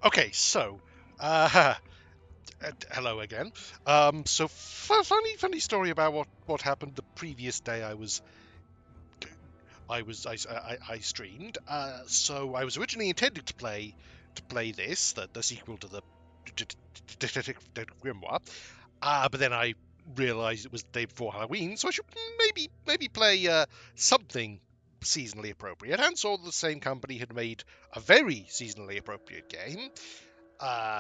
Okay, so, hello again. So funny story about what happened the previous day. I streamed. So I was originally intended to play this, the sequel to the Grimoire. But then I realised it was the day before Halloween, so I should maybe play something seasonally appropriate. And saw the same company had made a very seasonally appropriate game.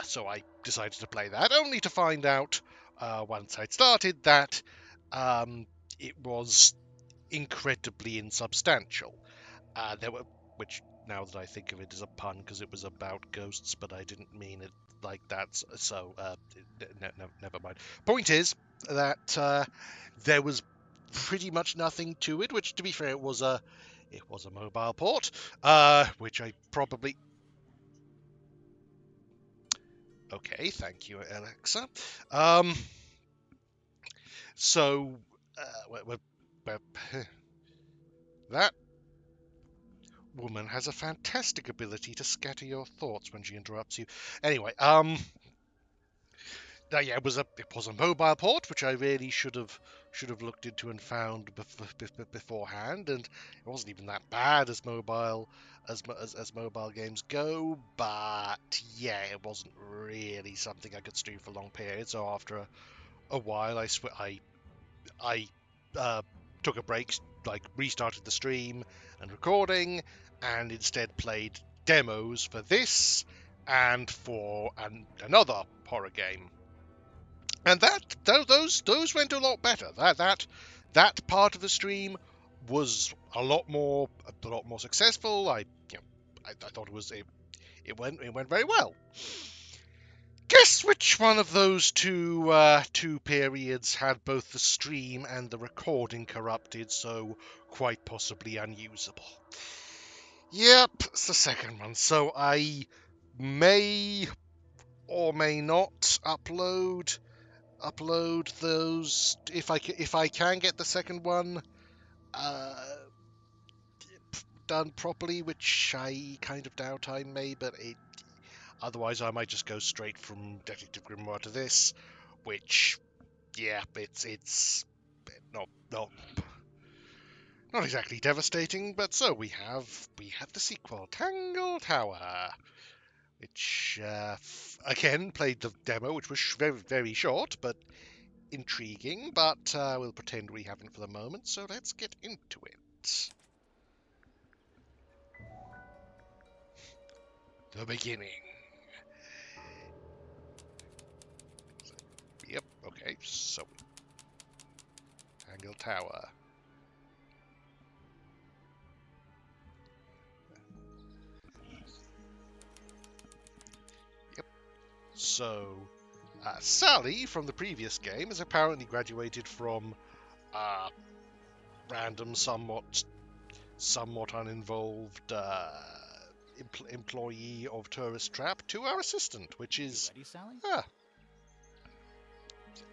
So I decided to play that, only to find out once I'd started that um, it was incredibly insubstantial. There were, which now that I think of it as a pun because it was about ghosts, but I didn't mean it like that. So never mind. Point is that there was pretty much nothing to it. Which, to be fair, it was a mobile port, which I probably. Okay, thank you, Alexa. Um, so, that woman has a fantastic ability to scatter your thoughts when she interrupts you. Anyway, yeah, it was a mobile port, which I really should have looked into and found beforehand, and it wasn't even that bad as mobile games go. But yeah, it wasn't really something I could stream for long periods. So after a while, I took a break, like restarted the stream and recording, and instead played demos for this and for another horror game. And those went a lot better. That part of the stream was a lot more successful. I thought it went very well. Guess which one of those two periods had both the stream and the recording corrupted, so quite possibly unusable. Yep, it's the second one. So I may or may not upload those if I can get the second one uh, done properly, which I kind of doubt I may, but otherwise I might just go straight from Detective Grimoire to this, which yeah, it's not exactly devastating, but so we have the sequel, Tangle Tower, which again played the demo, which was very very short but intriguing. But we'll pretend we haven't for the moment. So let's get into it. The beginning. Yep. Okay. So Tangle Tower. Yep. So Sally from the previous game has apparently graduated from a random, somewhat uninvolved employee of Tourist Trap to our assistant, which is Ready, Sally?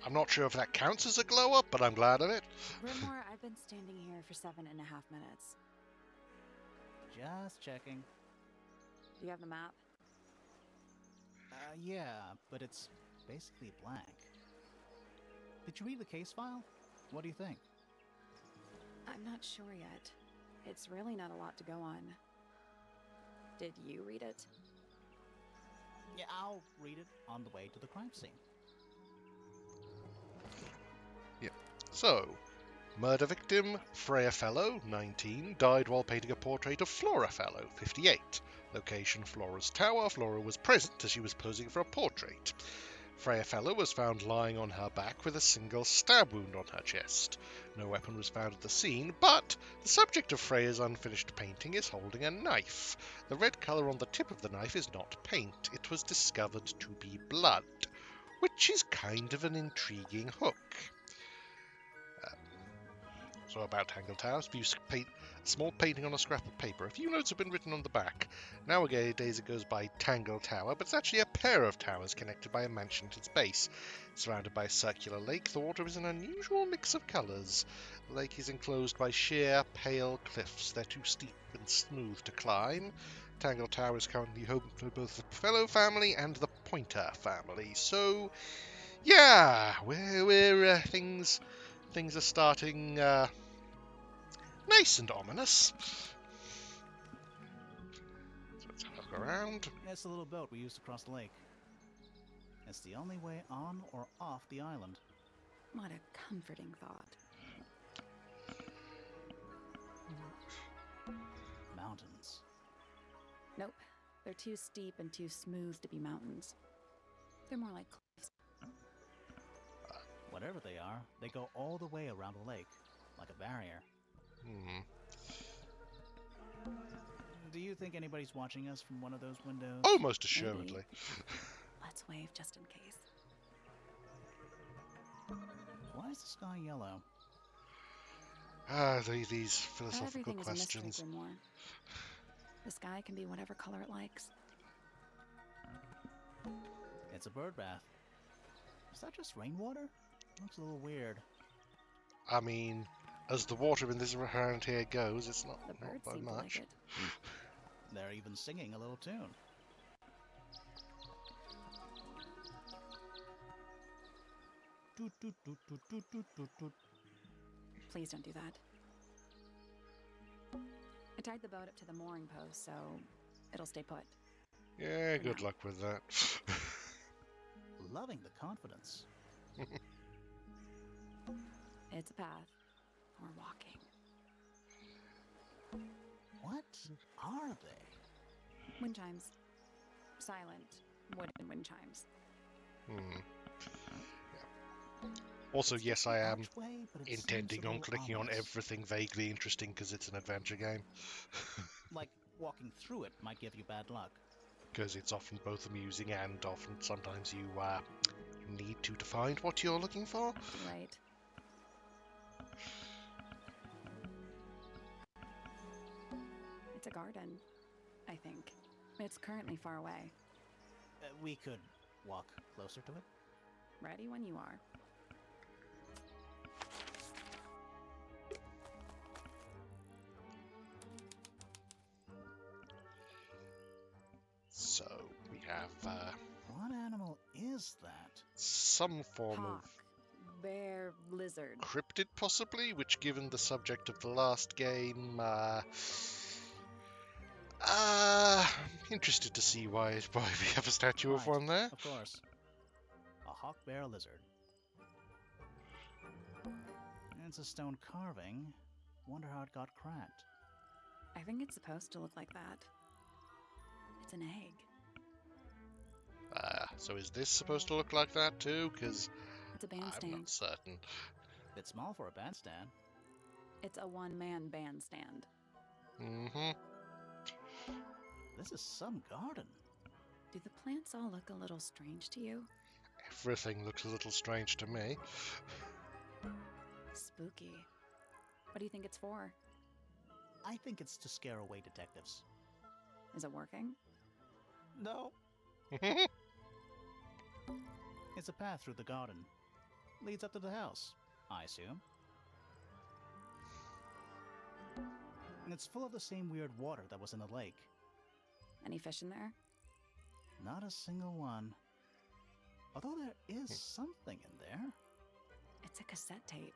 I'm not sure if that counts as a glow up, but I'm glad of it. Grimoire, I've been standing here for 7.5 minutes. Just checking. Do you have the map? Yeah, but it's basically blank. Did you read the case file? What do you think? I'm not sure yet. It's really not a lot to go on. Did you read it? Yeah, I'll read it on the way to the crime scene. Yeah. So, murder victim Freya Fellow, 19, died while painting a portrait of Flora Fellow, 58. Location Flora's tower. Flora was present as she was posing for a portrait. Freya Fellow was found lying on her back with a single stab wound on her chest. No weapon was found at the scene, but the subject of Freya's unfinished painting is holding a knife. The red colour on the tip of the knife is not paint. It was discovered to be blood, which is kind of an intriguing hook. So about Tangle Towers, view a small painting on a scrap of paper. A few notes have been written on the back. Nowadays it goes by Tangle Tower, but it's actually a pair of towers connected by a mansion at its base. Surrounded by a circular lake, the water is an unusual mix of colours. The lake is enclosed by sheer, pale cliffs. They're too steep and smooth to climb. Tangle Tower is currently home to both the Fellow family and the Pointer family. So, yeah, things are starting nice and ominous. So let's have a look around. It's the little boat we used to cross the lake. It's the only way on or off the island. What a comforting thought. Mountains. Nope. They're too steep and too smooth to be mountains. They're more like cliffs. Whatever they are, they go all the way around the lake, like a barrier. Do you think anybody's watching us from one of those windows? Oh, most assuredly. Let's wave just in case. Why is the sky yellow? These philosophical Everything is a mystery, questions. Grimoire. The sky can be whatever color it likes. It's a bird bath. Is that just rainwater? Looks a little weird. I mean, as the water in this around here goes, it's not, The birds by seem to like much. it. They're even singing a little tune. Toot, toot, toot, toot, toot, toot, toot, toot. Please don't do that. I tied the boat up to the mooring post, so it'll stay put. Yeah, For good now. luck with that. Loving the confidence. It's a path. We're walking. What are they? Wind chimes. Silent wooden wind chimes. Hmm. Also, yes, I am Archway, but it seems intending a on little clicking on ominous. everything vaguely interesting because it's an adventure game. Like walking through it might give you bad luck. Because it's often both amusing and often sometimes you need to find what you're looking for. Right. It's a garden, I think. It's currently far away. We could walk closer to it. Ready when you are. So we have What animal is that? some form Hawk, bear, lizard. of cryptid, possibly, which, given the subject of the last game, I'm interested to see why we have a statue of Right, one there. Of course. A hawk bear lizard. It's a stone carving. Wonder how it got cracked. I think it's supposed to look like that. It's an egg. So is this supposed to look like that too? Because It's a I'm bandstand. not certain. Bit small for a bandstand. It's a one-man bandstand. Mm-hmm. This is some garden. Do the plants all look a little strange to you? Everything looks a little strange to me. Spooky. What do you think it's for? I think it's to scare away detectives. Is it working? No. It's a path through the garden. Leads up to the house, I assume. And it's full of the same weird water that was in the lake. Any fish in there? Not a single one. Although there is something in there. It's a cassette tape.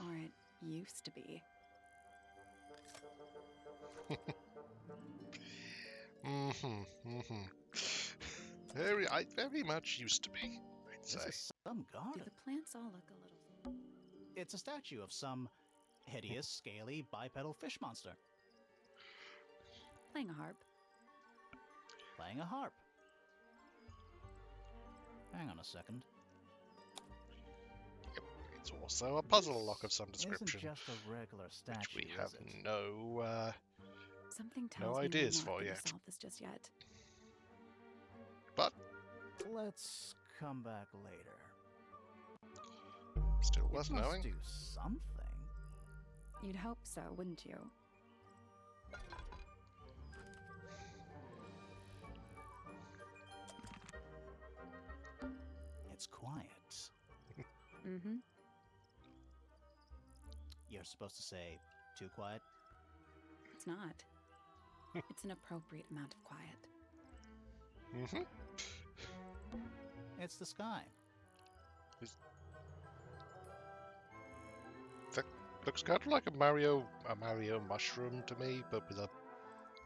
Or it used to be. Very much used to be, I'd say. This is some Do garden. the plants all look a little... It's a statue of some hideous, scaly, bipedal fish monster Playing a harp? playing a harp. Hang on a second. It's also a puzzle lock of some This description, isn't just a regular statue, which we have is it? no Something tells me ideas we're not for going yet. to solve this just yet. but Let's come back later. still It worth must knowing. do something. You'd hope so, wouldn't you? It's quiet. Mm-hmm. You're supposed to say, too quiet? It's not. It's an appropriate amount of quiet. Mm-hmm. It's the sky. That looks kind of like a Mario mushroom to me, but with a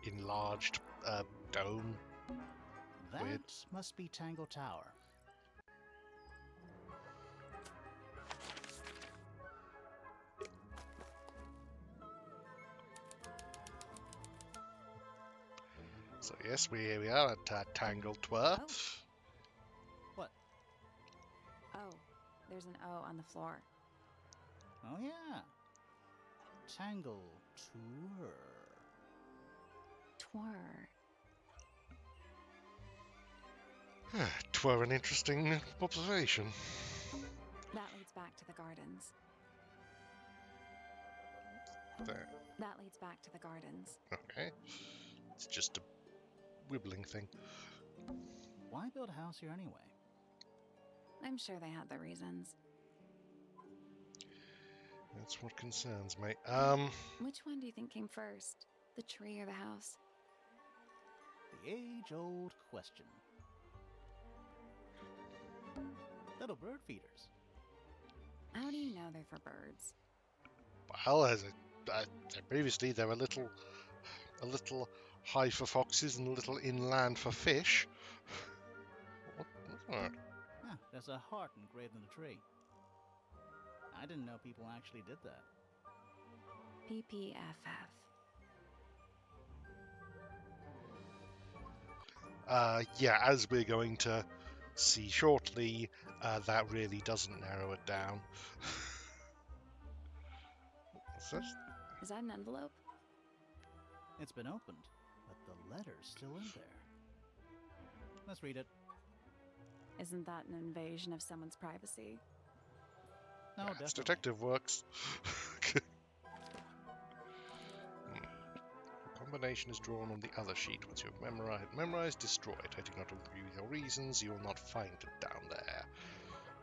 enlarged dome. That Weird. must be Tangle Tower. So yes, here we are at Tangle Tower. Oh. What? Oh, there's an O on the floor. Oh yeah. Tangle Tour. Twir. Twere an interesting observation. That leads back to the gardens. There. That leads back to the gardens. Okay. It's just a wibbling thing. Why build a house here anyway? I'm sure they had their reasons. That's what concerns me. Which one do you think came first? The tree or the house? The age-old question. Little bird feeders. How do you know they're for birds? Well, as I said previously, they're a little high for foxes and a little inland for fish. What's that? Ah, there's a heart engraved in the tree. I didn't know people actually did that. PPFF. Yeah, as we're going to see shortly, that really doesn't narrow it down. What's this? Is that an envelope? It's been opened, but the letter's still in there. Let's read it. Isn't that an invasion of someone's privacy? No, It's definitely. detective works. The combination is drawn on the other sheet. Once you have memorized, destroy it. I do not agree with your reasons. You will not find it down there.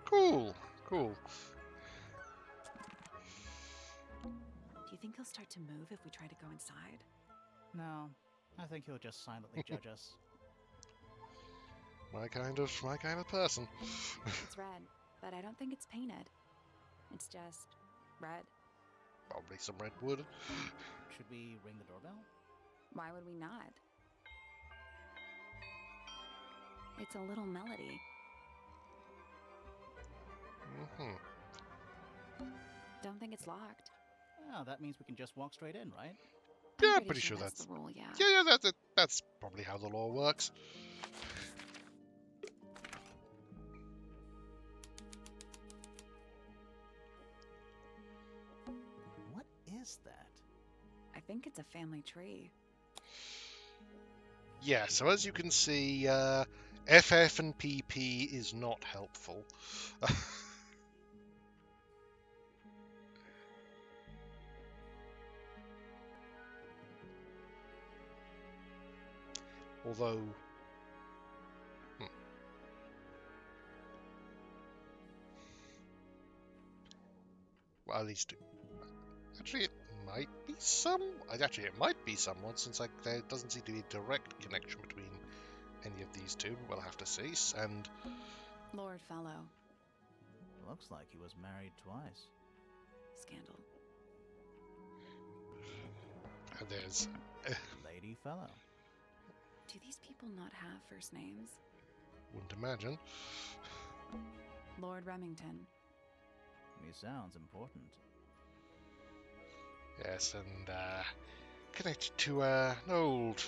Cool. Do you think he'll start to move if we try to go inside? No, I think he'll just silently judge us. My kind of person. It's red, but I don't think it's painted. It's just red. Probably some redwood. Should we ring the doorbell? Why would we not? It's a little melody. Don't think it's locked. Oh, that means we can just walk straight in, right? Yeah, I'm pretty sure that's the rule, yeah. Yeah, that's probably how the law works. What is that? I think it's a family tree. Yeah, so as you can see, FF and PP is not helpful. Although... Well, at least... Actually, it might be it might be someone, since there doesn't seem to be a direct connection between any of these two. We'll have to see. And Lord Fellow. Looks like he was married twice. Scandal. there's... Lady Fellow. Do these people not have first names? Wouldn't imagine. Lord Remington. He sounds important. Yes, and connected to an old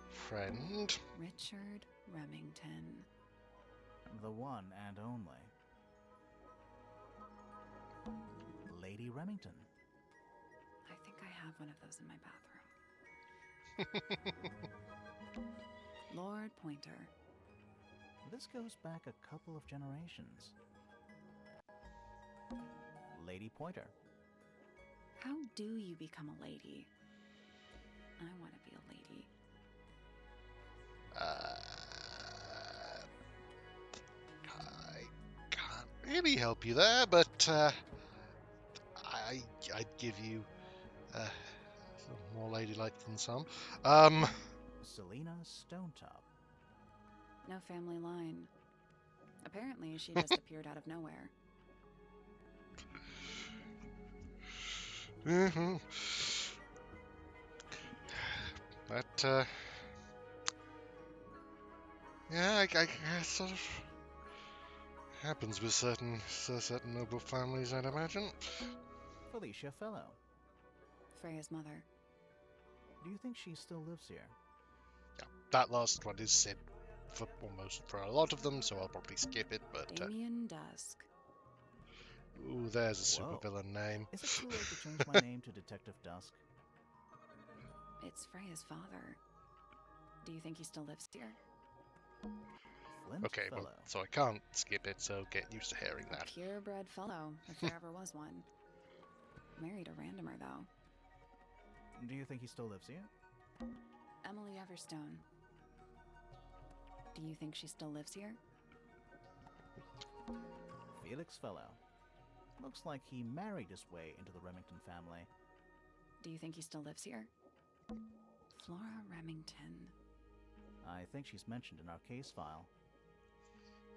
friend. Richard Remington. The one and only. Lady Remington. I think I have one of those in my bathroom. Lord Pointer. This goes back a couple of generations. Lady Pointer. How do you become a lady? I want to be a lady. I can't really help you there, but I'd give you more ladylike than some. Selena Stonetop. No family line. Apparently, she just appeared out of nowhere. Mhm. But, yeah, I sort of happens with certain noble families, I'd imagine. Felicia Fellow. Freya's mother. Do you think she still lives here? Yeah, that last one is said for a lot of them, so I'll probably skip it. But Damien Dusk. ooh, there's a Whoa. supervillain name. Is it too late to change my name to Detective Dusk? It's Freya's father. Do you think he still lives here? Flint Okay, Fellow. well, so I can't skip it, so get used to hearing A that. purebred fellow, if there ever was one. Married a randomer, though. Do you think he still lives here? Emily Everstone. Do you think she still lives here? Felix Fellow. Looks like he married his way into the Remington family. Do you think he still lives here? Flora Remington. I think she's mentioned in our case file.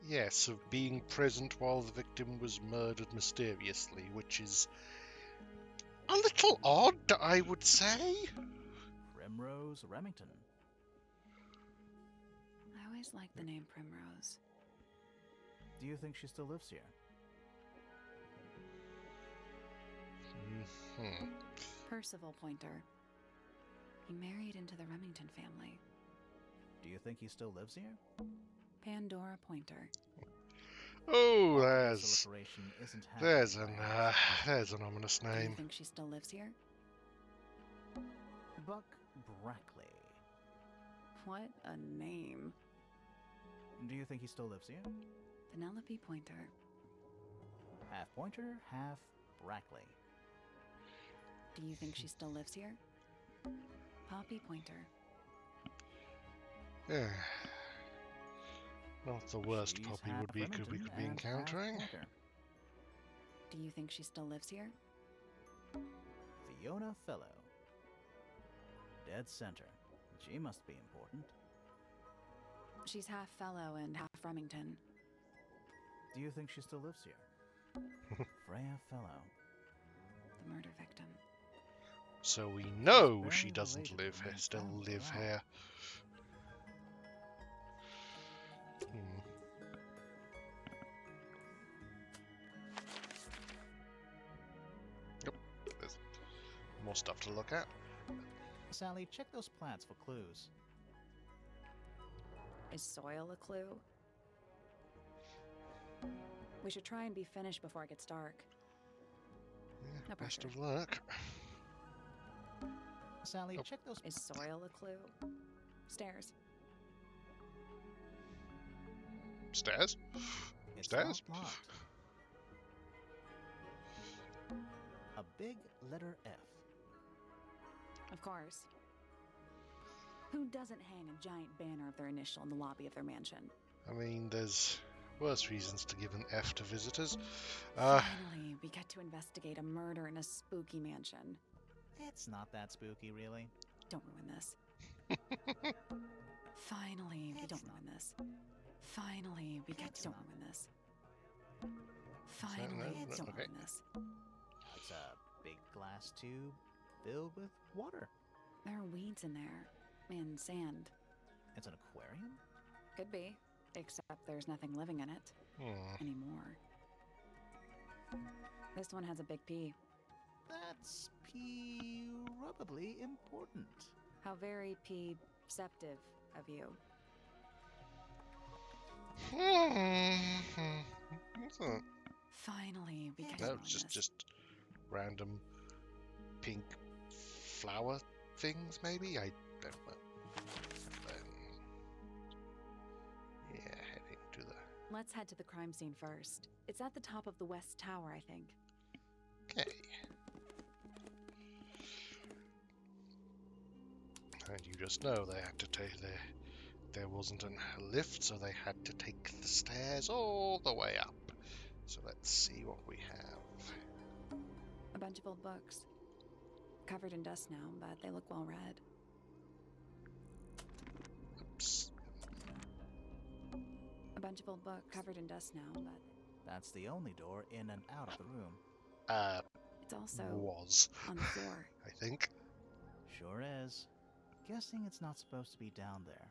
Yes, of being present while the victim was murdered mysteriously, which is a little odd, I would say. Primrose Remington. I always liked the name Primrose. Do you think she still lives here? Hmm. Percival Pointer. He married into the Remington family. Do you think he still lives here? Pandora Pointer. Oh, This alliteration isn't there's happening, an right? there's an ominous Do you name. think she still lives here? Buck Brackley. What a name. Do you think he still lives here? Penelope Pointer. Half Pointer, half Brackley. Do you think she still lives here? Poppy Pointer. Yeah. Not the worst She's Poppy half we could be Remington and half encountering. Pointer. Do you think she still lives here? Fiona Fellow. Dead center. She must be important. She's half fellow and half Remington. Do you think she still lives here? Freya Fellow. The murder victim. So we know barely she doesn't related live to here, my still family live at all. here. Hmm. Yep, there's more stuff to look at. Sally, check those plants for clues. Is soil a clue? We should try and be finished before it gets dark. Yeah, No best pressure. of luck. Sally, Oh. check those. Is soil a clue? Stairs. Stairs? It's Stairs? not locked. A big letter F. Of course. Who doesn't hang a giant banner of their initial in the lobby of their mansion? I mean, there's worse reasons to give an F to visitors. Finally, we get to investigate a murder in a spooky mansion. It's not that spooky, really. Don't ruin this. Finally, we don't ruin this. Finally, we get to don't ruin this. Finally, no, don't okay. ruin this. It's a big glass tube filled with water. There are weeds in there. And sand. It's an aquarium? Could be. Except there's nothing living in it. Hmm. Anymore. This one has a big P. That's probably important. How very P-ceptive of you. What's that? Finally, we get to No, ruin it's this. just random pink flower things, maybe? I don't know. Yeah, heading to the... Let's head to the crime scene first. It's at the top of the West Tower, I think. Okay. And you just know they had to take there wasn't a lift, so they had to take the stairs all the way up. So let's see what we have. A bunch of old books. covered in dust now, but they look well read. Oops. A bunch of old books covered in dust now, but That's the only door in and out of the room. it's also Was, on the floor. I think. Sure is. Guessing it's not supposed to be down there.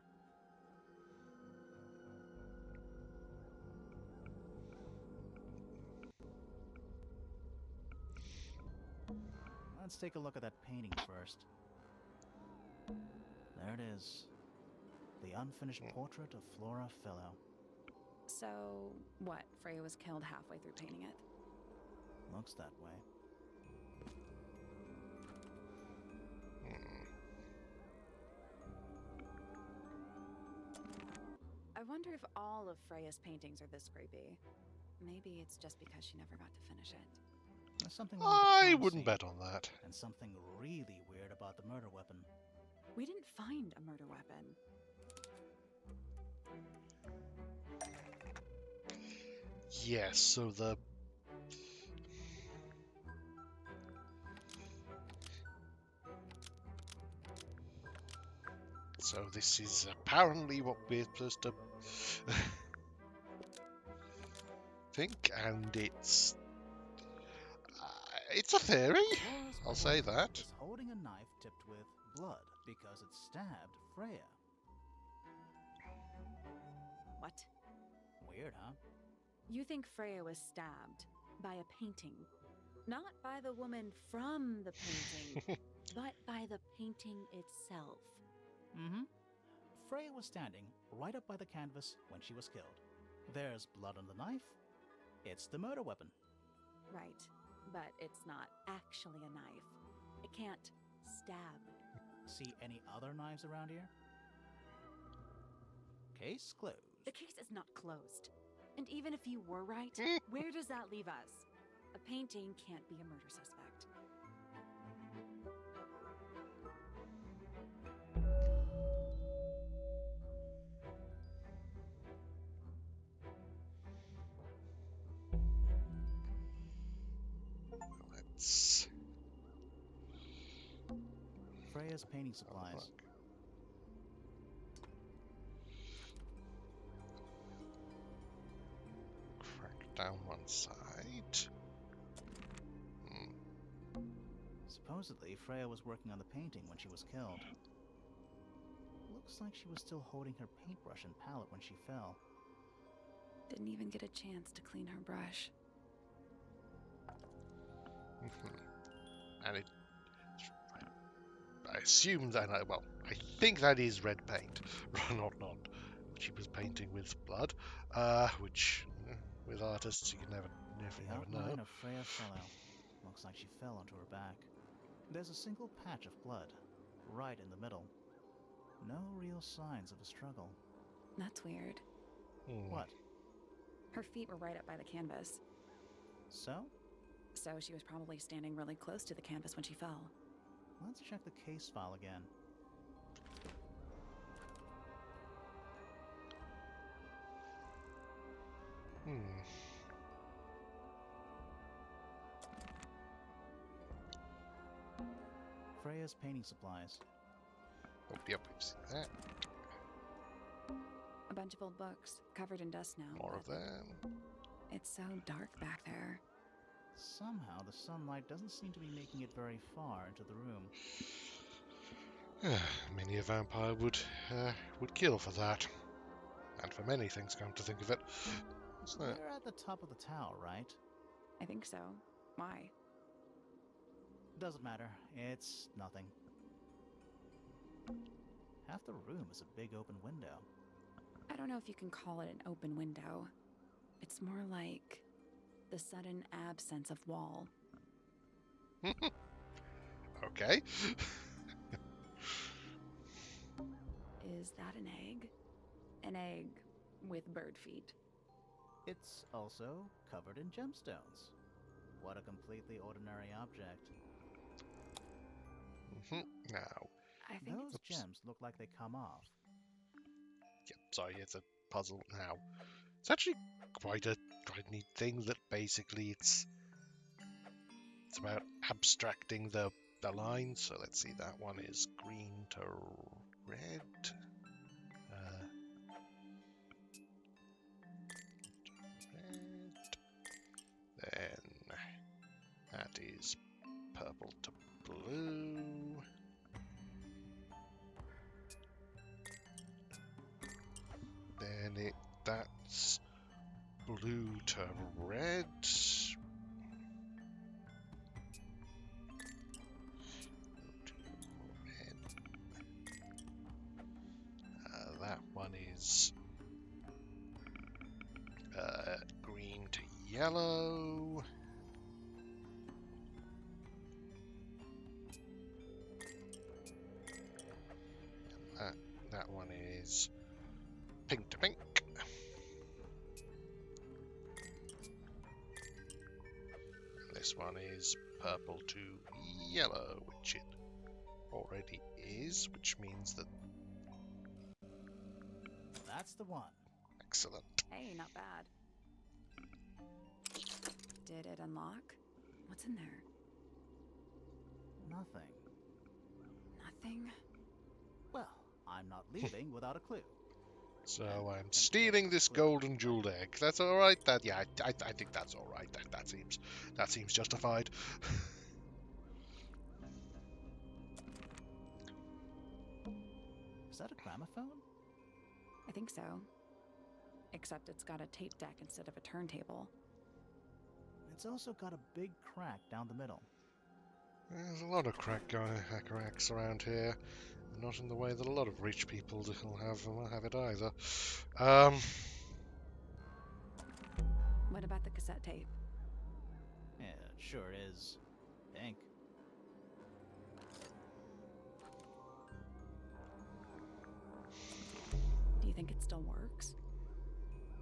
Let's take a look at that painting first. There it is. The unfinished portrait of Flora Philo. So, what? Freya was killed halfway through painting it? Looks that way. I wonder if all of Freya's paintings are this creepy. Maybe it's just because she never got to finish it. There's something wrong with the I crime wouldn't scene, bet on that. and something really weird about the murder weapon. We didn't find a murder weapon. Yes, so the... So this is apparently what we're supposed to think, and it's a theory. Flora's I'll say corpse that. is holding a knife tipped with blood because it stabbed Freya. What? Weird, huh? You think Freya was stabbed by a painting? Not by the woman from the painting, but by the painting itself. Mm-hmm. Freya was standing right up by the canvas when she was killed. There's blood on the knife. It's the murder weapon. Right, but it's not actually a knife. It can't stab. See any other knives around here? Case closed. The case is not closed. And even if you were right, where does that leave us? A painting can't be a murder suspect. Let's... Freya's painting supplies. Look. Crack down one side. Supposedly, Freya was working on the painting when she was killed. Looks like she was still holding her paintbrush and palette when she fell. Didn't even get a chance to clean her brush. And it... I assume that... Well, I think that is red paint. not. She was painting with blood. Which, with artists, you can never The outline of Freya Fellow. Looks like she fell onto her back. There's a single patch of blood, right in the middle. No real signs of a struggle. That's weird. What? Her feet were right up by the canvas. So? So she was probably standing really close to the canvas when she fell. Let's check the case file again. Freya's painting supplies. Oh, yep, we've seen that. A bunch of old books, covered in dust now. More of them. It's so dark back there. Somehow the sunlight doesn't seem to be making it very far into the room. Many a vampire would kill for that. And for many things, come to think of it. So, We're at the top of the tower, right? I think so. Why? Doesn't matter. It's nothing. Half the room is a big open window. I don't know if you can call it an open window. It's more like the sudden absence of wall. okay. Is that an egg? An egg with bird feet. It's also covered in gemstones. What a completely ordinary object. Now, I think Those gems look like they come off. yep, sorry, it's a puzzle now. It's actually quite a neat thing that basically it's about abstracting the the lines. So let's see, that one is green to red. Red. Then that is purple to blue. Then that's blue to red. That one is green to yellow. And that one is pink to pink. And this one is purple to yellow, which it already is, which means that... That's the one. Excellent. Hey, not bad. Did it unlock? What's in there? Nothing. Nothing? Well, I'm not leaving without a clue. So I'm stealing this golden jeweled egg. That's all right. I think that's all right. That seems justified. Is that a gramophone? I think so. Except it's got a tape deck instead of a turntable. It's also got a big crack down the middle. There's a lot of cracks around here. Not in the way that a lot of rich people will have it either. What about the cassette tape? Yeah, it sure is pink. Do you think it still works?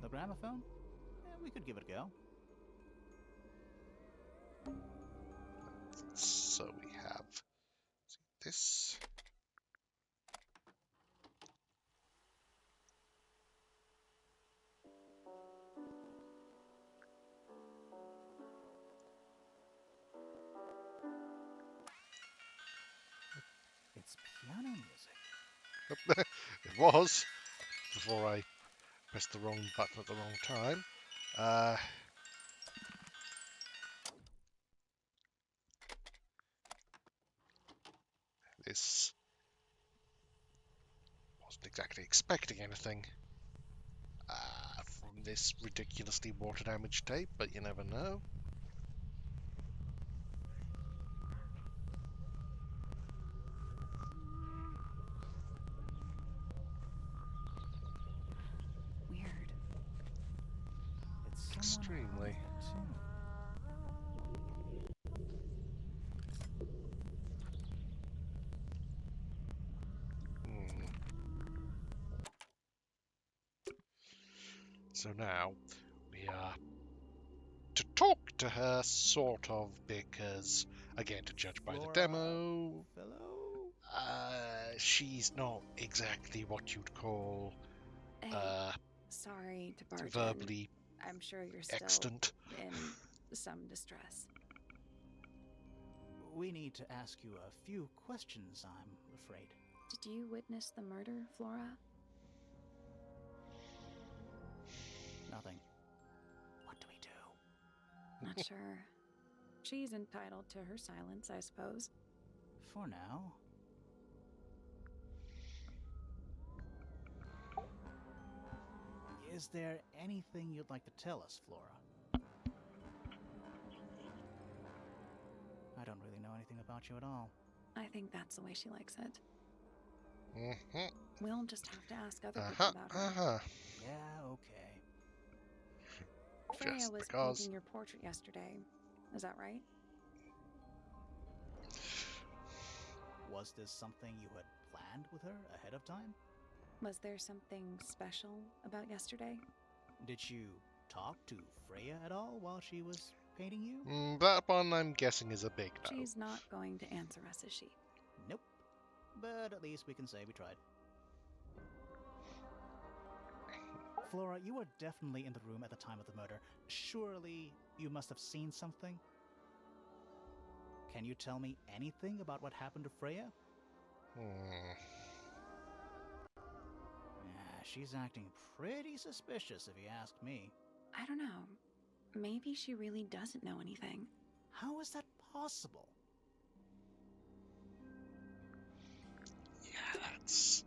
The gramophone? Yeah, we could give it a go. So we have this. It's piano music. It was, before I pressed the wrong button at the wrong time. This wasn't exactly expecting anything from this ridiculously water damaged tape, but you never know. Weird. It's Extremely. So now we are to talk to her, sort of, because, again, to judge by the demo, she's not exactly what you'd call Hey, sorry to barge verbally in. I'm sure you're still extant. in some distress. We need to ask you a few questions, I'm afraid. Did you witness the murder, Flora? Nothing. What do we do? Not sure. She's entitled to her silence, I suppose. For now. Is there anything you'd like to tell us, Flora? I don't really know anything about you at all. I think that's the way she likes it. Mm-hmm. We'll just have to ask other people about her. Yeah, okay. Freya Just was because. painting your portrait yesterday. Is that right? Was this something you had planned with her ahead of time? Was there something special about yesterday? Did you talk to Freya at all while she was painting you? That one, I'm guessing, is a big no. She's not going to answer us, is she? Nope. But at least we can say we tried. Flora, you were definitely in the room at the time of the murder. Surely you must have seen something? Can you tell me anything about what happened to Freya? She's acting pretty suspicious if you ask me. I don't know. Maybe she really doesn't know anything. How is that possible? Yeah, that's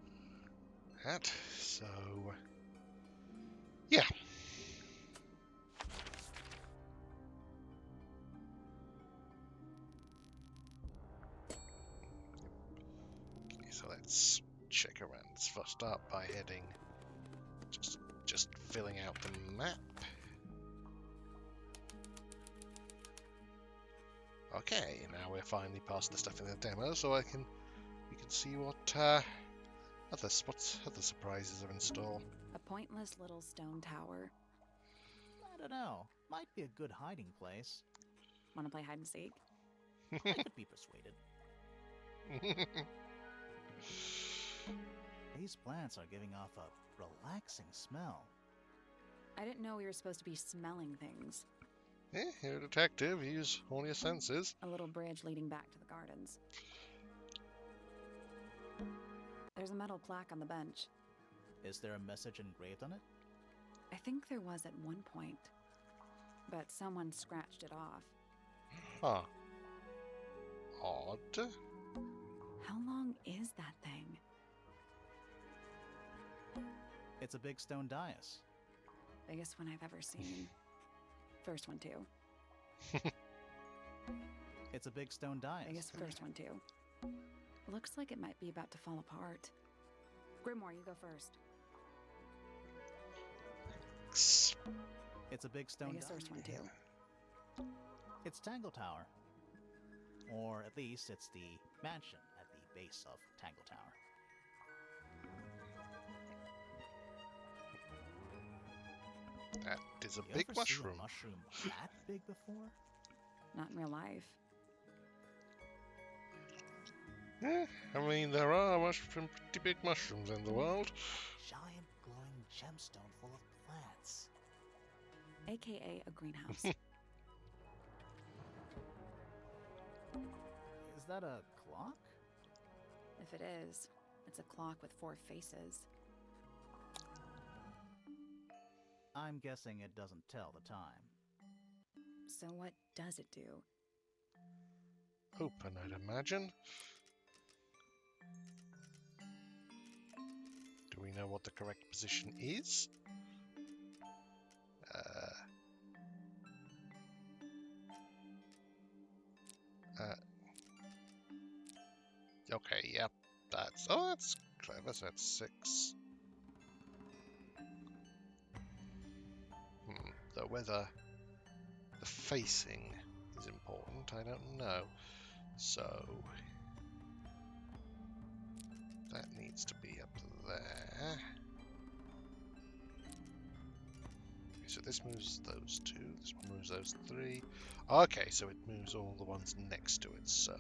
that. So, yeah. Okay, so let's check around. Let's first start by heading, just filling out the map. Okay, now we're finally past the stuff in the demo, so we can see what other surprises are in store. A pointless little stone tower. I don't know. Might be a good hiding place. Want to play hide and seek? I could be persuaded. These plants are giving off a relaxing smell. I didn't know we were supposed to be smelling things. You're a detective. Use all your senses. A little bridge leading back to the gardens. There's a metal plaque on the bench. Is there a message engraved on it? I think there was at one point, but someone scratched it off. Huh. Odd. How long is that thing? It's a big stone dais. Biggest one I've ever seen. First one too. It's a big stone dais. Biggest first one too. Looks like it might be about to fall apart. Grimoire, you go first. It's a big stone Biggest dais. first one too. It's Tangle Tower. Or at least it's the mansion at the base of Tangle Tower. That is a You big ever seen mushroom. a mushroom that big before? Not in real life. I mean, there are pretty big mushrooms in the world. Giant glowing gemstone full of plants. AKA a greenhouse. Is that a clock? If it is, it's a clock with 4 faces. I'm guessing it doesn't tell the time. So what does it do? Open, I'd imagine. Do we know what the correct position is? Okay, yep. That's clever. So that's 6. Though whether the facing is important, I don't know. So that needs to be up there. Okay, so this moves those 2. This moves those 3. Okay, so it moves all the ones next to it. So.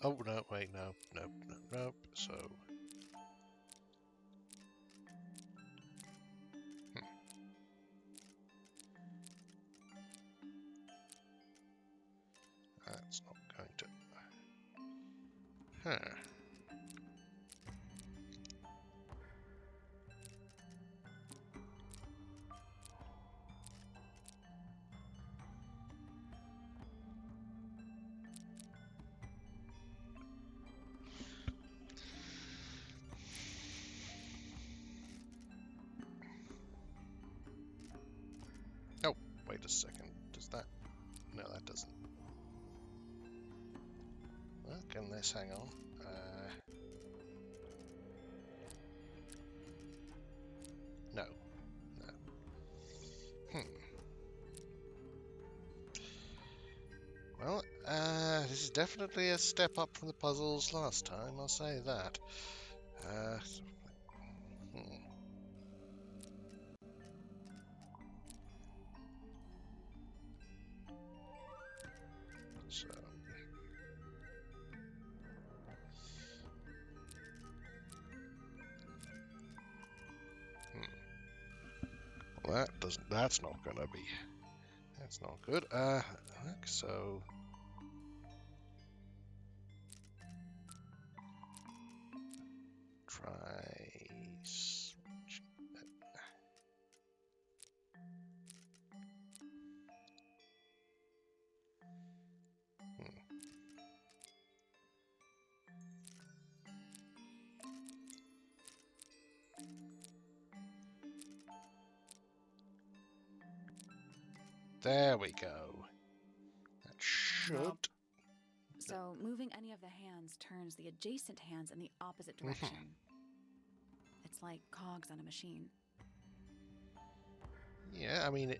Oh, no, wait, no, nope, nope, nope, so... That's not going to... Huh. a second. Does that? No, that doesn't. Look, unless, hang on. No. No. Well, this is definitely a step up from the puzzles last time, I'll say that. Hmm. So, well, that doesn't. That's not gonna be. That's not good. So try. There we go. That should. Nope. So moving any of the hands turns the adjacent hands in the opposite direction. It's like cogs on a machine. Yeah, I mean,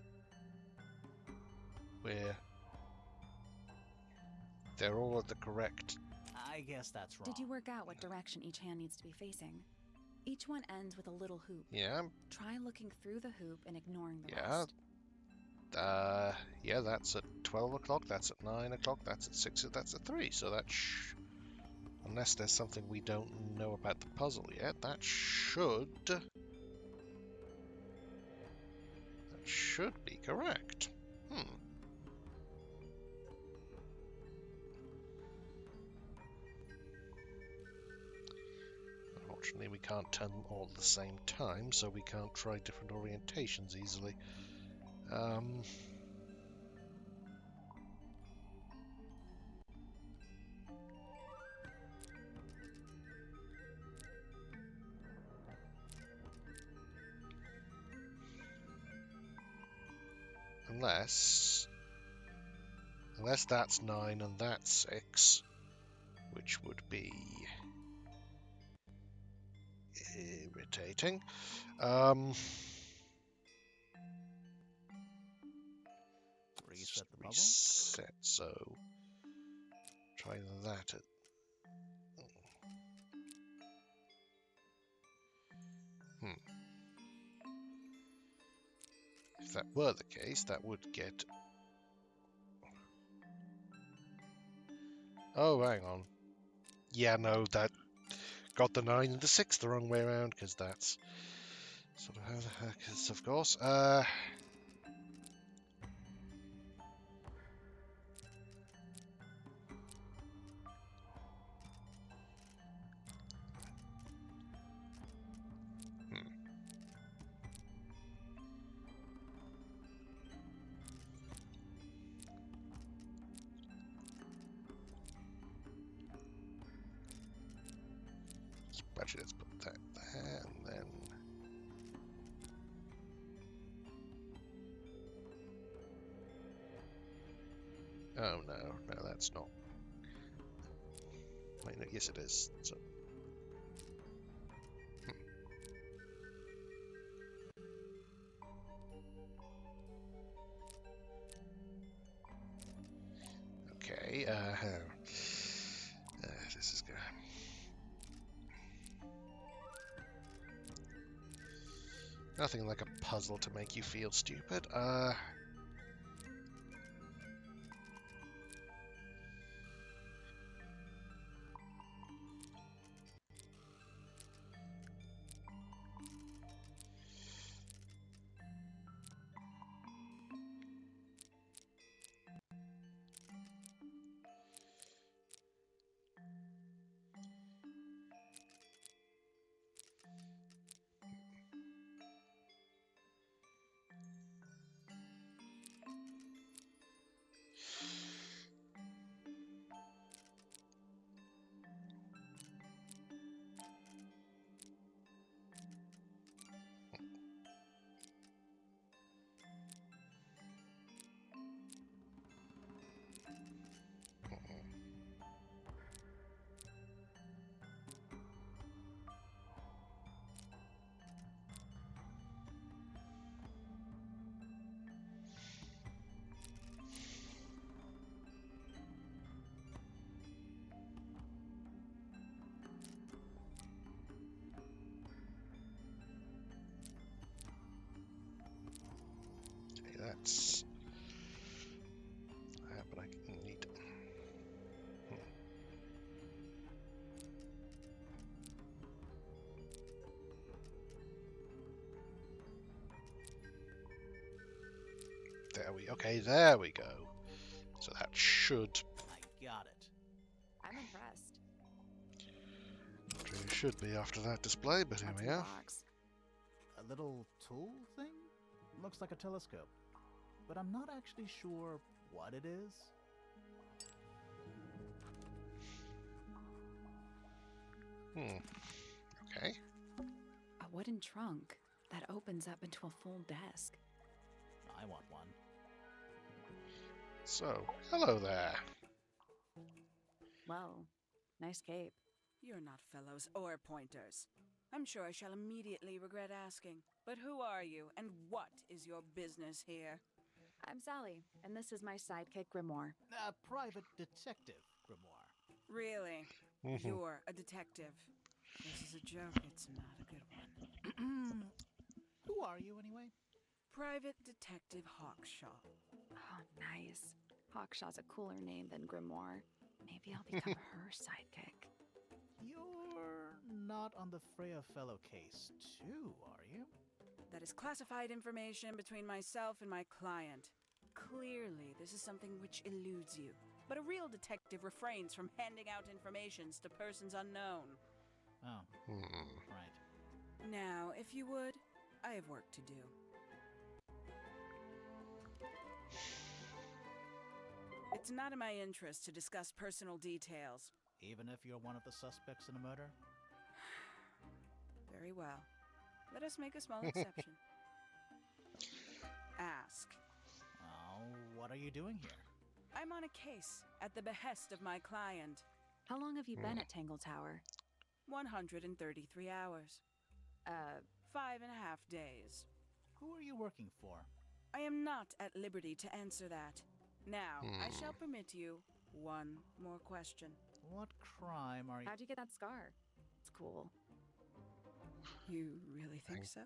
they're all at the correct. I guess that's wrong. Did you work out what direction each hand needs to be facing? Each one ends with a little hoop. Yeah. Try looking through the hoop and ignoring the Yeah. rest. Yeah, that's at 12 o'clock, that's at 9 o'clock, that's at 6, that's at 3. So that unless there's something we don't know about the puzzle yet, that should be correct. Unfortunately, we can't turn them all at the same time, so we can't try different orientations easily. Unless that's 9 and that's 6, which would be irritating. Reset the bubble. Reset, so try that at. If that were the case, that would get. Oh, hang on. Yeah, no, that got the 9 and the 6 the wrong way around, because that's sort of how the heck is, of course. Actually, let's put that there, and then. Oh no, that's not. Wait, no, yes, it is. So. Okay, this is good. Nothing like a puzzle to make you feel stupid. There we go. So that should I got it. I'm impressed. really should be after that display, but here What's we in the are. box? A little tool thing? Looks like a telescope. But I'm not actually sure what it is. Okay. A wooden trunk that opens up into a full desk. I want one. So, hello there. Well, nice cape. You're not fellows or pointers. I'm sure I shall immediately regret asking. But who are you, and what is your business here? I'm Sally, and this is my sidekick Grimoire. A private detective, Grimoire. Really? Mhm. You're a detective. This is a joke, it's not a good one. Who are you, anyway? Private Detective Hawkshaw. Oh, nice. Hawkshaw's a cooler name than Grimoire. Maybe I'll become her sidekick. You're not on the Freya Fellow case, too, are you? That is classified information between myself and my client. Clearly, this is something which eludes you. But a real detective refrains from handing out informations to persons unknown. Oh, Hmm. right. Now, if you would, I have work to do. It's not in my interest to discuss personal details. Even if you're one of the suspects in a murder? Very well. Let us make a small exception. Ask. Oh, what are you doing here? I'm on a case at the behest of my client. How long have you been at Tangle Tower? 133 hours. 5.5 days. Who are you working for? I am not at liberty to answer that. Now, I shall permit you one more question. What crime are you... How'd you get that scar? It's cool. You really think so?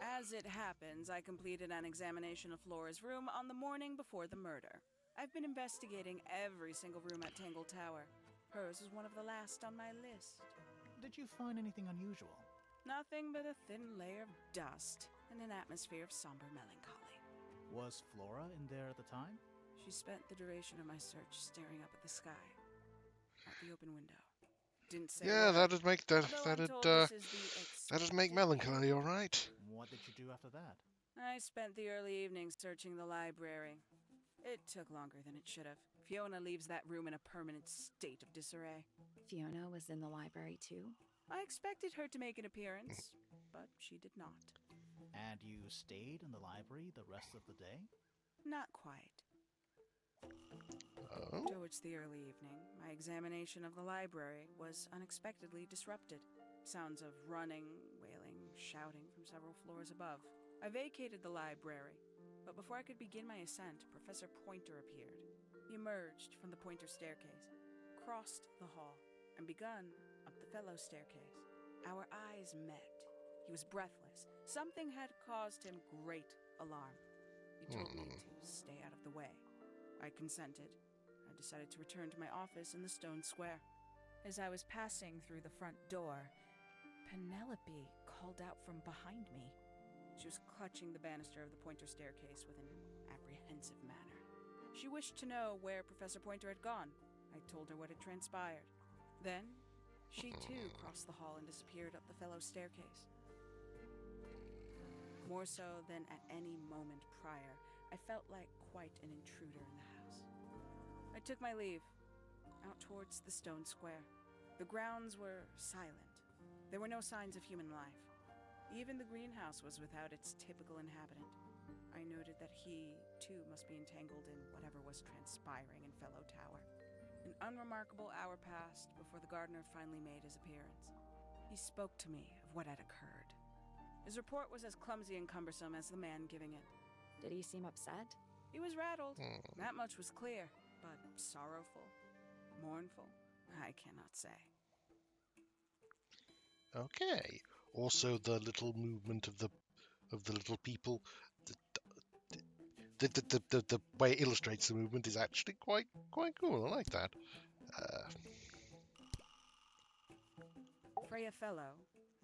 As it happens, I completed an examination of Flora's room on the morning before the murder. I've been investigating every single room at Tangle Tower. Hers is one of the last on my list. Did you find anything unusual? Nothing but a thin layer of dust and an atmosphere of somber melancholy. Was Flora in there at the time? She spent the duration of my search staring up at the sky, out the open window. Didn't say a Yeah, word, that'd make although I'm told this is the that'd make expected melancholy, end. all right. What did you do after that? I spent the early evening searching the library. It took longer than it should have. Fiona leaves that room in a permanent state of disarray. Fiona was in the library too? I expected her to make an appearance, but she did not. And you stayed in the library the rest of the day? Not quite. Oh. Towards the early evening, my examination of the library was unexpectedly disrupted. Sounds of running, wailing, shouting from several floors above. I vacated the library, but before I could begin my ascent, Professor Pointer appeared. He emerged from the Pointer staircase, crossed the hall, and begun up the Fellow staircase. Our eyes met. He was breathless. Something had caused him great alarm. He told me to stay out of the way. I consented. I decided to return to my office in the stone square. As I was passing through the front door, Penelope called out from behind me. She was clutching the banister of the Pointer staircase with an apprehensive manner. She wished to know where Professor Pointer had gone. I told her what had transpired. Then, she too crossed the hall and disappeared up the Fellow staircase. More so than at any moment prior, I felt like quite an intruder in the house. I took my leave, out towards the stone square. The grounds were silent. There were no signs of human life. Even the greenhouse was without its typical inhabitant. I noted that he, too, must be entangled in whatever was transpiring in Fellow Tower. An unremarkable hour passed before the gardener finally made his appearance. He spoke to me of what had occurred. His report was as clumsy and cumbersome as the man giving it. Did he seem upset? He was rattled. That much was clear, but sorrowful, mournful, I cannot say. Okay. Also, the little movement of the little people, the way it illustrates the movement is actually quite cool. I like that. Freya Fellow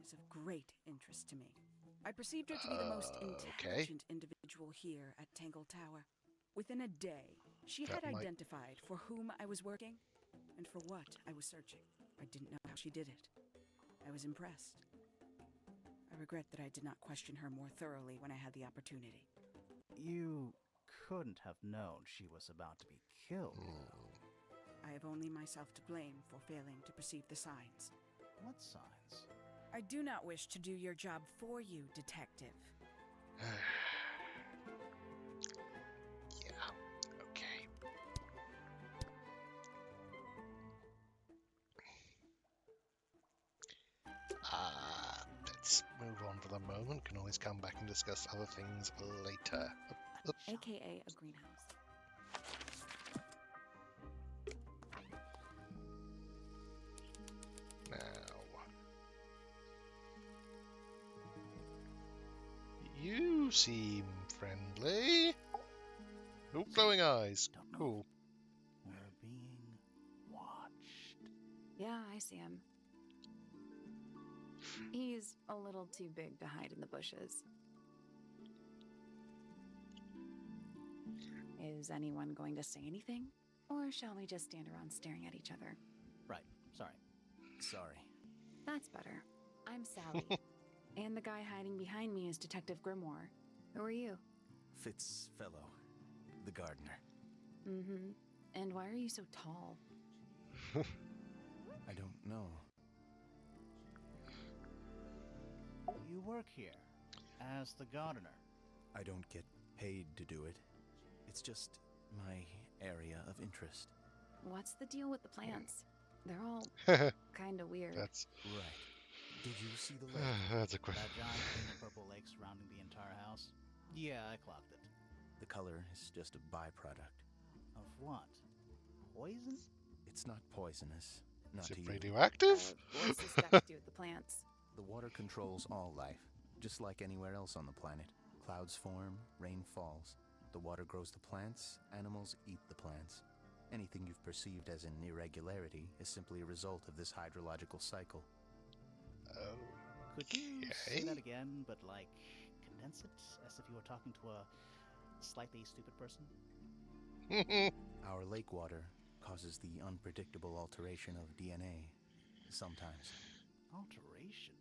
is of great interest to me. I perceived her to be the most Okay. intelligent individual here at Tangle Tower. Within a day, she That had might- identified for whom I was working and for what I was searching. I didn't know how she did it. I was impressed. I regret that I did not question her more thoroughly when I had the opportunity. You couldn't have known she was about to be killed. I have only myself to blame for failing to perceive the signs. What signs? I do not wish to do your job for you, Detective. Yeah, okay. Let's move on for the moment. Can always come back and discuss other things later. AKA a greenhouse. Now, you seem friendly. Oh, glowing eyes. Don't move. Cool. We're being watched. Yeah, I see him. He's a little too big to hide in the bushes. Is anyone going to say anything? Or shall we just stand around staring at each other? Right. Sorry. Sorry. That's better. I'm Sally. And the guy hiding behind me is Detective Grimoire. Who are you? Fitzfellow, the gardener. Mm-hmm. And why are you so tall? I don't know. You work here as the gardener. I don't get paid to do it. It's just my area of interest. What's the deal with the plants? They're all kind of weird. That's Right. Did you see the lake? that's a question. That giant green and purple lake surrounding the entire house? Yeah, I clocked it. The color is just a byproduct. Of what? Poison? It's not poisonous. Not Is to it you. radioactive? What's this got to do with the plants? The water controls all life, just like anywhere else on the planet. Clouds form, rain falls. The water grows the plants, animals eat the plants. Anything you've perceived as an irregularity is simply a result of this hydrological cycle. Could you say Okay. that again, but like condense it as if you were talking to a slightly stupid person? Our lake water causes the unpredictable alteration of DNA. Sometimes. Alteration?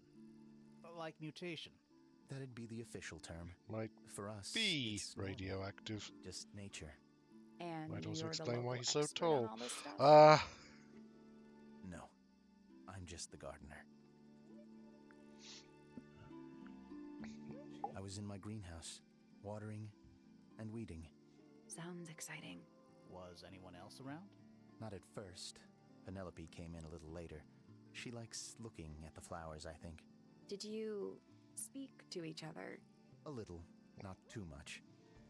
Like mutation. That'd be the official term. Might For us, be it's normal, radioactive. just nature. And Might also you're explain the why local he's so expert on tall. all this stuff? No, I'm just the gardener. I was in my greenhouse, watering and weeding. Sounds exciting. Was anyone else around? Not at first. Penelope came in a little later. She likes looking at the flowers, I think. Did you speak to each other? A little, not too much.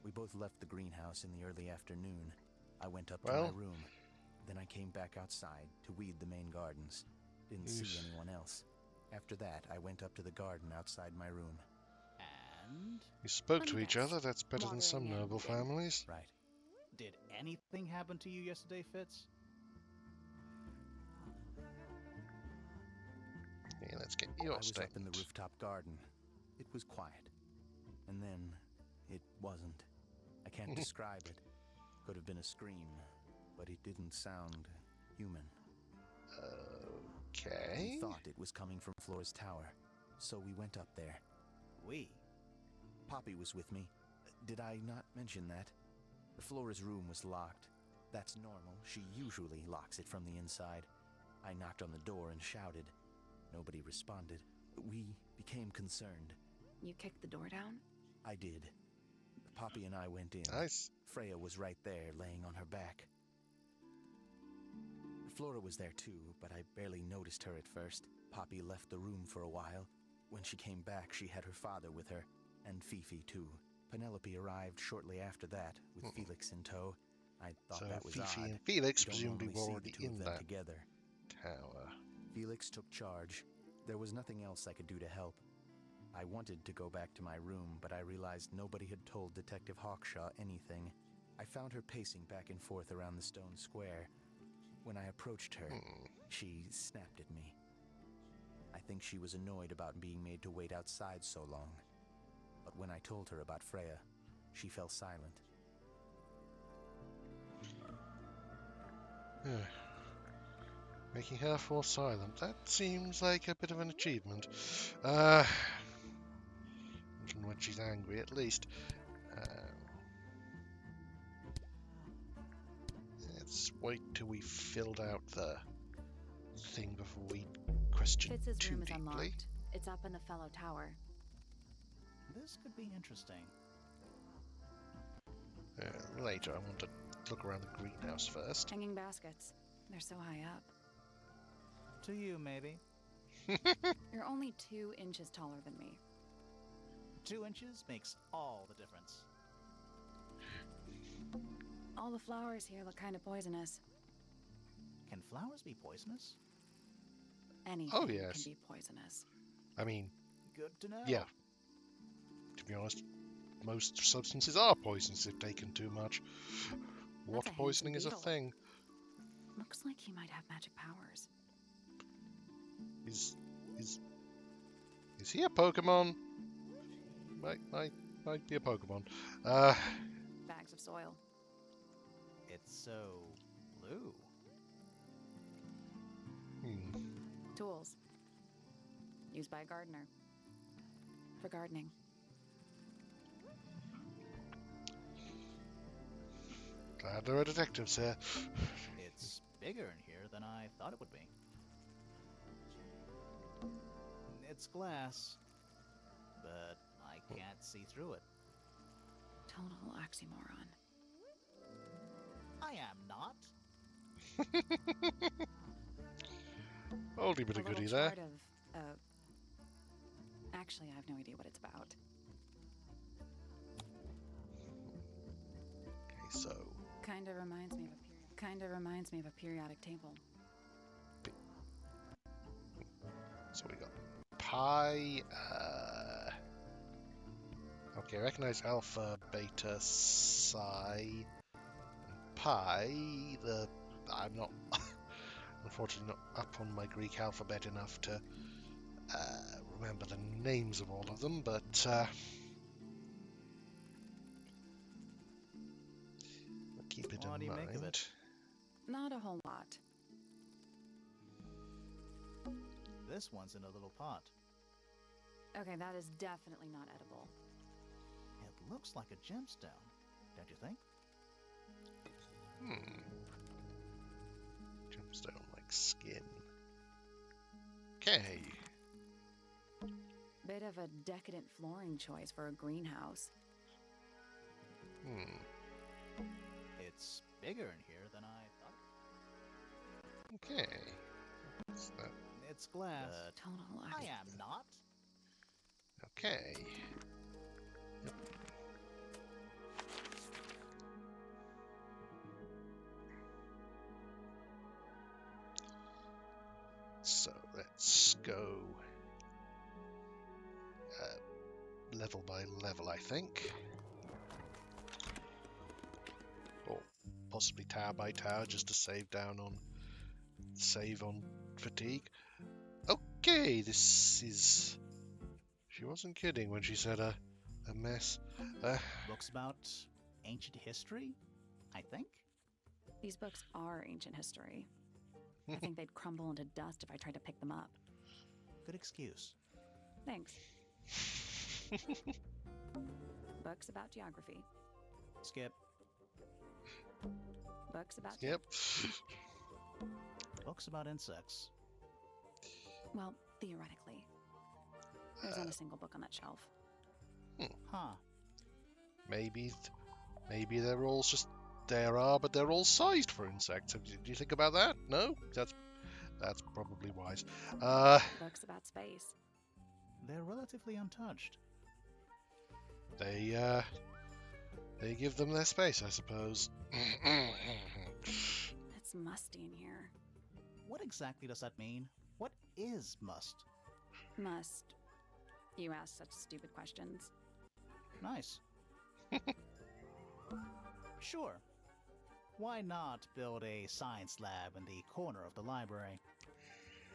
We both left the greenhouse in the early afternoon. I went up to Well. my room. Then I came back outside to weed the main gardens. Didn't see Yeesh. anyone else. After that, I went up to the garden outside my room. And You spoke Let to me each guess. other. That's better than some Watering and noble weeding. families. Right. did anything happen to you yesterday, Fitz? Yeah, let's get I your was up in statement. the rooftop garden. It was quiet. And then, it wasn't. I can't describe it. Could have been a scream, but it didn't sound human. Okay. We thought it was coming from Flora's tower, so we went up there. We? Poppy was with me. Did I not mention that? Flora's room was locked. That's normal. She usually locks it from the inside. I knocked on the door and shouted. Nobody responded. We became concerned. You kicked the door down? I did. Poppy and I went in. Nice. Freya was right there, laying on her back. Flora was there too, but I barely noticed her at first. Poppy left the room for a while. When she came back, she had her father with her, and Fifi too. Penelope arrived shortly after that, with Felix in tow. I thought So that was Fifi odd. and Felix You don't presumably normally were see already the two of in them that together. tower. Felix took charge. There was nothing else I could do to help. I wanted to go back to my room, but I realized nobody had told Detective Hawkshaw anything. I found her pacing back and forth around the stone square. When I approached her, she snapped at me. I think she was annoyed about being made to wait outside so long. But when I told her about Freya, she fell silent. Making her fall silent. That seems like a bit of an achievement. When she's angry, at least. Let's wait till we filled out the thing before we question Fitz's too room is deeply. unlocked. It's up in the fellow tower. This could be interesting. Later, I want to look around the greenhouse first. Hanging baskets. They're so high up. To you, maybe. You're only 2 inches taller than me. 2 inches makes all the difference. All the flowers here look kind of poisonous. Can flowers be poisonous? Anything yes. can be poisonous. I mean, Good to know. yeah. To be honest, most substances are poisonous if taken too much. Water handsome poisoning is a beetle. thing. Looks like he might have magic powers. Is he a Pokemon? Might be a Pokemon. Bags of soil. It's so blue. Tools. Used by a gardener. For gardening. Glad there are detectives here. It's bigger in here than I thought it would be. It's glass, but I can't see through it. Total oxymoron. I am not. Oldie but a little goodie there. chart of, actually, I have no idea what it's about. Okay, so Kind of reminds me of a periodic table. we got pi. Okay, recognize alpha, beta, psi, pi. I'm not, unfortunately, not up on my Greek alphabet enough to remember the names of all of them, but I'll keep it What do in you make of mind. it? Not a whole lot. This one's in a little pot. Okay, that is definitely not edible. It looks like a gemstone, don't you think? Gemstone like skin. Okay. Bit of a decadent flooring choice for a greenhouse. It's bigger in here than I thought. Okay. What's that? It's glass. Total I oxy. am not. Okay. So let's go level by level, I think. Or possibly tower by tower, just to save on fatigue. Okay, this is... She wasn't kidding when she said a mess. Books about ancient history, I think. These books are ancient history. I think they'd crumble into dust if I tried to pick them up. Good excuse. Thanks. Books about geography. Skip. Books about... Yep. Books about insects. Well, theoretically. There's not a single book on that shelf. Huh. Maybe they're all just... There are, but they're all sized for insects. Do you think about that? No? That's probably wise. Books about space. They're relatively untouched. They give them their space, I suppose. It's musty in here. What exactly does that mean? What is must? Must. You ask such stupid questions. Nice. Sure. Why not build a science lab in the corner of the library?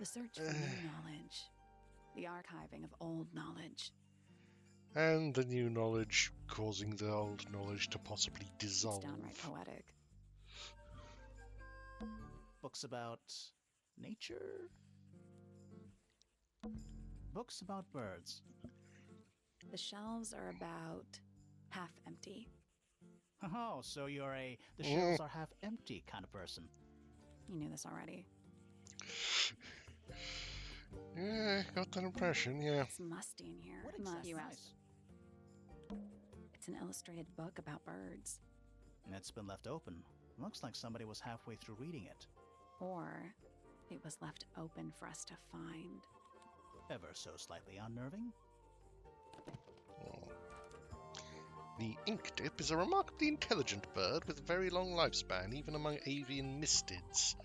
The search for new knowledge. The archiving of old knowledge. And the new knowledge causing the old knowledge to possibly dissolve. It's downright poetic. Books about nature? Books about birds. The shelves are about half empty. Oh, so you're the shelves are half empty kind of person. You knew this already. Yeah, got that impression, yeah. It's musty in here. What Must, exactly? you asked. It's an illustrated book about birds. It's been left open. Looks like somebody was halfway through reading it. Or it was left open for us to find. Ever so slightly unnerving. The inkdip is a remarkably intelligent bird with a very long lifespan, even among avian mystids.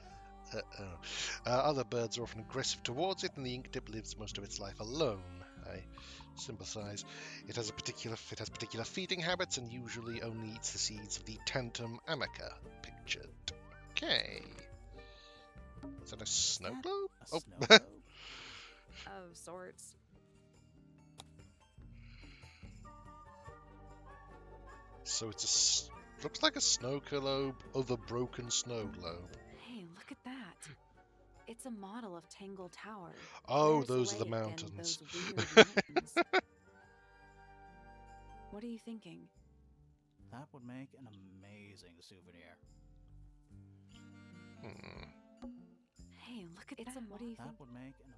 Other birds are often aggressive towards it, and the inkdip lives most of its life alone. I sympathize. It has particular feeding habits, and usually only eats the seeds of the Tantum amica pictured. Okay. Is that a snow That globe? a Oh, snow globe? Of sorts. so looks like a snow globe of a broken snow globe. Hey, look at that. It's a model of Tangle Tower. Oh, Where's those are the Lake and mountains. those weird mountains? What are you thinking? That would make an amazing souvenir. Hey, look at that. What do you That think? would make an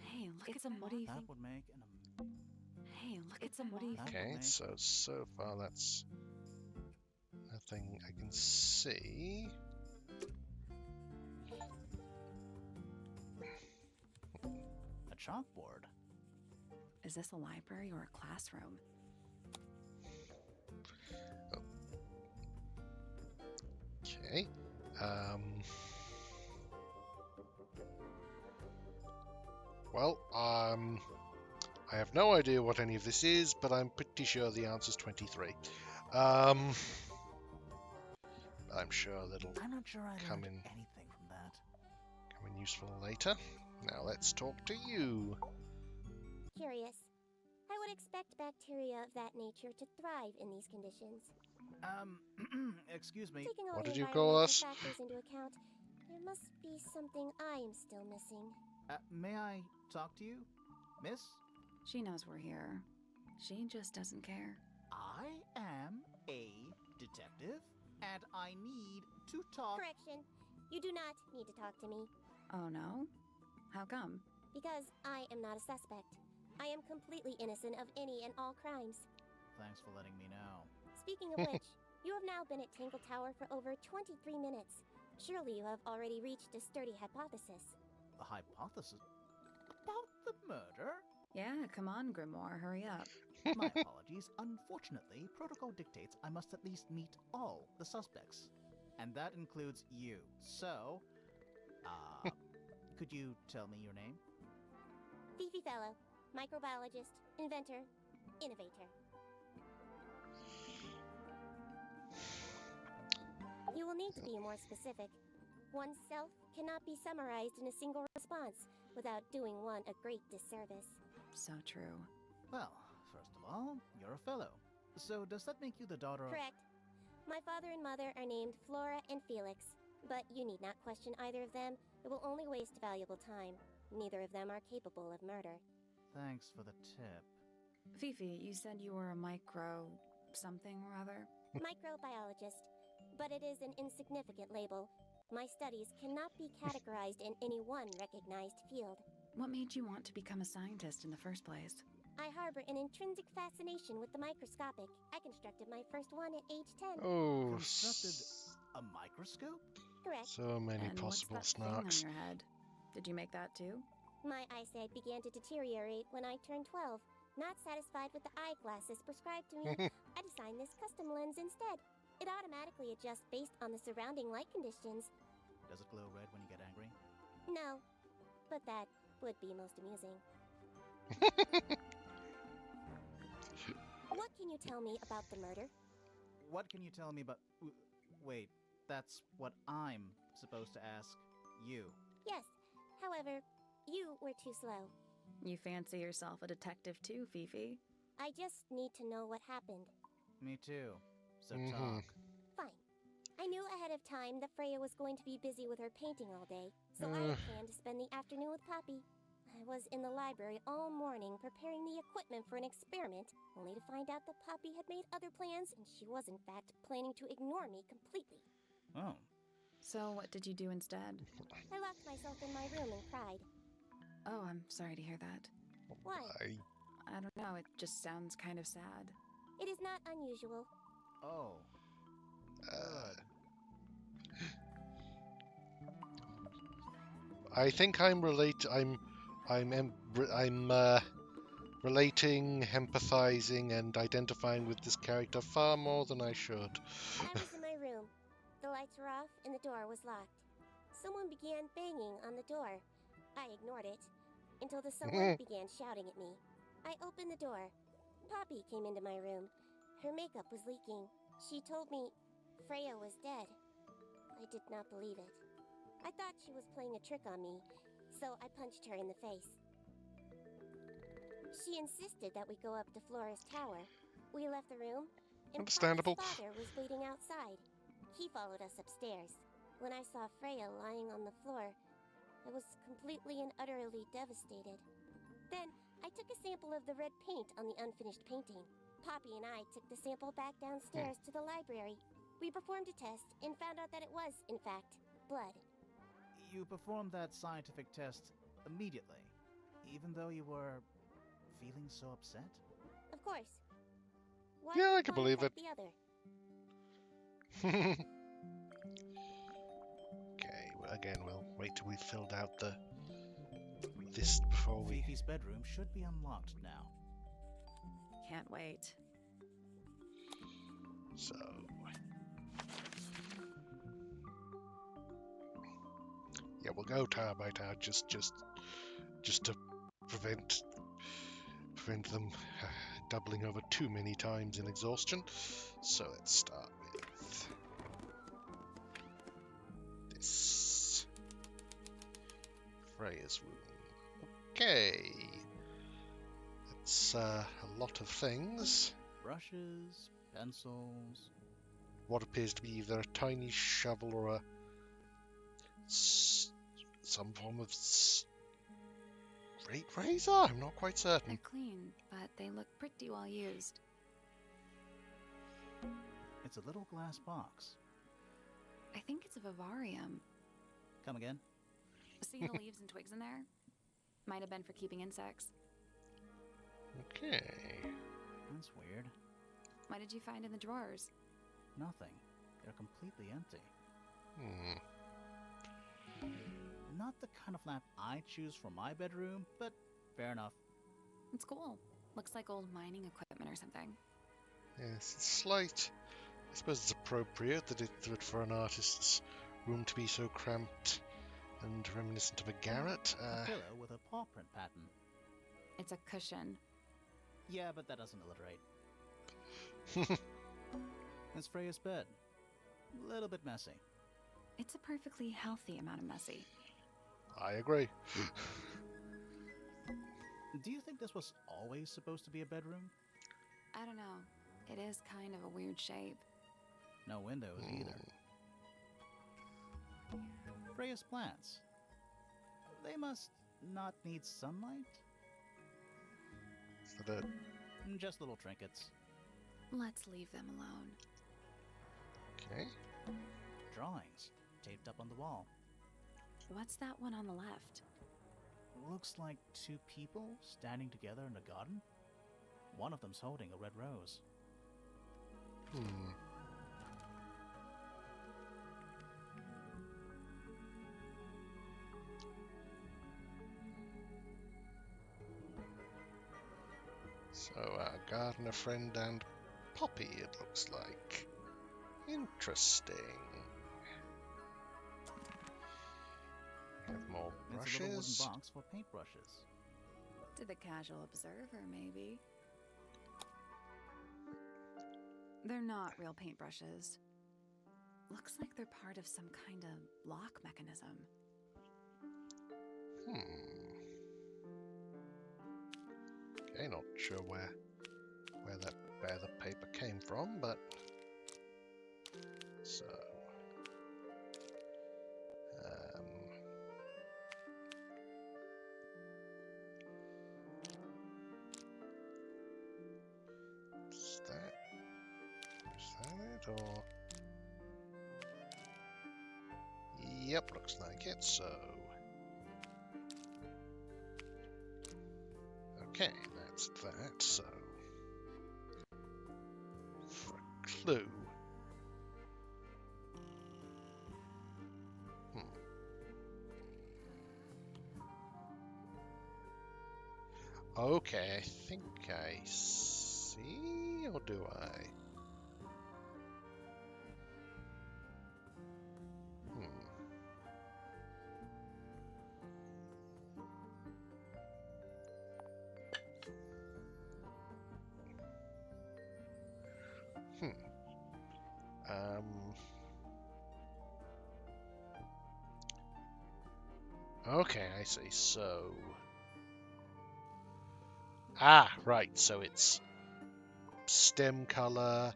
Hey, look at that. What do you that think? would make an Hey, look at that. What do you That think? Okay, would make- so far that's nothing I can see. a chalkboard. Is this a library or a classroom? Okay. Well, I have no idea what any of this is, but I'm pretty sure the answer's 23. I'm sure that'll I'm not sure I Come learned in. anything from that. come in useful later. Now let's talk to you. Curious. I would expect bacteria of that nature to thrive in these conditions. Excuse me. Taking all What the did you call environmental us? factors into account, there must be something I am still missing. May I talk to you, miss? She knows we're here. She just doesn't care. I am a detective, and I need to talk. Correction. You do not need to talk to me, Oh no? How come? because I am not a suspect. I am completely innocent of any and all crimes. Thanks for letting me know. Speaking of which, you have now been at Tangle Tower for over 23 minutes. Surely you have already reached a sturdy hypothesis. A hypothesis about the murder? Yeah, come on, Grimoire, hurry up. My apologies. Unfortunately, protocol dictates I must at least meet all the suspects. And that includes you. So, could you tell me your name? Fifi Fellow, microbiologist, inventor, innovator. You will need to be more specific. Oneself cannot be summarized in a single response without doing one a great disservice. So true. Well, first of all, you're a fellow. So does that make you the daughter of... Correct. My father and mother are named Flora and Felix, but you need not question either of them. It will only waste valuable time. Neither of them are capable of murder. Thanks for the tip. Fifi, you said you were a micro... something or other? Microbiologist, but it is an insignificant label. My studies cannot be categorized in any one recognized field. What made you want to become a scientist in the first place? I harbor an intrinsic fascination with the microscopic. I constructed my first one at age 10. Oh, Constructed a microscope? Correct. so many And possible what's that thing on snarks. your head? Did you make that too? My eyesight began to deteriorate when I turned 12. Not satisfied with the eyeglasses prescribed to me, I designed this custom lens instead. It automatically adjusts based on the surrounding light conditions. Does it glow red when you get angry? No, but that would be most amusing. What can you tell me about the murder? What can you tell me about... Wait, that's what I'm supposed to ask you. Yes, however, you were too slow. You fancy yourself a detective too, Fifi? I just need to know what happened. Me too. So Mhm. talk. Fine. I knew ahead of time that Freya was going to be busy with her painting all day, so I had planned to spend the afternoon with Poppy. I was in the library all morning preparing the equipment for an experiment, only to find out that Poppy had made other plans and she was in fact planning to ignore me completely. Oh, So what did you do instead? I locked myself in my room and cried. Oh, I'm sorry to hear that. Why? I don't know, it just sounds kind of sad. It is not unusual. oh, good. I think I'm relating, empathizing, and identifying with this character far more than I should. I was in my room. The lights were off and the door was locked. Someone began banging on the door. I ignored it until the someone began shouting at me. I opened the door. Poppy came into my room. Her makeup was leaking. She told me Freya was dead. I did not believe it. I thought she was playing a trick on me, so I punched her in the face. She insisted that we go up to Flora's tower. We left the room, and Understandable. Poppy's father was waiting outside. He followed us upstairs. When I saw Freya lying on the floor, I was completely and utterly devastated. Then, I took a sample of the red paint on the unfinished painting. Poppy and I took the sample back downstairs to the library. We performed a test and found out that it was, in fact, blood. You performed that scientific test immediately, even though you were feeling so upset? Of course. One Yeah, I did can not believe affect it. the other. Okay, well, again, we'll wait till we've filled out this before we. Fifi's bedroom should be unlocked now. Can't wait. So. Yeah, we'll go tower by tower, just to prevent them doubling over too many times in exhaustion. So let's start with this. Freya's room. Okay. That's a lot of things. Brushes, pencils. What appears to be either a tiny shovel or some form of straight razor? I'm not quite certain. They're clean, but they look pretty well used. It's a little glass box. I think it's a vivarium. Come again? See the leaves and twigs in there? Might have been for keeping insects. Okay. That's weird. What did you find in the drawers? Nothing. They're completely empty. Hmm. Not the kind of lamp I choose for my bedroom, but fair enough. It's cool. Looks like old mining equipment or something. Yes, it's slight. I suppose it's appropriate that for an artist's room to be so cramped and reminiscent of a garret. A pillow with a paw print pattern. It's a cushion. Yeah, but that doesn't alliterate. It's Freya's bed. A little bit messy. It's a perfectly healthy amount of messy. I agree. Do you think this was always supposed to be a bedroom? I don't know. It is kind of a weird shape. No windows either. Freya's plants. They must not need sunlight? Is that it? Just little trinkets. Let's leave them alone. Okay. Drawings taped up on the wall. What's that one on the left? Looks like two people standing together in a garden. One of them's holding a red rose. Hmm. So, gardener friend and Poppy, it looks like. Interesting. Have more It's a little wooden brushes. box for paintbrushes. To the casual observer, maybe. They're not real paintbrushes. Looks like they're part of some kind of lock mechanism. Okay, not sure where the paper came from, but so is that it or yep, looks like it. So okay, that's that. So for a clue. Okay, I think I see, or do I? Okay, I see. So, right. So it's stem color,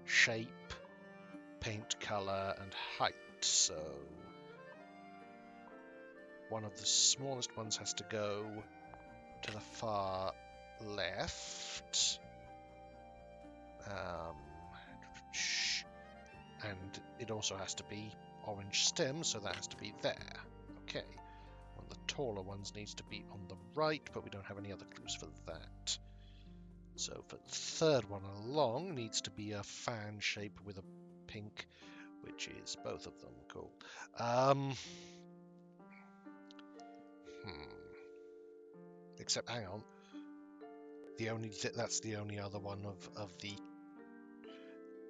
shape, paint color, and height. So one of the smallest ones has to go to the far left. And it also has to be orange stem, so that has to be there. Okay. One of the taller ones needs to be on the right, but we don't have any other clues for that. So for the third one along, needs to be a fan shape with a pink, which is both of them. Cool. Except, hang on. That's the only other one of the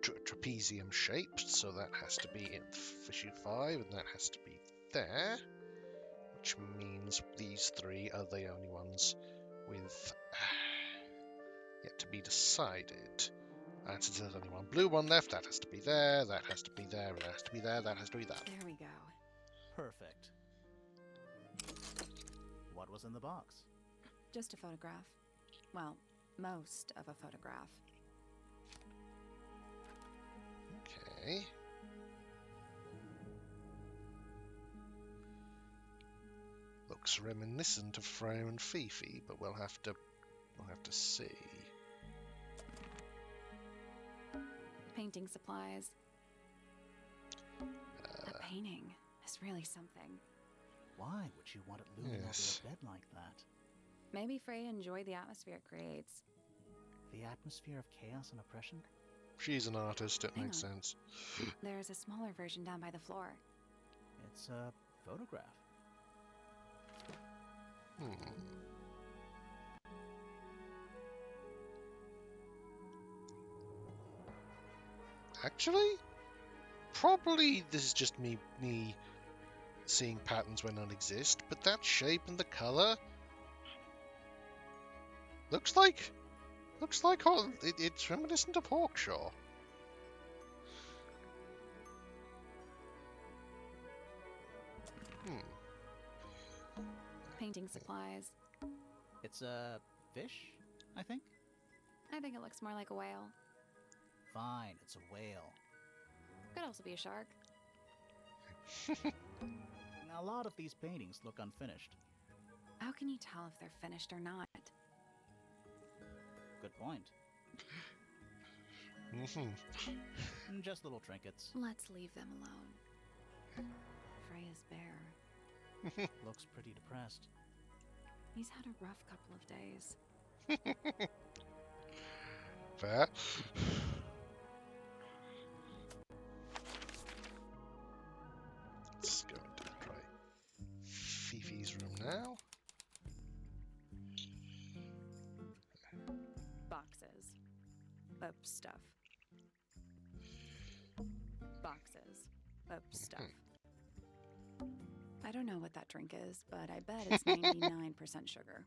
trapezium shaped, so that has to be in issue 5, and that has to be there, which means these three are the only ones with yet to be decided. Since there's only one blue one left, that has to be there, that has to be there, and that has to be there, that has to be that. There we go. Perfect. What was in the box? Just a photograph. Well, most of a photograph. Okay. Looks reminiscent of Freya and Fifi, but we'll have to see. Painting supplies. That painting is really something. Why would you want it looming Yes. over a bed like that? Maybe Freya enjoyed the atmosphere it creates. The atmosphere of chaos and oppression? She's an artist, it Hang makes on. sense. There's a smaller version down by the floor. It's a photograph. Actually, probably this is just me seeing patterns where none exist, but that shape and the color looks like it's reminiscent of Hawkshaw. Painting supplies. It's a fish, I think? I think it looks more like a whale. Fine, it's a whale. Could also be a shark. A lot of these paintings look unfinished. How can you tell if they're finished or not? Good point. Just little trinkets. Let's leave them alone. Freya's bear. Looks pretty depressed. He's had a rough couple of days. Fair. Let's go and try Fifi's room now. Boxes of stuff. Boxes of stuff. I don't know what that drink is, but I bet it's 99% sugar.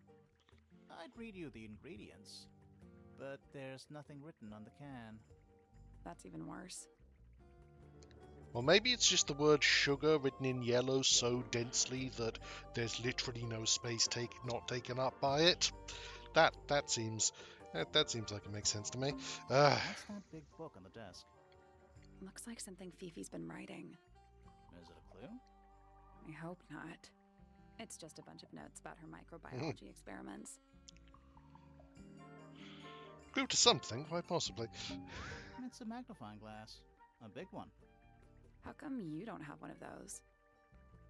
I'd read you the ingredients, but there's nothing written on the can. That's even worse. Well, maybe it's just the word sugar written in yellow so densely that there's literally no space not taken up by it. That seems like it makes sense to me. What's that big book on the desk? Looks like something Fifi's been writing. Is it a clue? I hope not. It's just a bunch of notes about her microbiology experiments. Clue to something, quite possibly. It's a magnifying glass. A big one. How come you don't have one of those?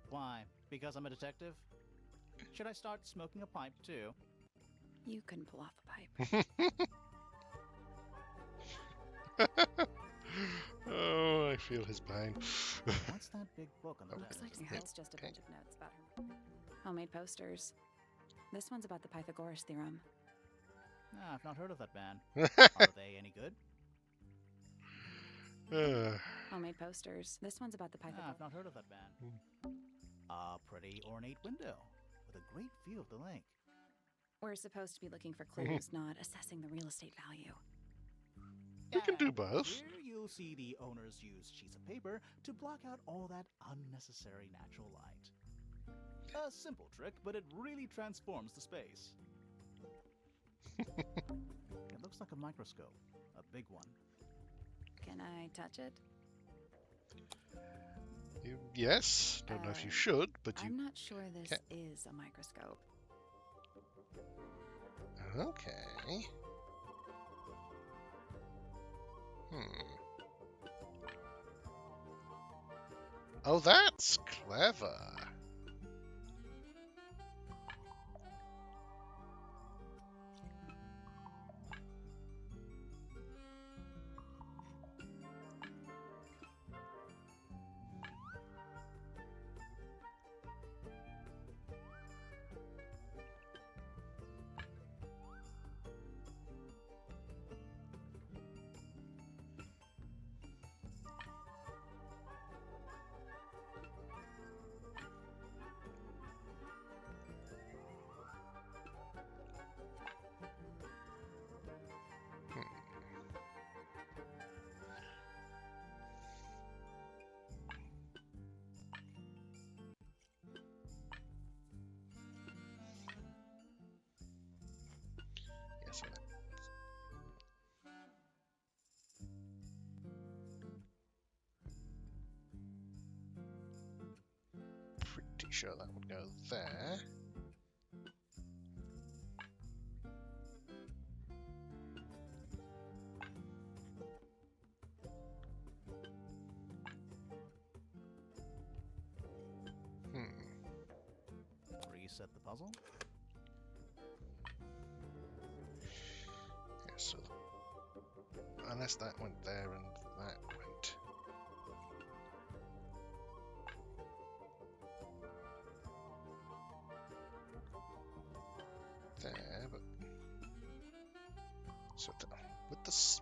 Why? Because I'm a detective? Should I start smoking a pipe too? You can pull off a pipe. Oh, I feel his pain. What's that big book on the Looks desk? like it's just a bunch of notes about her. Homemade posters. This one's about the Pythagoras theorem. Ah, I've not heard of that band. Are they any good? Homemade posters. This one's about the Pythagoras. I've not heard of that band. A pretty ornate window with a great view of the lake. We're supposed to be looking for clues, not assessing the real estate value. We can do both. Here you'll see the owners use sheets of paper to block out all that unnecessary natural light. A simple trick, but it really transforms the space. It looks like a microscope, a big one. Can I touch it? Yes. Don't know if you should, but you. I'm not sure this can. is a microscope. Okay. Oh, that's clever. Yes, pretty sure that would go there. Reset the puzzle. Yeah, so unless that went there and that went. There, but so would this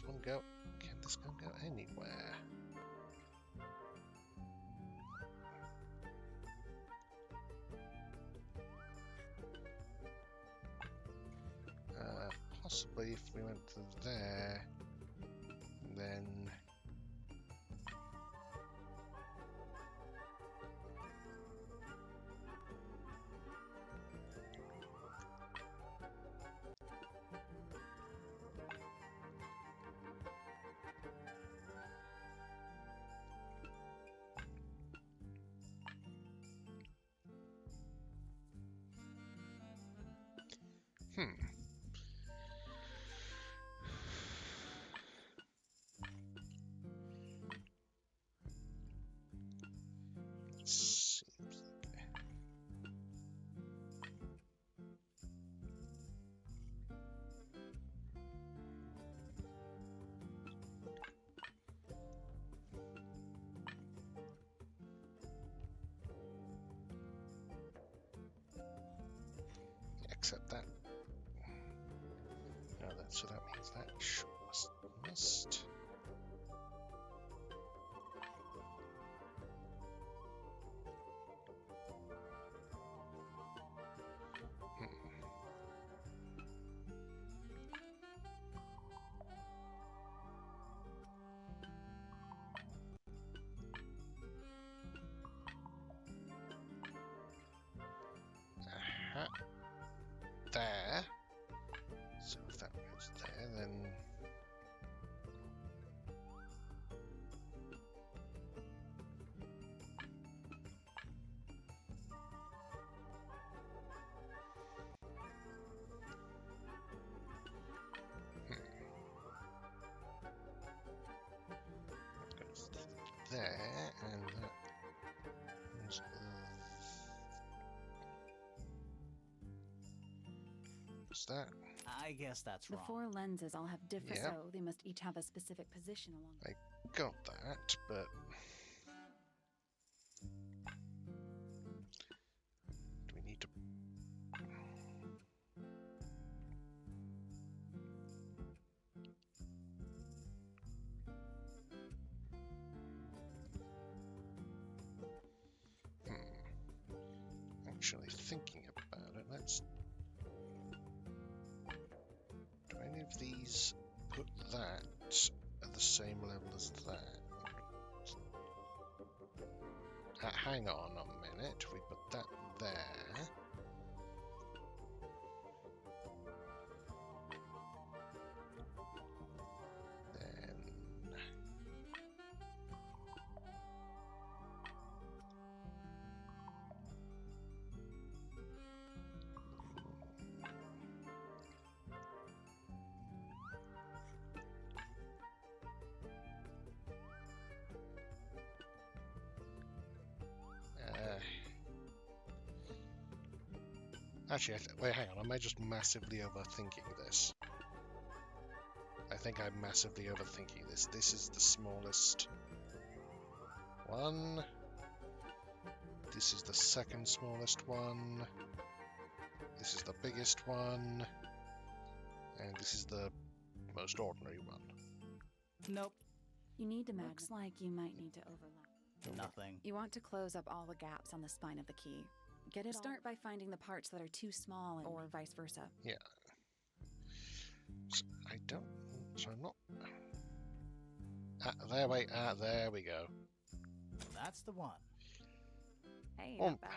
one go? Can this one go anywhere? Possibly if we went to there, then seems except that. No, so that means that must. there, and that is, what's that? I guess that's The wrong. 4 lenses all have different, Yeah. so they must each have a specific position along. I got that, but do we need to? Actually thinking about it, let's. Do any of these put that at the same level as that? Hang on a minute, we put that there. Then actually, wait, hang on. Am I just massively overthinking this? I think I'm massively overthinking this. This is the smallest one. This is the second smallest one. This is the biggest one. And this is the most ordinary one. Nope. You need to looks like you might need to overlap. Nothing. You want to close up all the gaps on the spine of the key. Get it. Start by finding the parts that are too small, or vice versa. Yeah. So I don't. So I'm not. There we go. That's the one. Hey, Oh. not bad.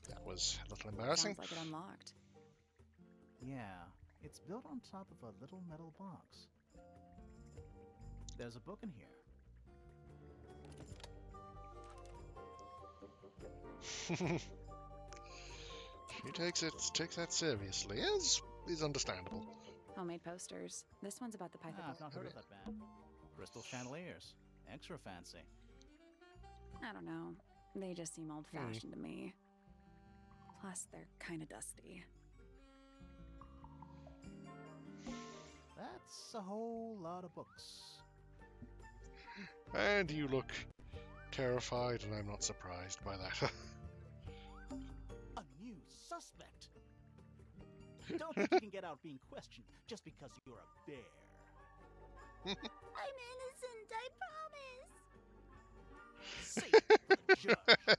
That was a little embarrassing. Sounds like it unlocked. Yeah, it's built on top of a little metal box. There's a book in here. She takes that seriously, as is understandable. Homemade posters. This one's about the pipe. I've not heard of that band. Crystal chandeliers. Extra fancy. I don't know. They just seem old-fashioned to me. Plus, they're kind of dusty. That's a whole lot of books. And you look terrified, and I'm not surprised by that. A new suspect. Don't think you can get out being questioned just because you're a bear. I'm innocent, I promise. Safe for the judge.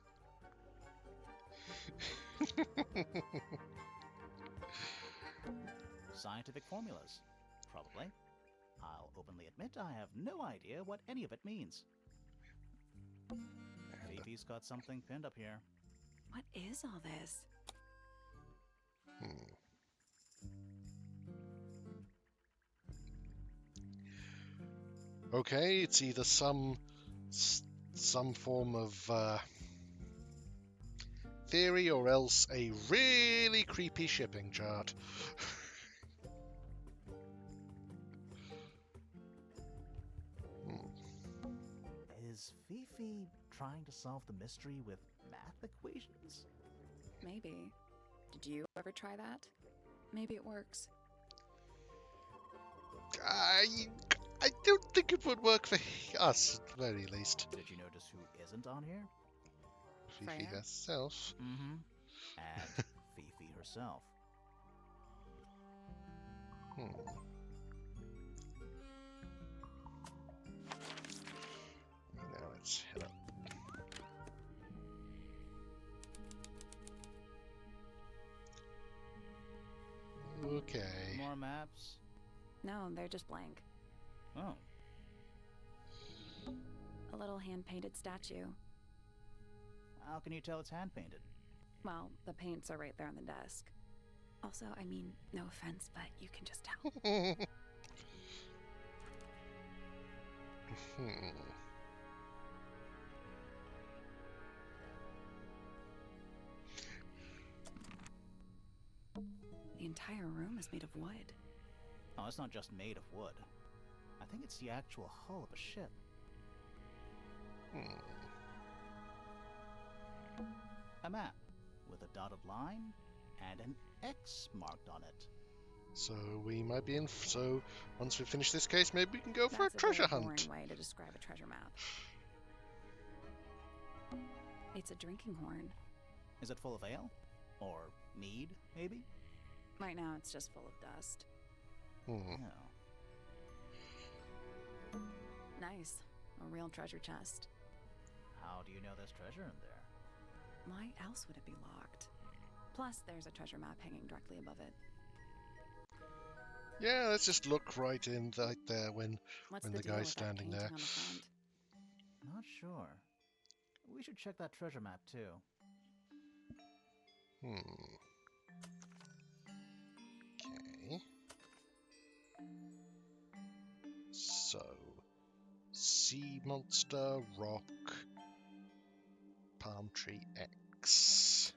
Scientific formulas. Probably. I'll openly admit I have no idea what any of it means. Fifi's got something pinned up here. What is all this? Okay, it's either some form of theory or else a really creepy shipping chart. Is Fifi trying to solve the mystery with math equations? Maybe. Did you ever try that? Maybe it works. I don't think it would work for us, at the very least. Did you notice who isn't on here? Fifi Freya? herself. Mm-hmm. And Fifi herself. Now let's head up. Okay. More maps? No, they're just blank. Oh. A little hand-painted statue. How can you tell it's hand-painted? Well, the paints are right there on the desk. Also, I mean, no offense, but you can just tell. The entire room is made of wood. Oh, it's not just made of wood. I think it's the actual hull of a ship. Hmm. A map with a dotted line and an X marked on it. So we might be in. So once we finish this case, maybe we can go for That's a treasure a very hunt. boring way to describe a treasure map. It's a drinking horn. Is it full of ale? Or mead, maybe? Right now, it's just full of dust. Hmm. No. Nice. A real treasure chest. How do you know there's treasure in there? Why else would it be locked? Plus, there's a treasure map hanging directly above it. Yeah, let's just look right in right there when What's the the deal guy's with that standing painting there. on the front? Not sure. We should check that treasure map too. Okay. So, sea monster, rock, palm tree X.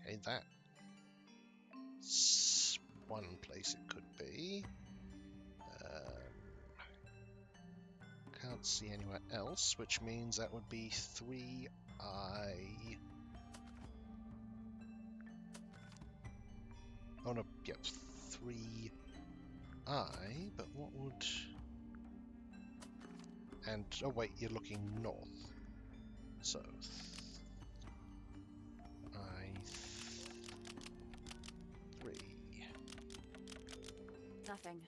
Okay, that's one place it could be. Can't see anywhere else, which means that would be 3I. Oh no, yep, 3I, but what would... And, oh wait, you're looking north. So, I3. Nothing.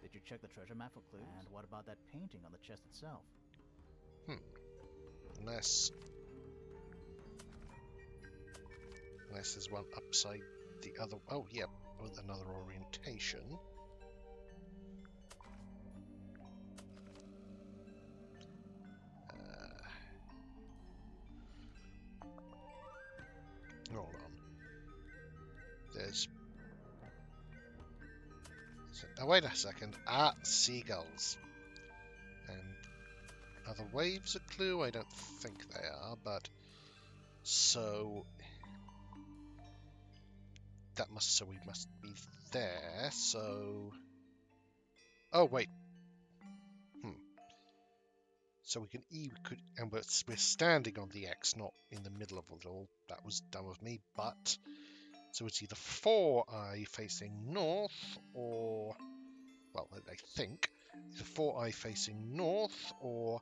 Did you check the treasure map for clues? And what about that painting on the chest itself? Unless there's one upside the other... Oh, yeah, with another orientation. Hold on. There's... Oh, wait a second. Ah, seagulls. And are the waves a clue? I don't think they are, but... So... So we must be there, so... Oh, wait. So we could, and we're standing on the X, not in the middle of it all. That was dumb of me, but... So it's either 4I facing north, or... Well, I think. Either 4I facing north, or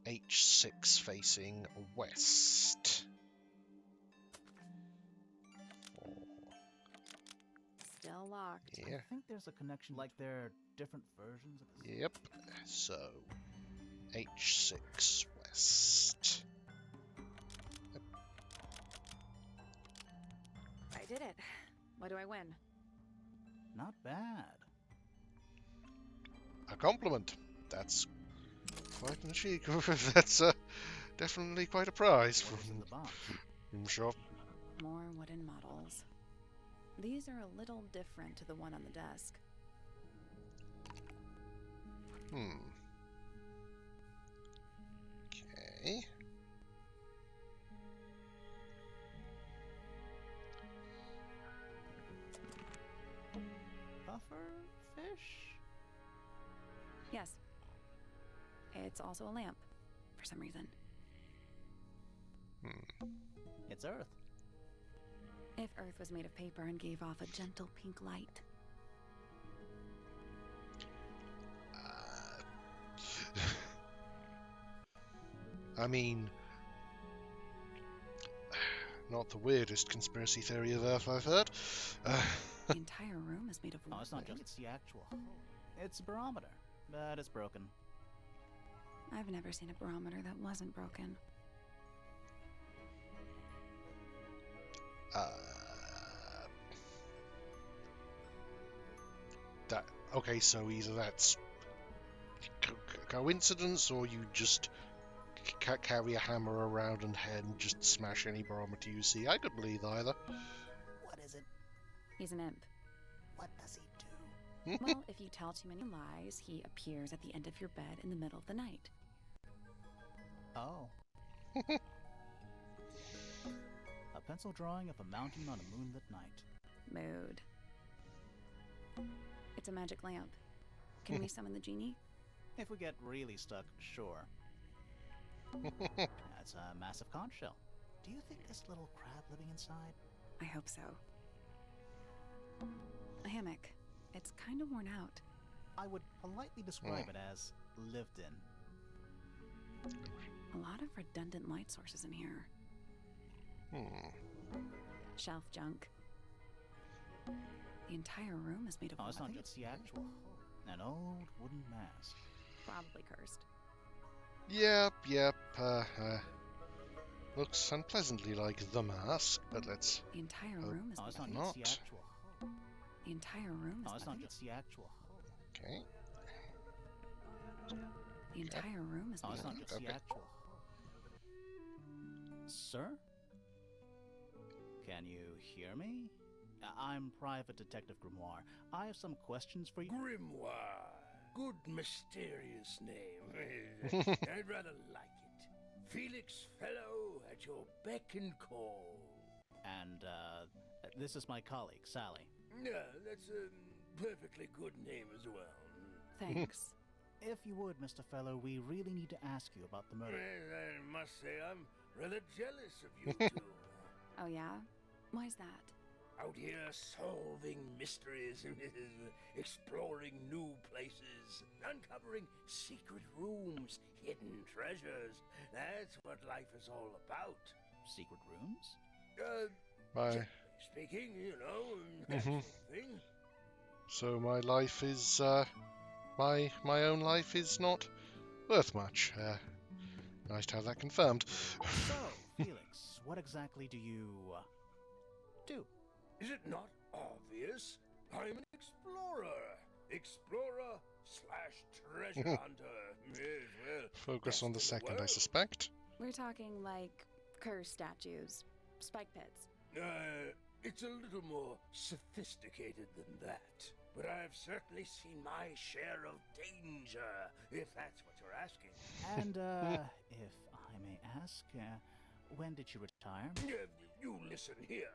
H6 facing west. Still locked. Yeah. I think there's a connection, like they're different versions of the... Yep. So, H6 west. I did it. What do I win? Not bad. A compliment. That's quite an achievement. That's definitely quite a prize What was in the box? from shop. More wooden models. These are a little different to the one on the desk. Okay. Puffer fish? Yes. It's also a lamp, for some reason. It's Earth. If Earth was made of paper and gave off a gentle pink light. I mean, not the weirdest conspiracy theory of Earth I've heard. The entire room is made of wood. Oh, it's not just... It's the actual hull. It's a barometer, but it's broken. I've never seen a barometer that wasn't broken. Okay, so either that's coincidence, or you just carry a hammer around and just smash any barometer you see. I could believe either. What is it? He's an imp. What does he do? Well, if you tell too many lies, he appears at the end of your bed in the middle of the night. Oh. A pencil drawing of a mountain on a moonlit night. Mood. It's a magic lamp. Can we summon the genie? If we get really stuck, sure. That's a massive conch shell. Do you think there's a little crab living inside? I hope so. A hammock. It's kind of worn out. I would politely describe it as lived in. A lot of redundant light sources in here. Shelf junk. The entire room is made of Oh, it's not weapons. just the actual. An old wooden mask. Probably cursed. Yep. Looks unpleasantly like The Mask, but let's... The entire Oh. room is Oh, it's not weapons. just the Not. actual hull. The entire room is Oh, it's not weapons. just the actual hull. Okay. The entire room is Oh, it's not weapons. just the Okay. actual hull. Sir? Can you hear me? I'm Private Detective Grimoire. I have some questions for you. Grimoire. Good mysterious name. I'd rather like it. Felix Fellow at your beck and call. And, this is my colleague, Sally. Yeah, that's a perfectly good name as well. Thanks. If you would, Mr. Fellow, we really need to ask you about the murder. I must say I'm rather jealous of you two. Oh yeah? Why's that? Out here solving mysteries, exploring new places, uncovering secret rooms, hidden treasures. That's what life is all about. Secret rooms? My... Generally speaking, you know, that sort of thing. So my life is, my own life is not worth much. Nice to have that confirmed. So, Felix, what exactly do you, do? Is it not obvious? I'm an explorer. Explorer/treasure hunter. Yes, well, Focus best on in the second, I world. suspect. We're talking like curse statues, spike pits. It's a little more sophisticated than that. But I've certainly seen my share of danger, if that's what you're asking. And, if I may ask, when did you retire? You listen here.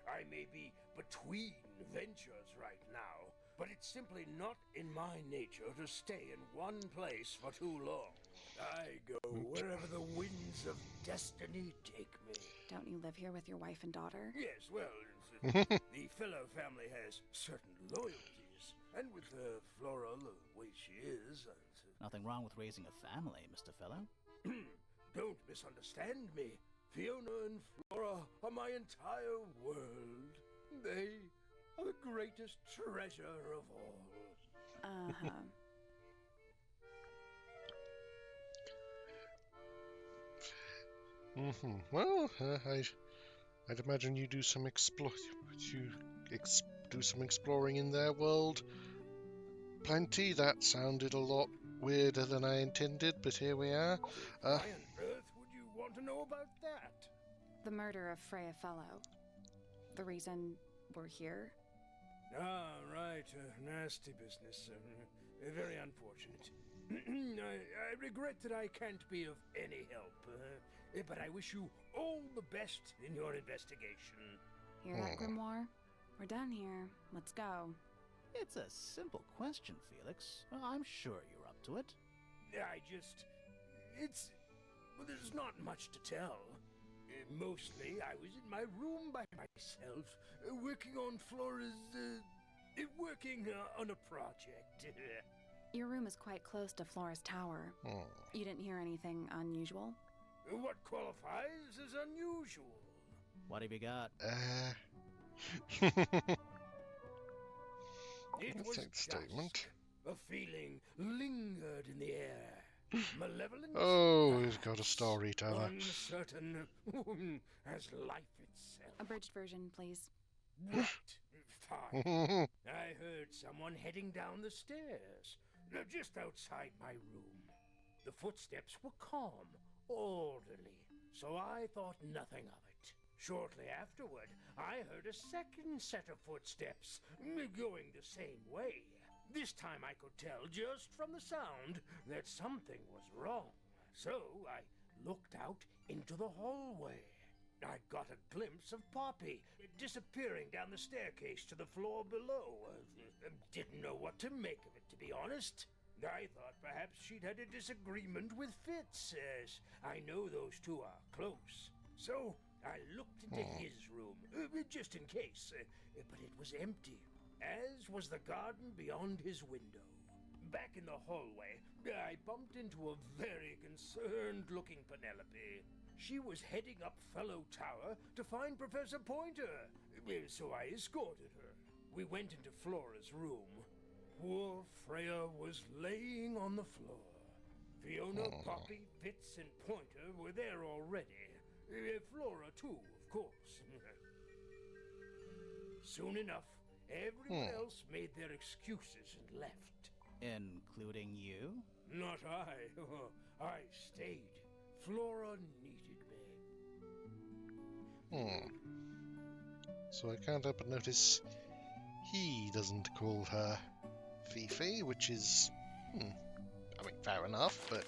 I may be between ventures right now, but it's simply not in my nature to stay in one place for too long. I go wherever the winds of destiny take me. Don't you live here with your wife and daughter? Yes, well, the Fellow family has certain loyalties, and with Flora the way she is, Nothing wrong with raising a family, Mr. Fellow. don't misunderstand me. Fiona and Flora are my entire world. They are the greatest treasure of all. Uh-huh. Well, I'd imagine you do some exploring in their world. Plenty. That sounded a lot weirder than I intended, but here we are. Why on earth would you want to know about that? The murder of Freya Fellow. The reason we're here? Ah, right. Nasty business. Very unfortunate. I regret that I can't be of any help, but I wish you all the best in your investigation. Hear that, Grimoire? We're done here. Let's go. It's a simple question, Felix. Well, I'm sure you're up to it. Well, there's not much to tell. Mostly, I was in my room by myself, working on on a project. Your room is quite close to Flora's tower. You didn't hear anything unusual? What qualifies as unusual? What have you got? It I'll was take the statement. dusk. A feeling lingered in the air. Malevolent. Oh, we've got a story to tell. Uncertain as life itself. Abridged version, please. Right. Fine. I heard someone heading down the stairs, just outside my room. The footsteps were calm, orderly, so I thought nothing of it. Shortly afterward, I heard a second set of footsteps, going the same way. This time I could tell just from the sound that something was wrong. So I looked out into the hallway. I got a glimpse of Poppy disappearing down the staircase to the floor below. Didn't know what to make of it, to be honest. I thought perhaps she'd had a disagreement with Fitz, as I know those two are close. So I looked into his room, just in case, but it was empty, as was the garden beyond his window. Back in the hallway, I bumped into a very concerned-looking Penelope. She was heading up Fellow Tower to find Professor Pointer, so I escorted her. We went into Flora's room. Poor Freya was laying on the floor. Fiona, Poppy, Fitz, and Pointer were there already. Flora, too, of course. Soon enough, everyone else made their excuses and left. Including you? Not I. I stayed. Flora needed me. So I can't help but notice he doesn't call her Fifi, which is, I mean, fair enough, but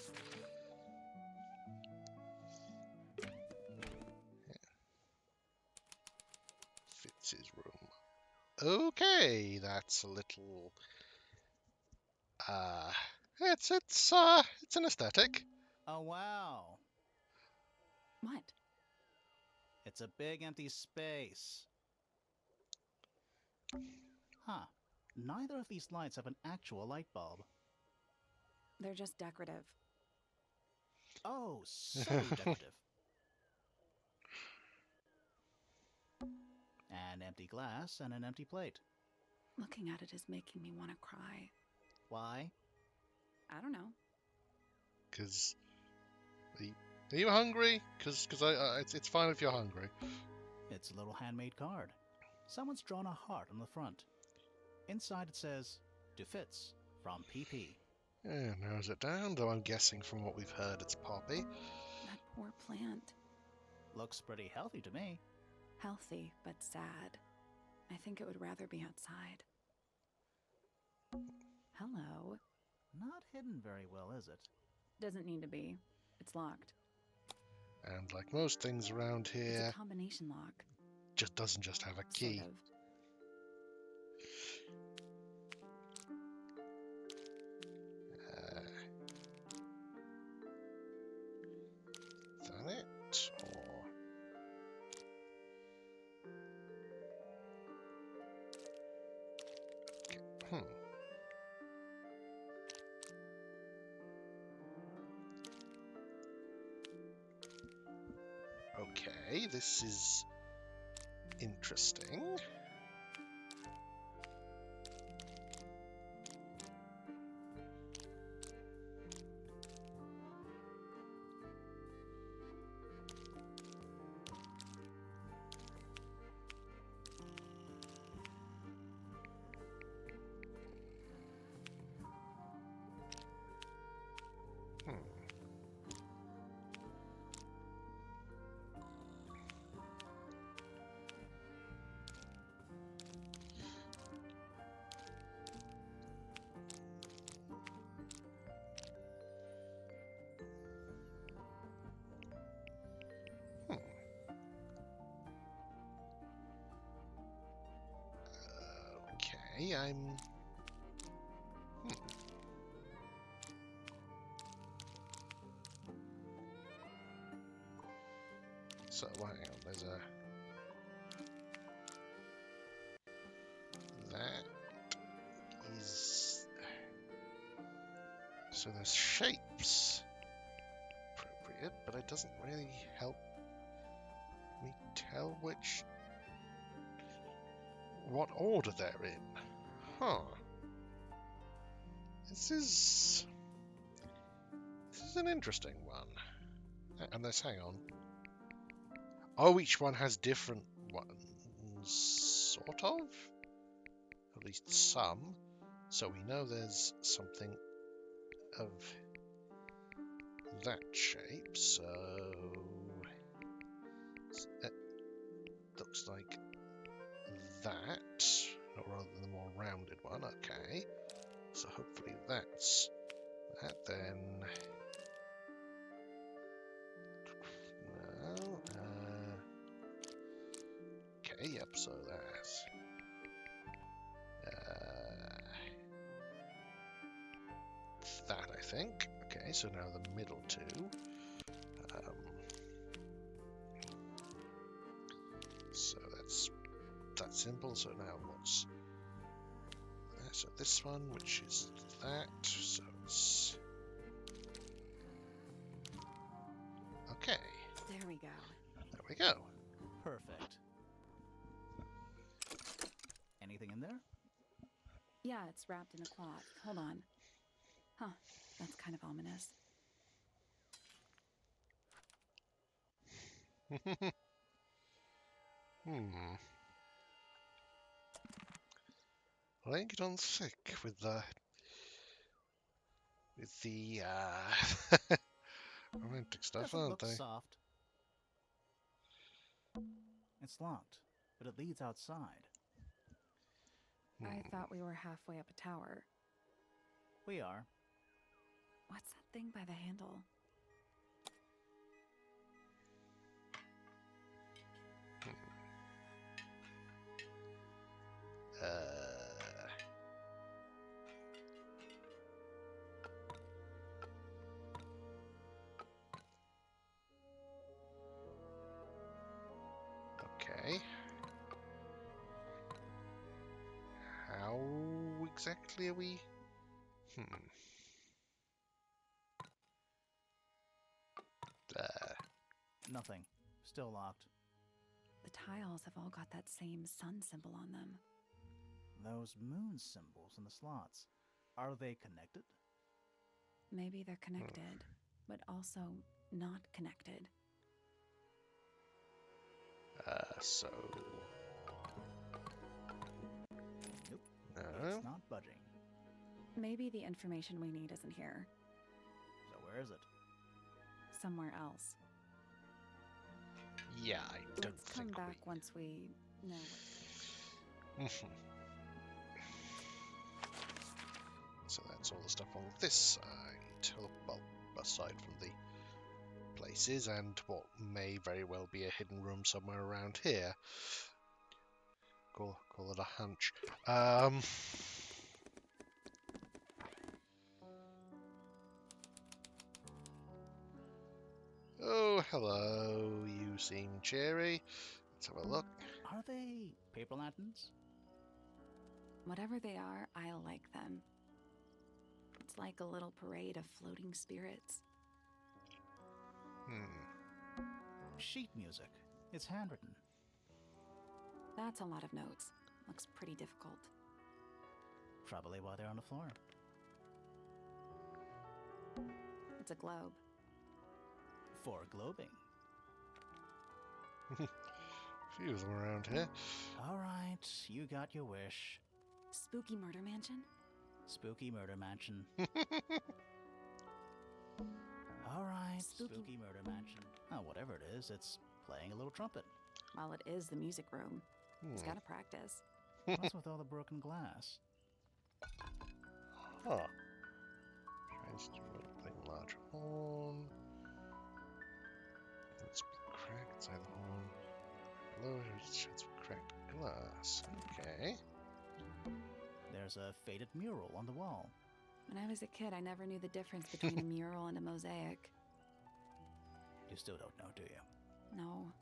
Fitz's room. Okay, that's a little. It's an aesthetic. Oh, wow. What? It's a big empty space. Huh. Neither of these lights have an actual light bulb. They're just decorative. Oh, so decorative. An empty glass and an empty plate. Looking at it is making me want to cry. Why? I don't know. Because are you hungry? Because it's fine if you're hungry. It's a little handmade card. Someone's drawn a heart on the front. Inside it says, "To Fitz, from PP." Yeah, narrows it down, though I'm guessing from what we've heard it's Poppy. That poor plant. Looks pretty healthy to me. Healthy, but sad. I think it would rather be outside. Hello. Not hidden very well, is it? Doesn't need to be. It's locked. And like most things around It's here, a combination lock. just doesn't just have a key. Sort of. Is that it? Or okay. Okay, this is interesting. Okay, I'm. So, hang on, there's a. That is. So there's shapes appropriate, but it doesn't really help me tell what order they're in. Huh. This is an interesting one. And let's hang on. Oh, each one has different ones, sort of? At least some. So we know there's something of that shape, so it looks like that, or rather than the more rounded one. Okay, so hopefully that's that then. No, Okay, yep, so that's... that, I think. Okay, so now the middle two. So that's simple. So now what's... So this one, which is that, so it's... Okay, There we go. there we go. Perfect. Anything in there? Yeah, it's wrapped in a cloth. Hold on. Huh, that's kind of ominous. Laying it on thick with the romantic stuff, Doesn't aren't look they? soft. It's locked, but it leads outside. I thought we were halfway up a tower. We are. What's that thing by the handle? Okay. How exactly are we? Nothing. Still locked. The tiles have all got that same sun symbol on them. Those moon symbols in the slots. Are they connected? Maybe they're connected, but also not connected. So... Nope. No. It's not budging. Maybe the information we need isn't here. So where is it? Somewhere else. Yeah, I don't Let's come think back once we know what. So that's all the stuff on this side. Well, aside from the places and what may very well be a hidden room somewhere around here. Call it a hunch. Oh, hello. You seem cheery. Let's have a look. Are they paper lanterns? Whatever they are, I like them. It's like a little parade of floating spirits. Sheet music. It's handwritten. That's a lot of notes. Looks pretty difficult. Probably why they're on the floor. It's a globe. For globing. Few of them around here. All right, you got your wish. Spooky murder mansion? Spooky murder mansion. All right, spooky murder mansion. Oh, whatever it is, it's playing a little trumpet. Well, it is the music room. He's gotta practice. What's with all the broken glass? Huh. Instrument playing large horn. It's cracked inside the horn. Below it sheds cracked glass. Okay. There's a faded mural on the wall. When I was a kid, I never knew the difference between a mural and a mosaic. You still don't know, do you? No.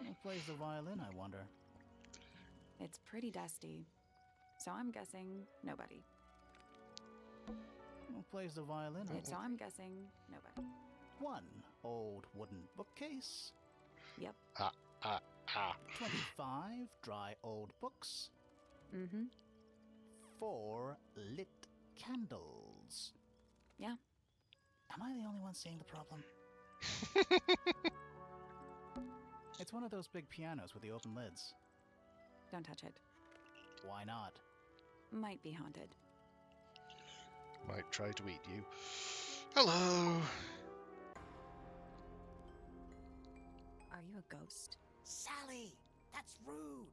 Who plays the violin, I wonder? It's pretty dusty. So I'm guessing nobody. Who plays the violin? So I'm guessing nobody. One old wooden bookcase. Yep. 25 dry old books. Mm-hmm. 4 lit candles. Yeah. Am I the only one seeing the problem? It's one of those big pianos with the open lids. Don't touch it. Why not? Might be haunted. Might try to eat you. Hello. Are you a ghost? Sally! That's rude!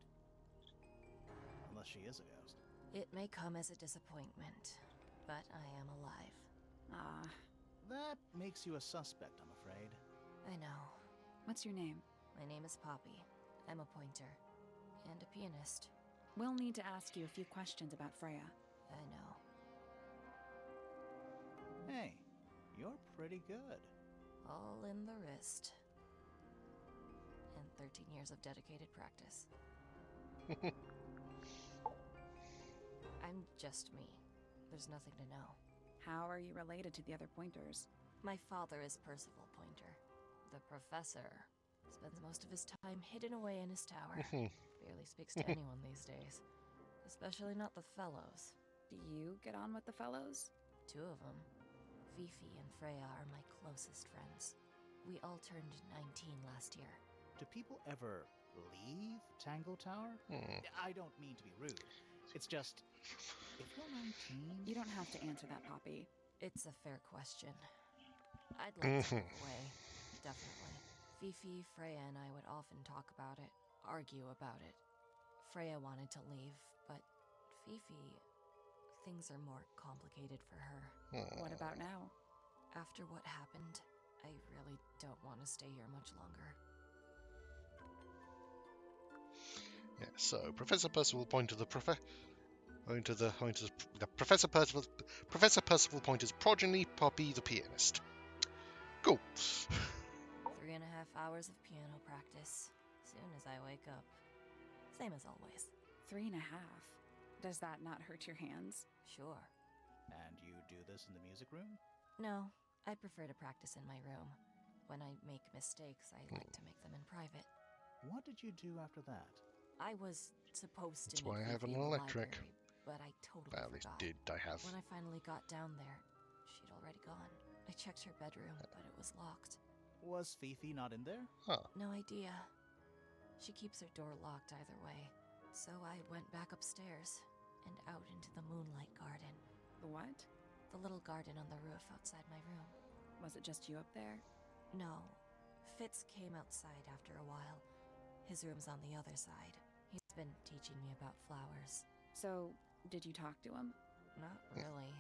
Unless she is a ghost. It may come as a disappointment, but I am alive. Ah. That makes you a suspect, I'm afraid. I know. What's your name? My name is Poppy. I'm a pointer. And a pianist. We'll need to ask you a few questions about Freya. I know. Hey, you're pretty good. All in the wrist. And 13 years of dedicated practice. I'm just me. There's nothing to know. How are you related to the other pointers? My father is Percival Pointer. The professor spends most of his time hidden away in his tower. Barely speaks to anyone these days. Especially not the fellows. Do you get on with the fellows? 2 of them. Fifi and Freya are my closest friends. We all turned 19 last year. Do people ever leave Tangle Tower? I don't mean to be rude. It's just, if you're 19... You don't have to answer that, Poppy. It's a fair question. I'd like to move away, definitely. Fifi, Freya, and I would often talk about it, argue about it. Freya wanted to leave, but Fifi... things are more complicated for her. What about now? After what happened, I really don't want to stay here much longer. Yeah, so Professor Percival Pointer, Professor Percival Pointer's progeny, Poppy the pianist. Cool. 3.5 hours of piano practice. Soon as I wake up. Same as always. 3.5. Does that not hurt your hands? Sure. And you do this in the music room? No, I prefer to practice in my room. When I make mistakes, I like to make them in private. What did you do after that? I was supposed to That's meet why I have Fifi an in the electric. library, but I totally Well, at least forgot. did I have. When I finally got down there, she'd already gone. I checked her bedroom, but it was locked. Was Fifi not in there? Huh. No idea. She keeps her door locked either way. So I went back upstairs and out into the moonlight garden. The what? The little garden on the roof outside my room. Was it just you up there? No. Fitz came outside after a while. His room's on the other side. He's been teaching me about flowers. So, did you talk to him? Not really.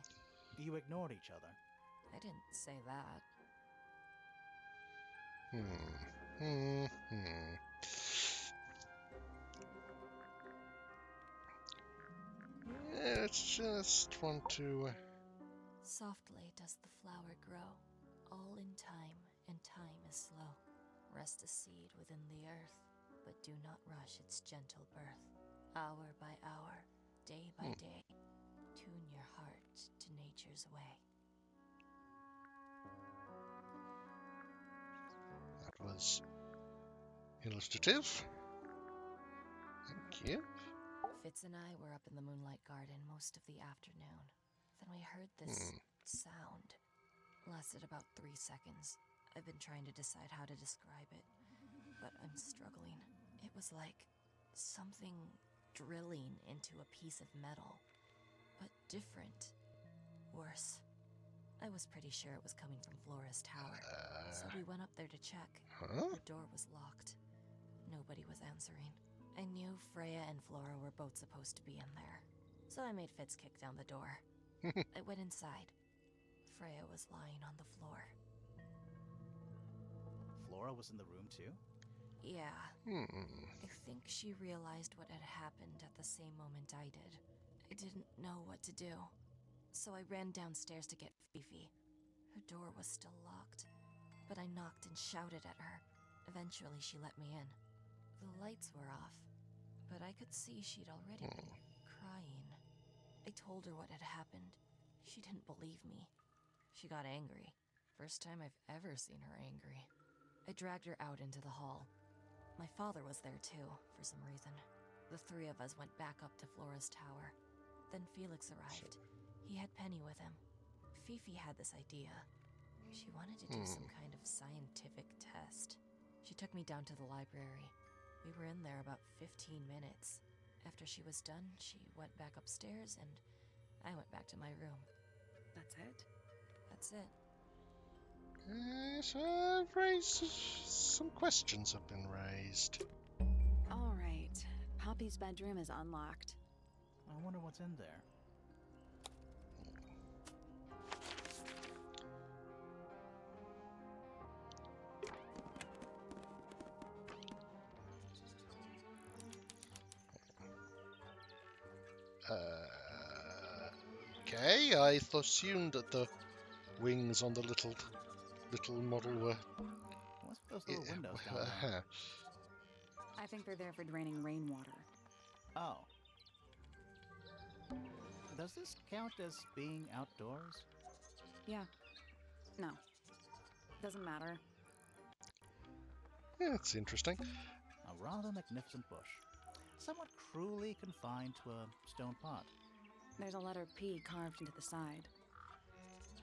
You ignored each other. I didn't say that. Yeah, it's just want to... Softly does the flower grow, all in time, and time is slow. Rest a seed within the earth, but do not rush its gentle birth. Hour by hour, day by day, tune your heart to nature's way. That was illustrative. Thank you. Fitz and I were up in the moonlight garden most of the afternoon. Then we heard this sound. Lasted about 3 seconds. I've been trying to decide how to describe it, but I'm struggling. It was like something drilling into a piece of metal, but different. Worse. I was pretty sure it was coming from Flora's tower, so we went up there to check. Huh? The door was locked. Nobody was answering. I knew Freya and Flora were both supposed to be in there, so I made Fitz kick down the door. I went inside. Freya was lying on the floor. Flora was in the room too? Yeah. I think she realized what had happened at the same moment I did. I didn't know what to do, so I ran downstairs to get Fifi. Her door was still locked, but I knocked and shouted at her. Eventually, she let me in. The lights were off, but I could see she'd already been crying. I told her what had happened. She didn't believe me. She got angry. First time I've ever seen her angry. I dragged her out into the hall. My father was there too, for some reason. The 3 of us went back up to Flora's tower. Then Felix arrived. He had Penny with him. Fifi had this idea. She wanted to do some kind of scientific test. She took me down to the library. We were in there about 15 minutes. After she was done, she went back upstairs and I went back to my room. That's it? That's it. So I've raised... some questions have been raised. All right. Poppy's bedroom is unlocked. I wonder what's in there. Okay, I assumed that the wings on the little model were. What's with those little windows down there? I think they're there for draining rainwater. Oh. Does this count as being outdoors? Yeah. No. Doesn't matter. Yeah, it's interesting. A rather magnificent bush, somewhat cruelly confined to a stone pot. There's a letter P carved into the side.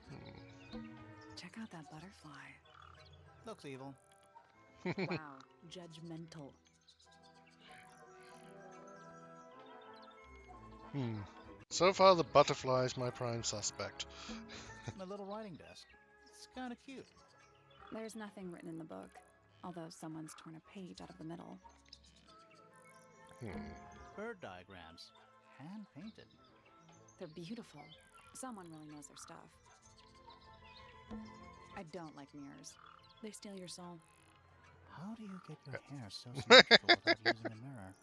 Hmm. Check out that butterfly. Looks evil. Wow, judgmental. So far, the butterfly is my prime suspect. A little writing desk. It's kind of cute. There's nothing written in the book, although someone's torn a page out of the middle. Bird diagrams. Hand painted. They're beautiful. Someone really knows their stuff. I don't like mirrors. They steal your soul. How do you get your hair so symmetrical without using a mirror?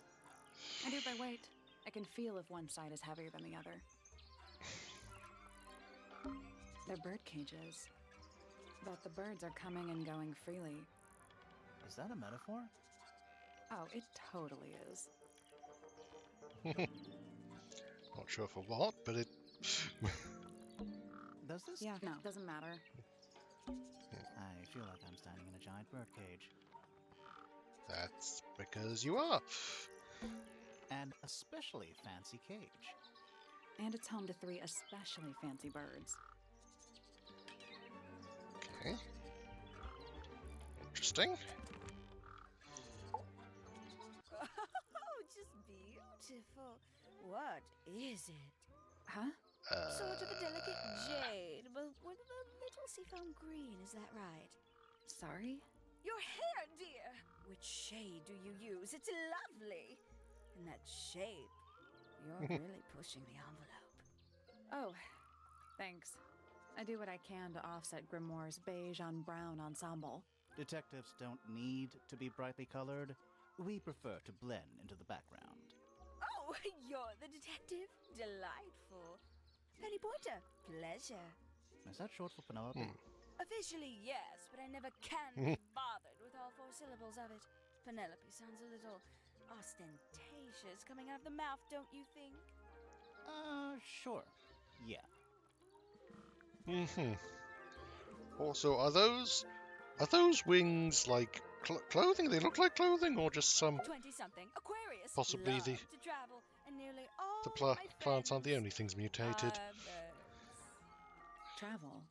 I do it by weight. I can feel if one side is heavier than the other. They're bird cages. But the birds are coming and going freely. Is that a metaphor? Oh, it totally is. Not sure for what, but it. Does this? Yeah, no, doesn't matter. I feel like I'm standing in a giant bird cage. That's because you are. An especially fancy cage. And it's home to 3 especially fancy birds. Okay. Interesting. Oh, just beautiful. What is it? Huh? Sort of a delicate jade, but with a little seafoam green, is that right? Sorry? Your hair, dear! Which shade do you use? It's lovely! And that shape, you're really pushing the envelope. Oh, thanks. I do what I can to offset Grimoire's beige on brown ensemble. Detectives don't need to be brightly colored. We prefer to blend into the background. Oh, you're the detective? Delightful. Penny Pointer, pleasure. Is that short for Penelope? Officially, yes, but I never can be bothered with all 4 syllables of it. Penelope sounds a little ostentatious coming out of the mouth, don't you think? Sure. Yeah. Also, are those wings like clothing? They look like clothing, or just some? 20-something Aquarius. Possibly love the to travel, and nearly all the my plants aren't the friends only things mutated. are birds. Travel?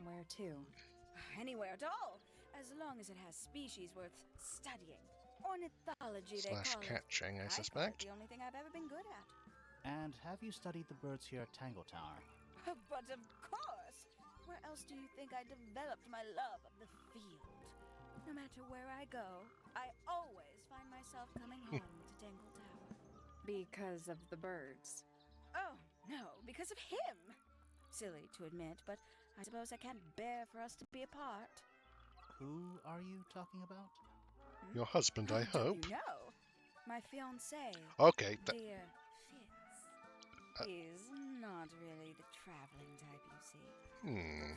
Where to? Anywhere at all, as long as it has species worth studying. Ornithology, they Slash call catching, I it. suspect. The only thing I've ever been good at. And have you studied the birds here at Tangle Tower? But of course! Where else do you think I developed my love of the field? No matter where I go, I always find myself coming home to Tangle Tower. Because of the birds. Oh, no, because of him! Silly to admit, but I suppose I can't bear for us to be apart. Who are you talking about? Your husband, I Don't hope. you know? My fiancé, Okay. dear Fitz. He's not really the traveling type, you see.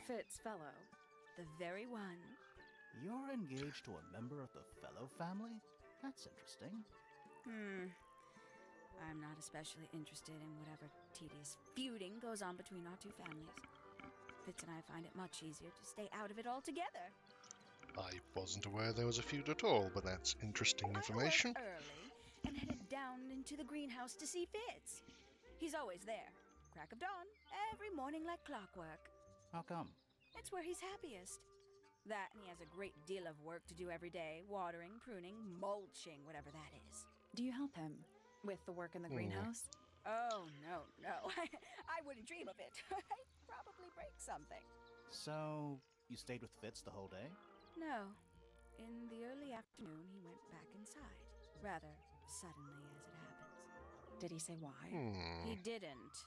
Fitz fellow. The very one. You're engaged to a member of the Fellow family? That's interesting. I'm not especially interested in whatever tedious feuding goes on between our 2 families. Fitz and I find it much easier to stay out of it altogether. I wasn't aware there was a feud at all, but that's interesting information. I woke early and headed down into the greenhouse to see Fitz. He's always there, crack of dawn, every morning like clockwork. How come? It's where he's happiest. That and he has a great deal of work to do every day, watering, pruning, mulching, whatever that is. Do you help him with the work in the greenhouse? Oh, no. I wouldn't dream of it. I'd probably break something. So, you stayed with Fitz the whole day? No. In the early afternoon, he went back inside. Rather suddenly, as it happens. Did he say why? He didn't.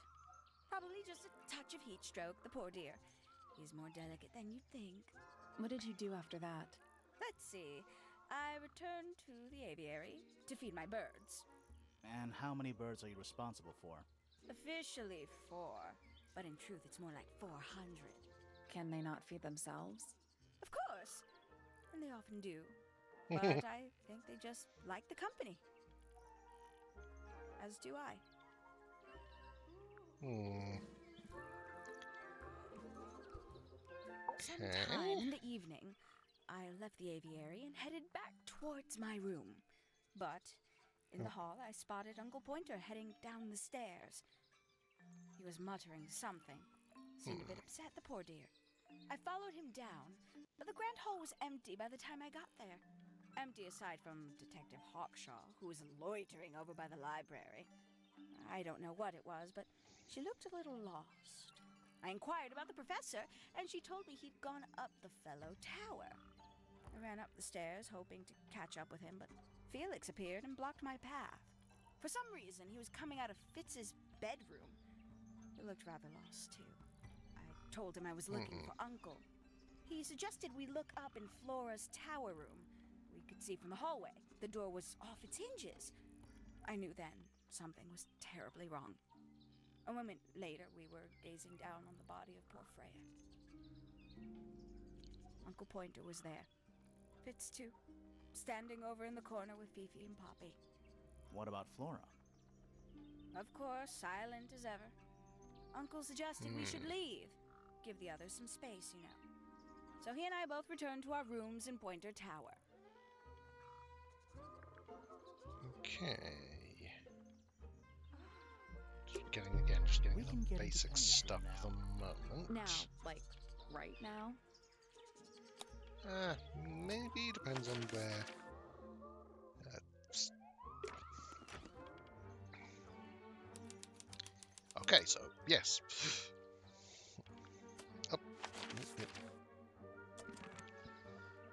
Probably just a touch of heat stroke, the poor dear. He's more delicate than you'd think. What did you do after that? Let's see. I returned to the aviary to feed my birds. And how many birds are you responsible for? Officially 4, but in truth it's more like 400. Can they not feed themselves? Of course! And they often do. But I think they just like the company. As do I. Sometime in the evening, I left the aviary and headed back towards my room. But in the hall, I spotted Uncle Pointer heading down the stairs. He was muttering something. Seemed a bit upset, the poor dear. I followed him down, but the grand hall was empty by the time I got there. Empty aside from Detective Hawkshaw, who was loitering over by the library. I don't know what it was, but she looked a little lost. I inquired about the professor, and she told me he'd gone up the fellow tower. I ran up the stairs, hoping to catch up with him, but Felix appeared and blocked my path. For some reason, he was coming out of Fitz's bedroom. He looked rather lost, too. I told him I was looking for Uncle. He suggested we look up in Flora's tower room. We could see from the hallway. The door was off its hinges. I knew then something was terribly wrong. A moment later, we were gazing down on the body of poor Freya. Uncle Pointer was there. Fitz, too, standing over in the corner with Fifi and Poppy. What about Flora? Of course, silent as ever. Uncle suggested we should leave. Give the others some space, you know. So he and I both returned to our rooms in Pointer Tower. Okay. Just getting We can the get into basic anything stuff now. at the moment. Now, like, right now? Maybe depends on where. Okay, so yes. Oh,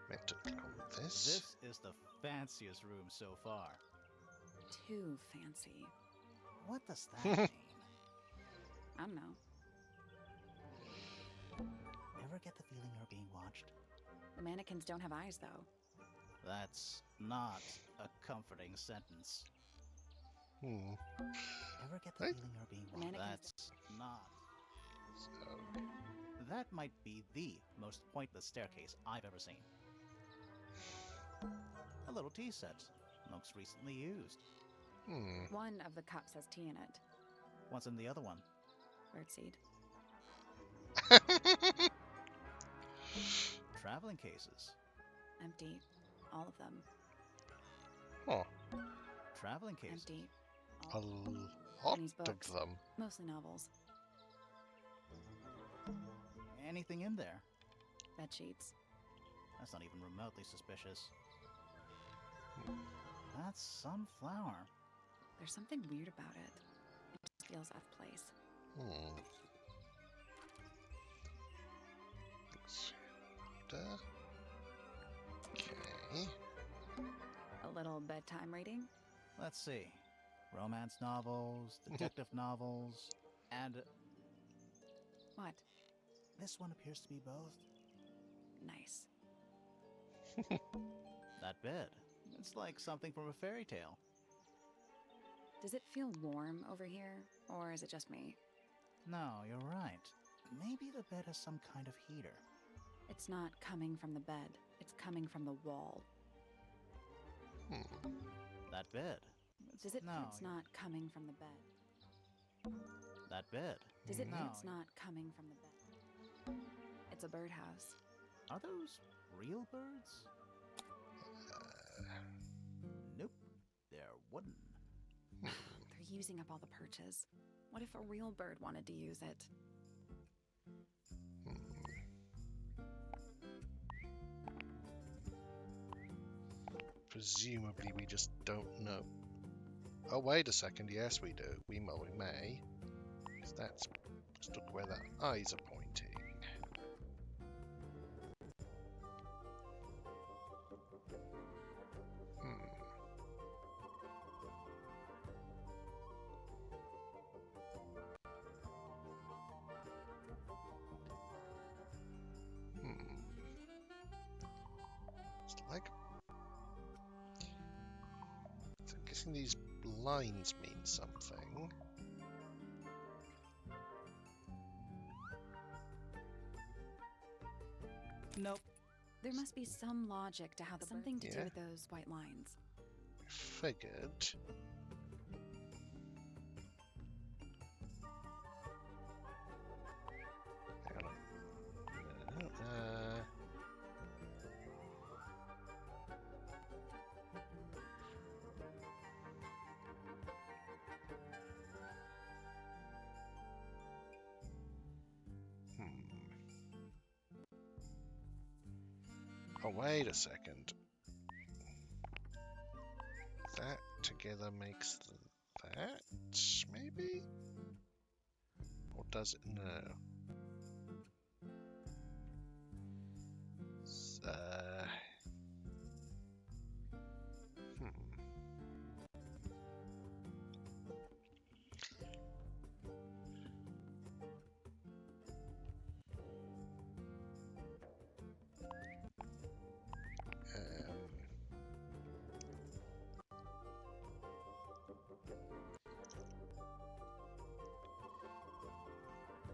meant to click on this. This is the fanciest room so far. Too fancy. What does that mean? I don't know. Ever get the feeling you're being watched? The mannequins don't have eyes, though. That's not a comforting sentence. Ever get the Right. feeling you're being The watched? mannequins That's not. So, That might be the most pointless staircase I've ever seen. A little tea set. Looks recently used. One of the cups has tea in it. What's in the other one? Birdseed. Traveling cases. Empty. All of them. Oh, Traveling cases. Empty. a All of them. lot And his of books. them. Mostly novels. Anything in there? Bed sheets. That's not even remotely suspicious. That's sunflower. There's something weird about it. It just feels out of place. Okay. A little bedtime reading. Let's see. Romance novels, detective novels, and What? this one appears to be both. Nice. That bed. It's like something from a fairy tale. Does it feel warm over here, or is it just me? No, you're right. Maybe the bed has some kind of heater. It's not coming from the bed. It's coming from the wall. That bed. Does it no, mean it's not coming from the bed? That bed. Does it mean No. it's not coming from the bed? It's a birdhouse. Are those real birds? Nope. They're wooden. They're using up all the perches. What if a real bird wanted to use it? Presumably we just don't know. Oh, wait a second. Yes, we do. We may. 'Cause that's just look where the eyes are pointing. It's like I'm guessing these lines mean something. Nope. There must be some logic to how something to do Yeah. with those white lines. Figured. Hang on. Oh, wait a second. That together makes that, maybe? Or does it? No. Hmm.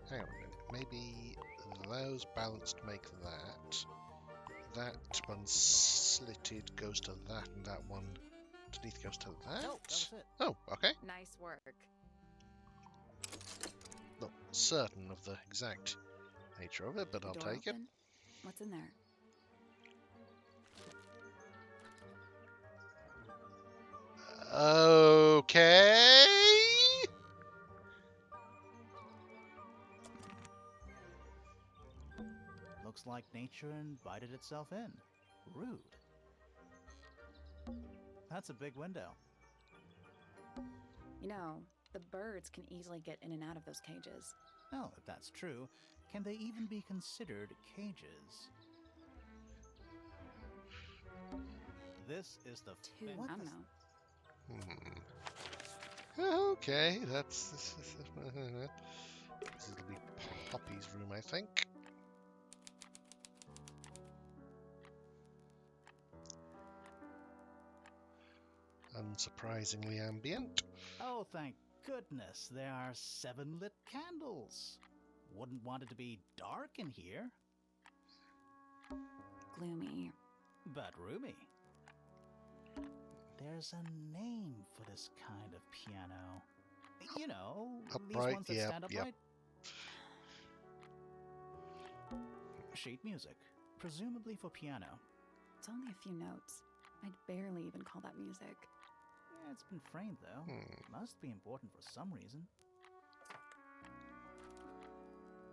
Hang on a minute. Maybe those balanced make that. That one slitted goes to that, and that one underneath goes to that. Nope, that was it. Oh, okay. Nice work. Not certain of the exact nature of it, but The I'll door take it. open? What's in there? Okay. Looks like nature invited itself in. Rude. That's a big window. You know, the birds can easily get in and out of those cages. Oh, if that's true, can they even be considered cages? This is the Two, what I don't the- know. Okay, that's this will be Poppy's room, I think. Unsurprisingly ambient. Oh, thank goodness, there are 7 lit candles. Wouldn't want it to be dark in here, Gloomy. but roomy. There's a name for this kind of piano. You know, these Upright, ones that yep, stand yep. upright. Sheet music, presumably for piano. It's only a few notes. I'd barely even call that music. Yeah, it's been framed though. Must be important for some reason.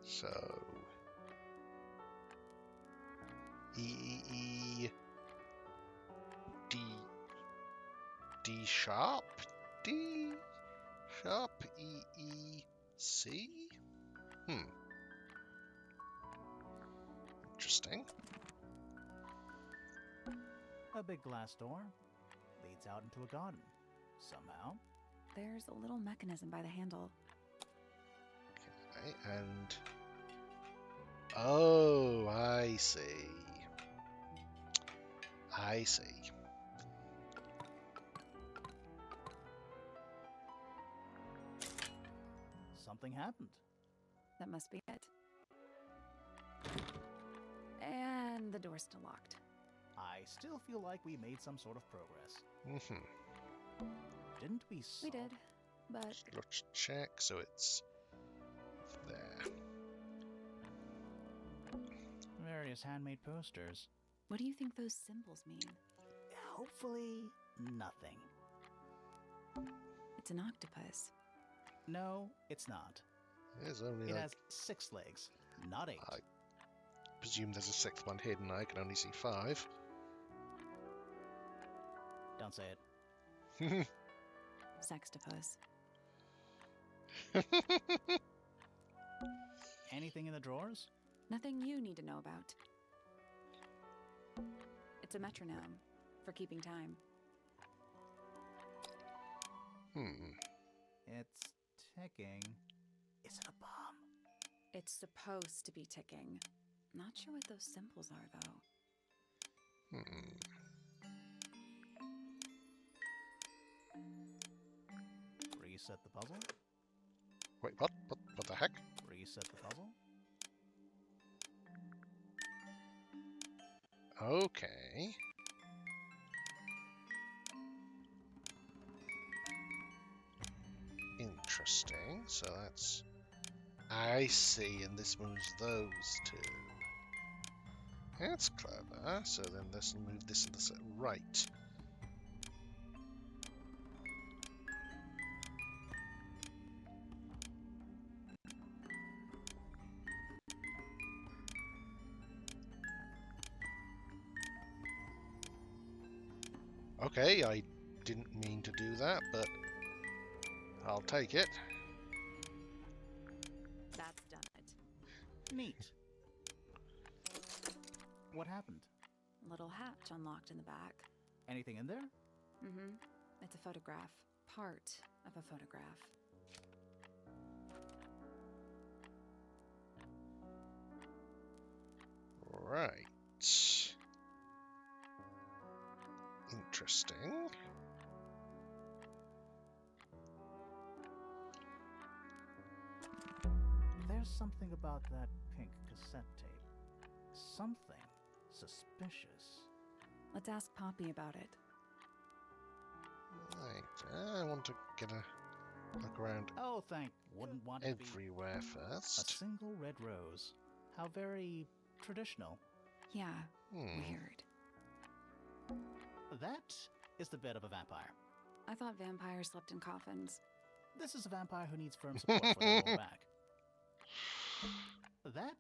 So E D D sharp D sharp E C. Interesting. A big glass door leads out into a garden. Somehow. There's a little mechanism by the handle. Okay, and oh, I see. I see. Something happened. That must be it. And the door's still locked. I still feel like we made some sort of progress. Mm-hmm. Didn't we? We did, but Let's check. So it's there. Various handmade posters. what do you think those symbols mean? Hopefully, nothing. It's an octopus. No, it's not. There's only It like has 6 legs, not 8. I presume there's a 6th one hidden. I can only see 5. Don't say it. Sextopus. Anything in the drawers? Nothing you need to know about. It's a metronome for keeping time. It's ticking. Is it a bomb? It's supposed to be ticking. Not sure what those symbols are, though. Reset the puzzle. Wait, what? What the heck? Reset the puzzle. Okay. Interesting. So that's... I see, and this moves those two. That's clever. So then this will move this and this right. Okay, I didn't mean to do that, but I'll take it. That's done it. Neat. What happened? Little hatch unlocked in the back. Anything in there? Mm-hmm. It's a photograph. Part of a photograph. Right. Interesting. There's something about that pink cassette tape. Something suspicious. Let's ask Poppy about it. Right. I want to get a look around Oh, wouldn't want to be everywhere a first. single red rose. How very traditional. Yeah, Hmm. weird. That is the bed of a vampire. I thought vampires slept in coffins. This is a vampire who needs firm support for their lower back.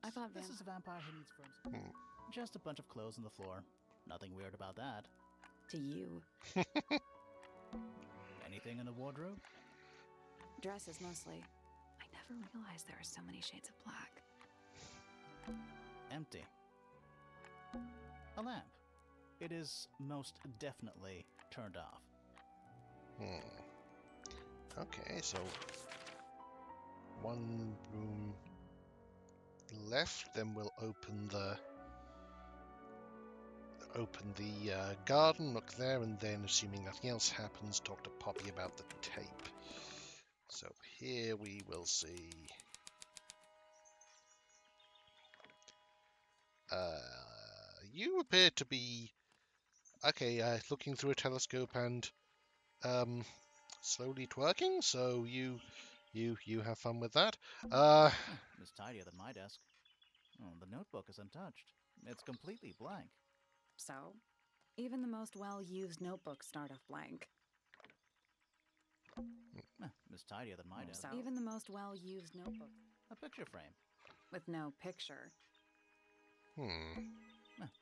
I thought This is a vampire who needs firm support. Just a bunch of clothes on the floor. Nothing weird about that. To you. Anything in the wardrobe? Dresses mostly. I never realized there are so many shades of black. Empty. A lamp. It is most definitely turned off. Okay, so one room left, then we'll open the garden, look there, and then, assuming nothing else happens, talk to Poppy about the tape. So here we will see you appear to be looking through a telescope and slowly twerking, so you have fun with that. It's tidier than my desk. Oh, the notebook is untouched. It's completely blank. So, even the most well-used notebooks start off blank. It's tidier than my desk. So, even the most well-used notebook. A picture frame. With no picture.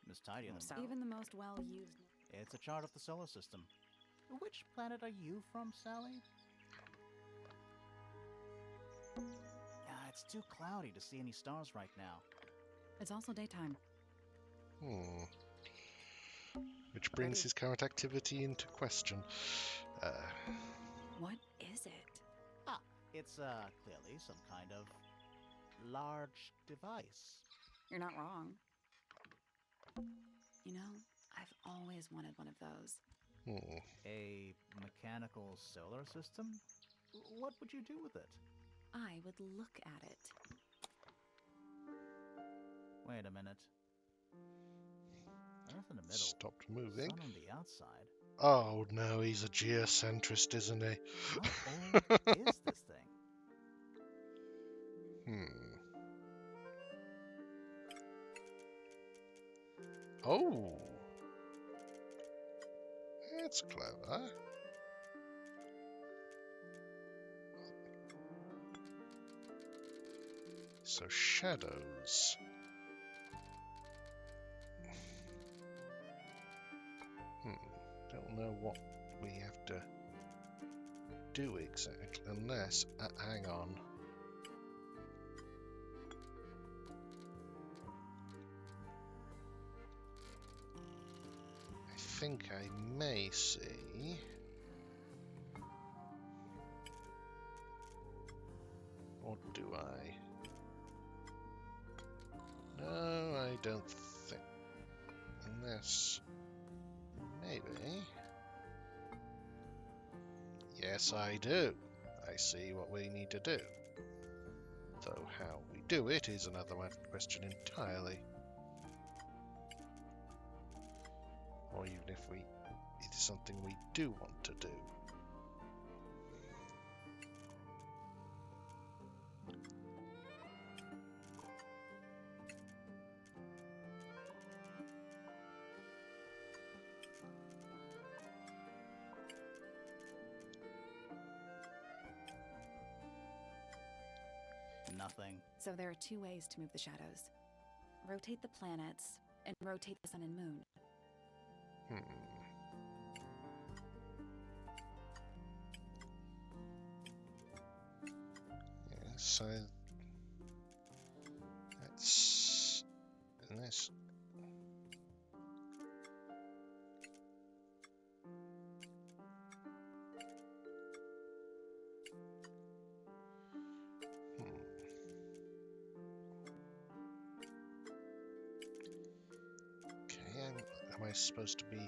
It's tidier than So, even the most well-used. It's a chart of the solar system. Which planet are you from, Sally? It's too cloudy to see any stars right now. It's also daytime. Which brings his current activity into question. What is it? It's clearly some kind of large device. You're not wrong. You know, I've always wanted one of those. A mechanical solar system? What would you do with it? I would look at it. Wait a minute. Earth in the middle. Stopped moving. Sun on the outside. Oh no, he's a geocentrist, isn't he? How old is this thing? Oh. That's clever. So shadows. Don't know what we have to do exactly, unless... hang on. I think I may see... Or do I? No, I don't think. Unless... Maybe. Yes, I do. I see what we need to do. Though how we do it is another question entirely. or even if it is something we do want to do. Nothing. So there are two ways to move the shadows. Rotate the planets, and rotate the sun and moon. Yeah, so that's this. Okay, am I supposed to be...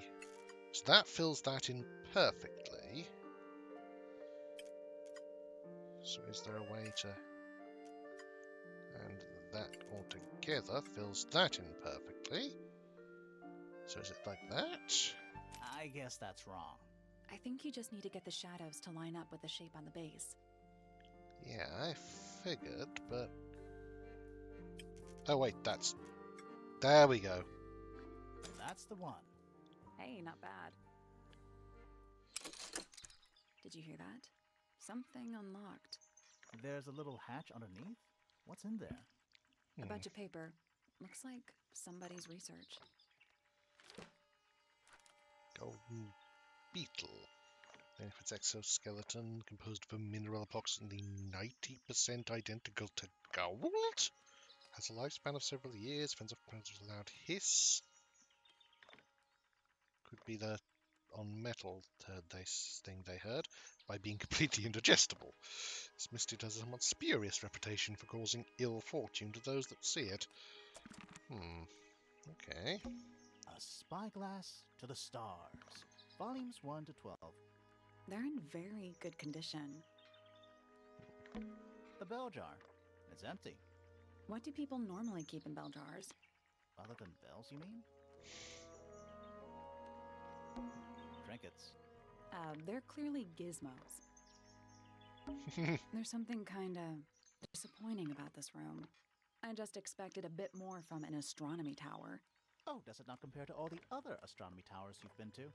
So that fills that in perfectly. So is there a way to... And that altogether fills that in perfectly. So is it like that? I guess that's wrong. I think you just need to get the shadows to line up with the shape on the base. Yeah, I figured, but... Oh wait, that's... There we go. That's the one. Hey, not bad. Did you hear that? Something unlocked. There's a little hatch underneath. What's in there? A bunch of paper. Looks like somebody's research. Golden beetle. Benefits exoskeleton composed of a mineral approximately 90% identical to gold. Has a lifespan of several years. Fends off predators with a loud hiss. Could be the on metal thing they heard by being completely indigestible. This mystic has a somewhat spurious reputation for causing ill fortune to those that see it. Okay. A spyglass to the stars. Volumes 1 to 12. They're in very good condition. The bell jar. It's empty. What do people normally keep in bell jars? Other than bells, you mean? Trinkets. They're clearly gizmos. There's something kinda disappointing about this room. I just expected a bit more from an astronomy tower. Oh, does it not compare to all the other astronomy towers you've been to?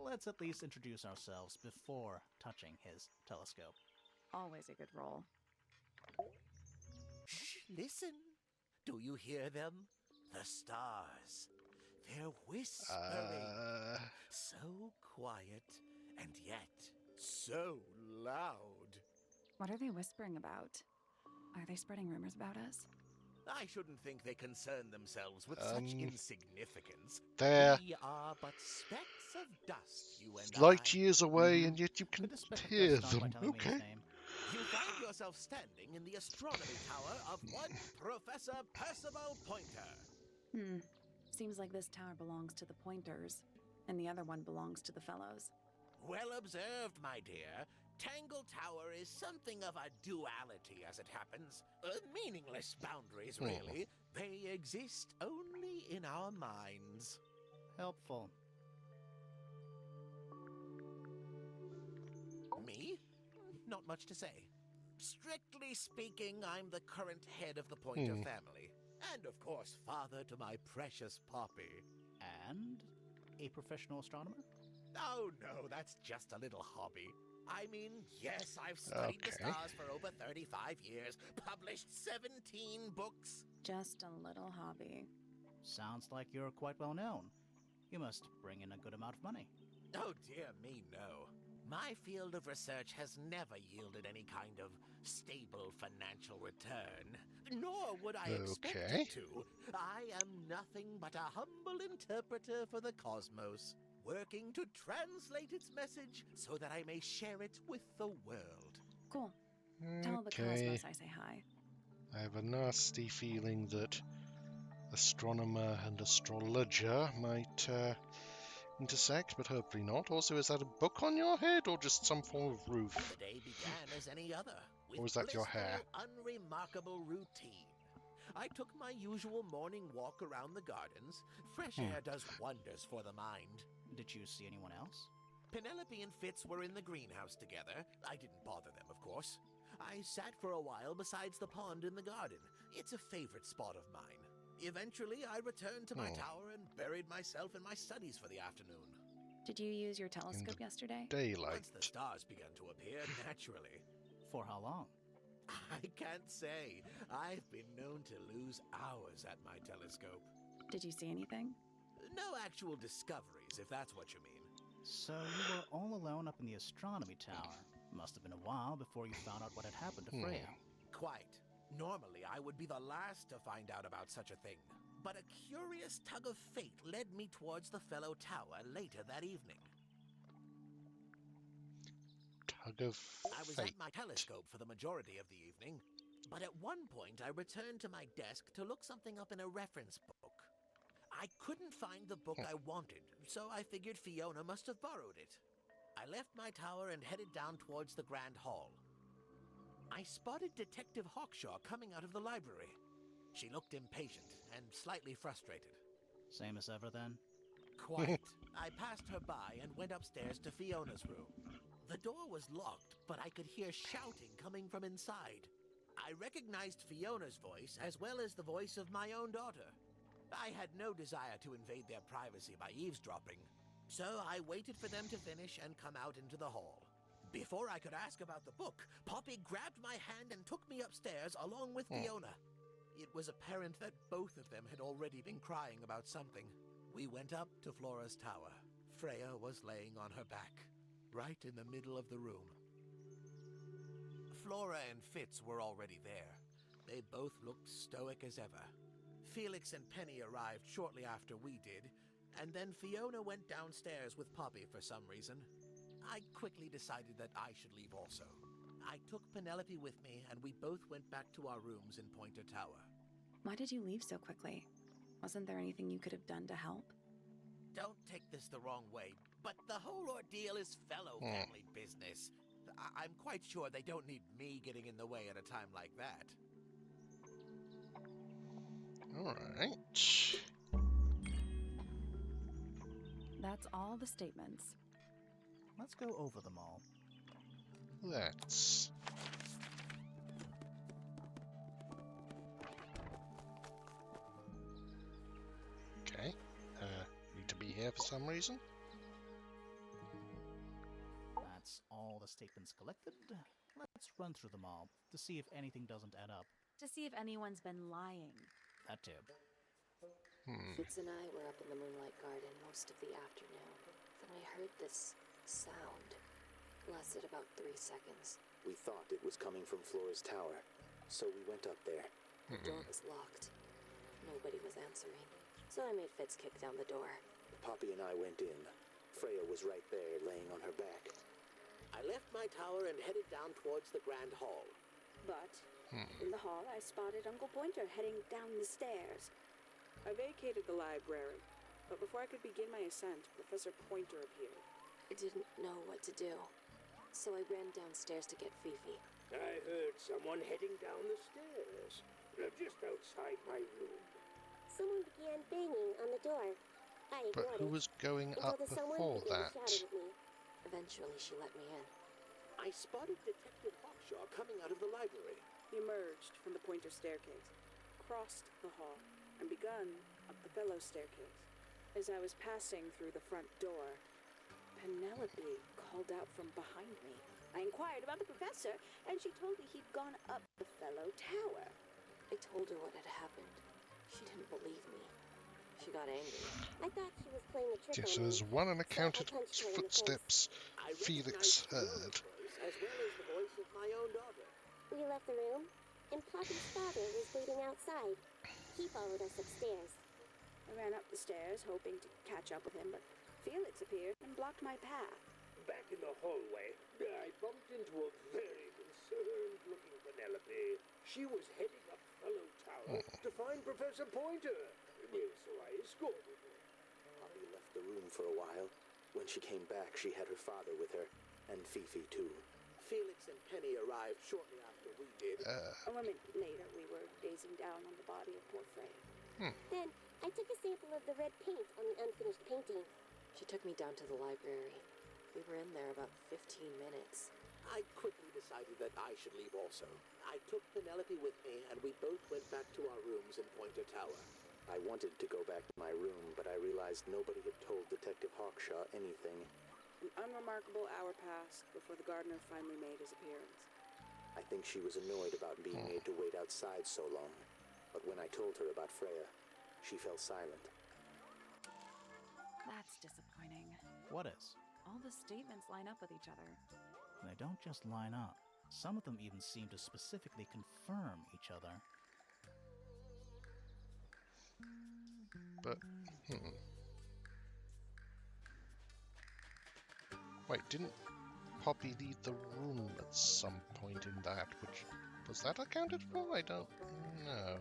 Let's at least introduce ourselves before touching his telescope. Always a good roll. Shh, listen. Do you hear them? The stars. They're whispering. So quiet, and yet so loud. What are they whispering about? Are they spreading rumors about us? I shouldn't think they concern themselves with such insignificance. There. We are but specks of dust, you and Light I. years away, and yet you can Could the speck of hear dust start by them. telling me his Okay. name? You find yourself standing in the astronomy tower of one Professor Percival Pointer. Seems like this tower belongs to the Pointers, and the other one belongs to the Fellows. Well observed, my dear. Tangle Tower is something of a duality, as it happens. Meaningless boundaries, really. They exist only in our minds. Helpful. Me? Not much to say. Strictly speaking, I'm the current head of the Pointer family. And, of course, father to my precious Poppy. And a professional astronomer? Oh, no, that's just a little hobby. I mean, yes, I've studied the Okay. stars for over 35 years, published 17 books. Just a little hobby. Sounds like you're quite well known. You must bring in a good amount of money. Oh, dear me, no. My field of research has never yielded any kind of stable financial return, nor would I expect Okay. it to. I am nothing but a humble interpreter for the cosmos, working to translate its message so that I may share it with the world. Cool. Tell the Okay. Cosmos I say hi. I have a nasty feeling that astronomer and astrologer might intersect, but hopefully not. Also, is that a book on your head or just some form of roof? The day began as any other, with Or is that your hair? blissful, unremarkable routine. I took my usual morning walk around the gardens. Fresh air does wonders for the mind. Did you see anyone else? Penelope and Fitz were in the greenhouse together. I didn't bother them, of course. I sat for a while besides the pond in the garden. It's a favorite spot of mine. Eventually, I returned to my tower and buried myself in my studies for the afternoon. Did you use your telescope yesterday? Daylight. Once the stars began to appear, naturally. For how long? I can't say. I've been known to lose hours at my telescope. Did you see anything? No actual discoveries, if that's what you mean. So you were all alone up in the astronomy tower. Must have been a while before you found out what had happened to Freya. Quite. Normally, I would be the last to find out about such a thing. But a curious tug of fate led me towards the fellow tower later that evening. Tug of I was fate. at my telescope for the majority of the evening, but at one point I returned to my desk to look something up in a reference book. I couldn't find the book I wanted, so I figured Fiona must have borrowed it. I left my tower and headed down towards the Grand Hall. I spotted Detective Hawkshaw coming out of the library. She looked impatient and slightly frustrated. Same as ever then? Quite. I passed her by and went upstairs to Fiona's room. The door was locked, but I could hear shouting coming from inside. I recognized Fiona's voice as well as the voice of my own daughter. I had no desire to invade their privacy by eavesdropping, so I waited for them to finish and come out into the hall. Before I could ask about the book, Poppy grabbed my hand and took me upstairs along with Fiona. It was apparent that both of them had already been crying about something. We went up to Flora's tower. Freya was laying on her back, right in the middle of the room. Flora and Fitz were already there. They both looked stoic as ever. Felix and Penny arrived shortly after we did, and then Fiona went downstairs with Poppy for some reason. I quickly decided that I should leave also. I took Penelope with me, and we both went back to our rooms in Pointer Tower. Why did you leave so quickly? Wasn't there anything you could have done to help? Don't take this the wrong way, but the whole ordeal is fellow family business. I'm quite sure they don't need me getting in the way at a time like that. Alright. That's all the statements. Let's go over them all. Let's. Okay. Need to be here for some reason. That's all the statements collected. Let's run through them all to see if anything doesn't add up. To see if anyone's been lying. That too. Fitz and I were up in the Moonlight Garden most of the afternoon. Then we heard this sound. Lasted about 3 seconds. We thought it was coming from Flora's tower, so we went up there. The door was locked. Nobody was answering. So I made Fitz kick down the door. Poppy and I went in. Freya was right there, laying on her back. I left my tower and headed down towards the Grand Hall. But in the hall, I spotted Uncle Pointer heading down the stairs. I vacated the library, but before I could begin my ascent, Professor Pointer appeared. I didn't know what to do. So I ran downstairs to get Fifi. I heard someone heading down the stairs, just outside my room. Someone began banging on the door. I But ignored who it was going until up the someone before began that? shouting at me. Eventually, she let me in. I spotted Detective Hawkshaw coming out of the library. He emerged from the Pointer staircase, crossed the hall, and begun up the fellow staircase. As I was passing through the front door, Penelope called out from behind me. I inquired about the professor, and she told me he'd gone up the fellow tower. I told her what had happened. She didn't believe me. She got angry. I thought she was playing a trick Yes, on me. there's one unaccounted So I punched her in the footsteps I Felix recognized Fiona's heard. voice as well as the voice of my own daughter. We left the room, and Poppy's father was waiting outside. He followed us upstairs. I ran up the stairs, hoping to catch up with him, but Felix appeared and blocked my path. Back in the hallway, I bumped into a very concerned-looking Penelope. She was heading up Fellow Tower to find Professor Pointer. So I escorted her. Poppy left the room for a while. When she came back, she had her father with her, and Fifi too. Felix and Penny arrived shortly after we did. A moment later, we were gazing down on the body of poor Freya. Then, I took a sample of the red paint on the unfinished painting. She took me down to the library. We were in there about 15 minutes. I quickly decided that I should leave also. I took Penelope with me, and we both went back to our rooms in Pointer Tower. I wanted to go back to my room, but I realized nobody had told Detective Hawkshaw anything. An unremarkable hour passed before the gardener finally made his appearance. I think she was annoyed about being made to wait outside so long. But when I told her about Freya, she fell silent. That's disappointing. What is? All the statements line up with each other. They don't just line up. Some of them even seem to specifically confirm each other. But, Wait, didn't Poppy leave the room at some point in that? Which was that accounted for? I don't know.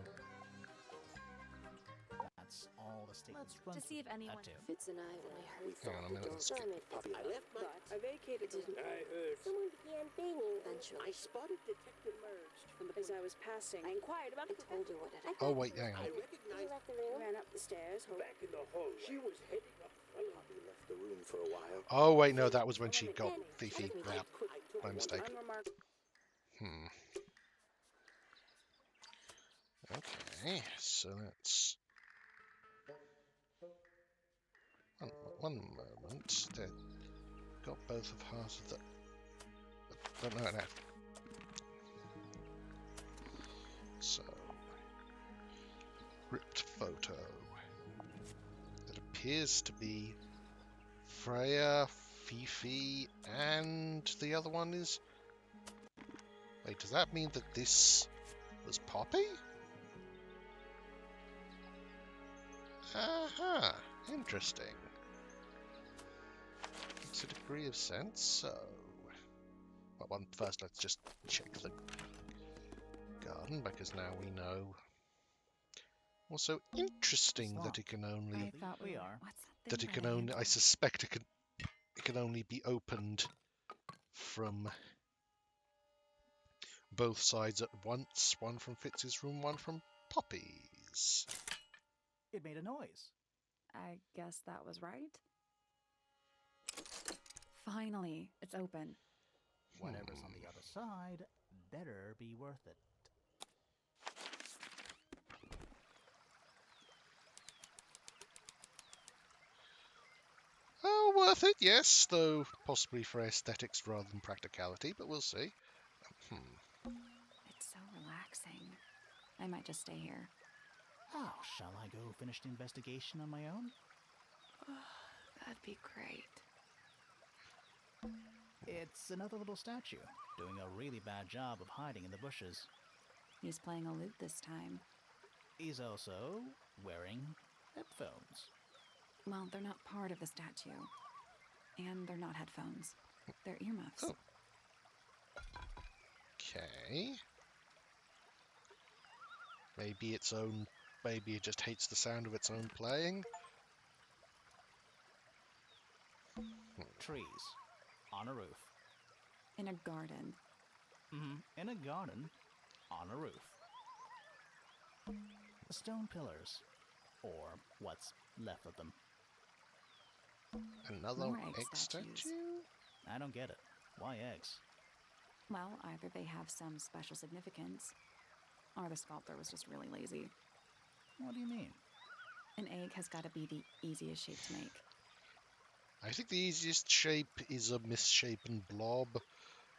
That's all the statements run To see if through. anyone That too. Fitz and I, when I heard Hang on a minute, let's get Poppy, I left my... But I vacated the Didn't- I heard. Someone began banging. eventually. I spotted Detective emerged from the... As I was passing, I inquired about I told her what had Oh, happened. wait, hang on. I You recognized... left the I room? ran up the stairs, Back in the hallway. She was heading up front. Poppy left the room for a while. Oh, wait, no, that was when she got Fifi. I Yeah, took my mistake. unremarkable. Okay, so that's... One moment. They got both of half of the... Don't know that. So... Ripped photo. That appears to be Freya, Fifi, and the other one is... Wait, does that mean that this was Poppy? Aha, interesting. Makes a degree of sense, so... Well, first let's just check the garden, because now we know. Also, interesting that it can only... I thought we are. What's That thing it can by the only... I handle? suspect it can only be opened from both sides at once. One from Fitz's room, one from Poppy's. It made a noise. I guess that was right. Finally, it's open. Whatever's on the other side better be worth it. Oh, worth it, yes, though possibly for aesthetics rather than practicality, but we'll see. It's so relaxing. I might just stay here. Oh, shall I go finish the investigation on my own? That'd be great. It's another little statue, doing a really bad job of hiding in the bushes. He's playing a lute this time. He's also wearing headphones. Well, they're not part of the statue. And they're not headphones. They're earmuffs. Oh. Okay. Maybe it just hates the sound of its own playing. Trees. On a roof. In a garden. In a garden. On a roof. Stone pillars. Or what's left of them. Another More egg egg statues. statue? I don't get it. Why eggs? Well, either they have some special significance, or the sculptor was just really lazy. What do you mean? An egg has got to be the easiest shape to make. I think the easiest shape is a misshapen blob.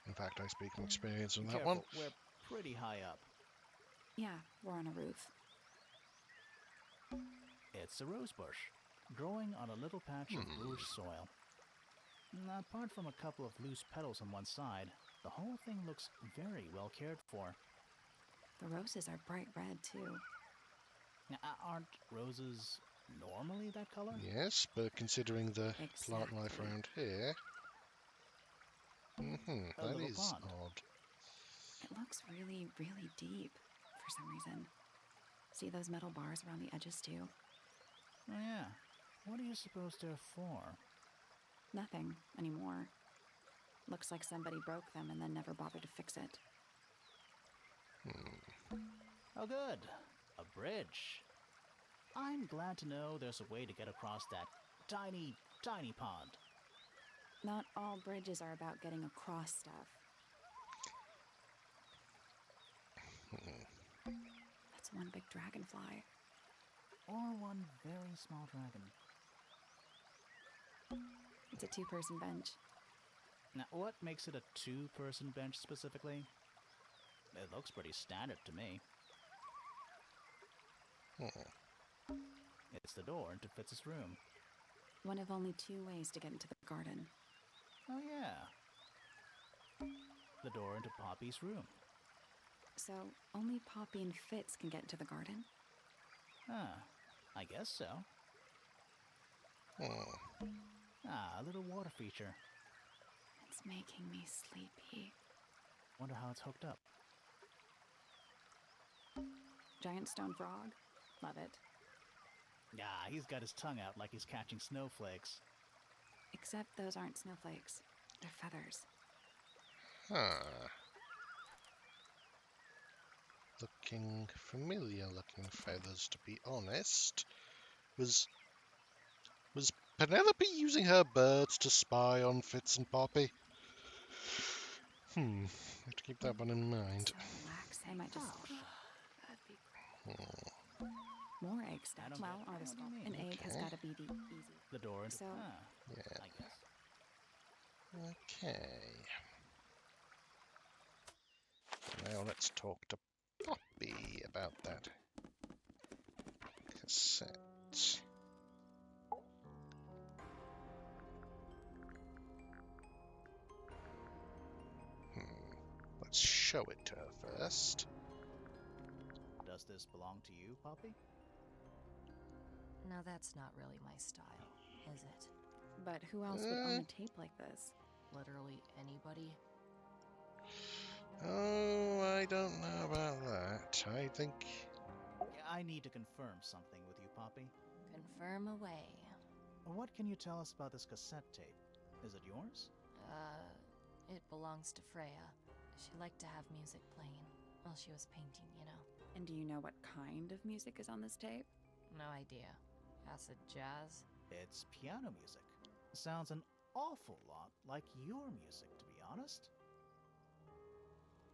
In fact, I speak from experience on that Careful, one. we're pretty high up. Yeah, we're on a roof. It's a rose bush, growing on a little patch of bluish soil. Apart from a couple of loose petals on one side, the whole thing looks very well cared for. The roses are bright red, too. Now, aren't roses normally that color? Yes, but considering the plant life Exactly. around here... A that little is pond. odd. It looks really, really deep for some reason. See those metal bars around the edges, too? Oh, yeah. What do you suppose they're for? Nothing anymore. Looks like somebody broke them and then never bothered to fix it. Oh, good. A bridge. I'm glad to know there's a way to get across that tiny, tiny pond. Not all bridges are about getting across stuff. That's one big dragonfly. Or one very small dragon. It's a two-person bench. Now, what makes it a two-person bench specifically? It looks pretty standard to me. It's the door into Fitz's room. One of only two ways to get into the garden. Oh, yeah. The door into Poppy's room. So, only Poppy and Fitz can get into the garden? I guess so. A little water feature. It's making me sleepy. Wonder how it's hooked up. Giant stone frog? Love it. He's got his tongue out like he's catching snowflakes. Except those aren't snowflakes. They're feathers. Looking familiar looking feathers, to be honest. Was Penelope using her birds to spy on Fitz and Poppy? Have to keep that one in mind. So relax. I might just... That'd be great. More egg stuff. Well, artist, an egg has got to be the easy. The door into... So... Yeah. I guess. Okay. Now let's talk to Poppy about that cassette. Let's show it to her first. Does this belong to you, Poppy? Now that's not really my style, is it? But who else would own a tape like this? Literally anybody? Oh, I don't know about that. I think... I need to confirm something with you, Poppy. Confirm away. What can you tell us about this cassette tape? Is it yours? It belongs to Freya. She liked to have music playing while she was painting, you know. And do you know what kind of music is on this tape? No idea. Acid jazz? It's piano music. Sounds an awful lot like your music, to be honest.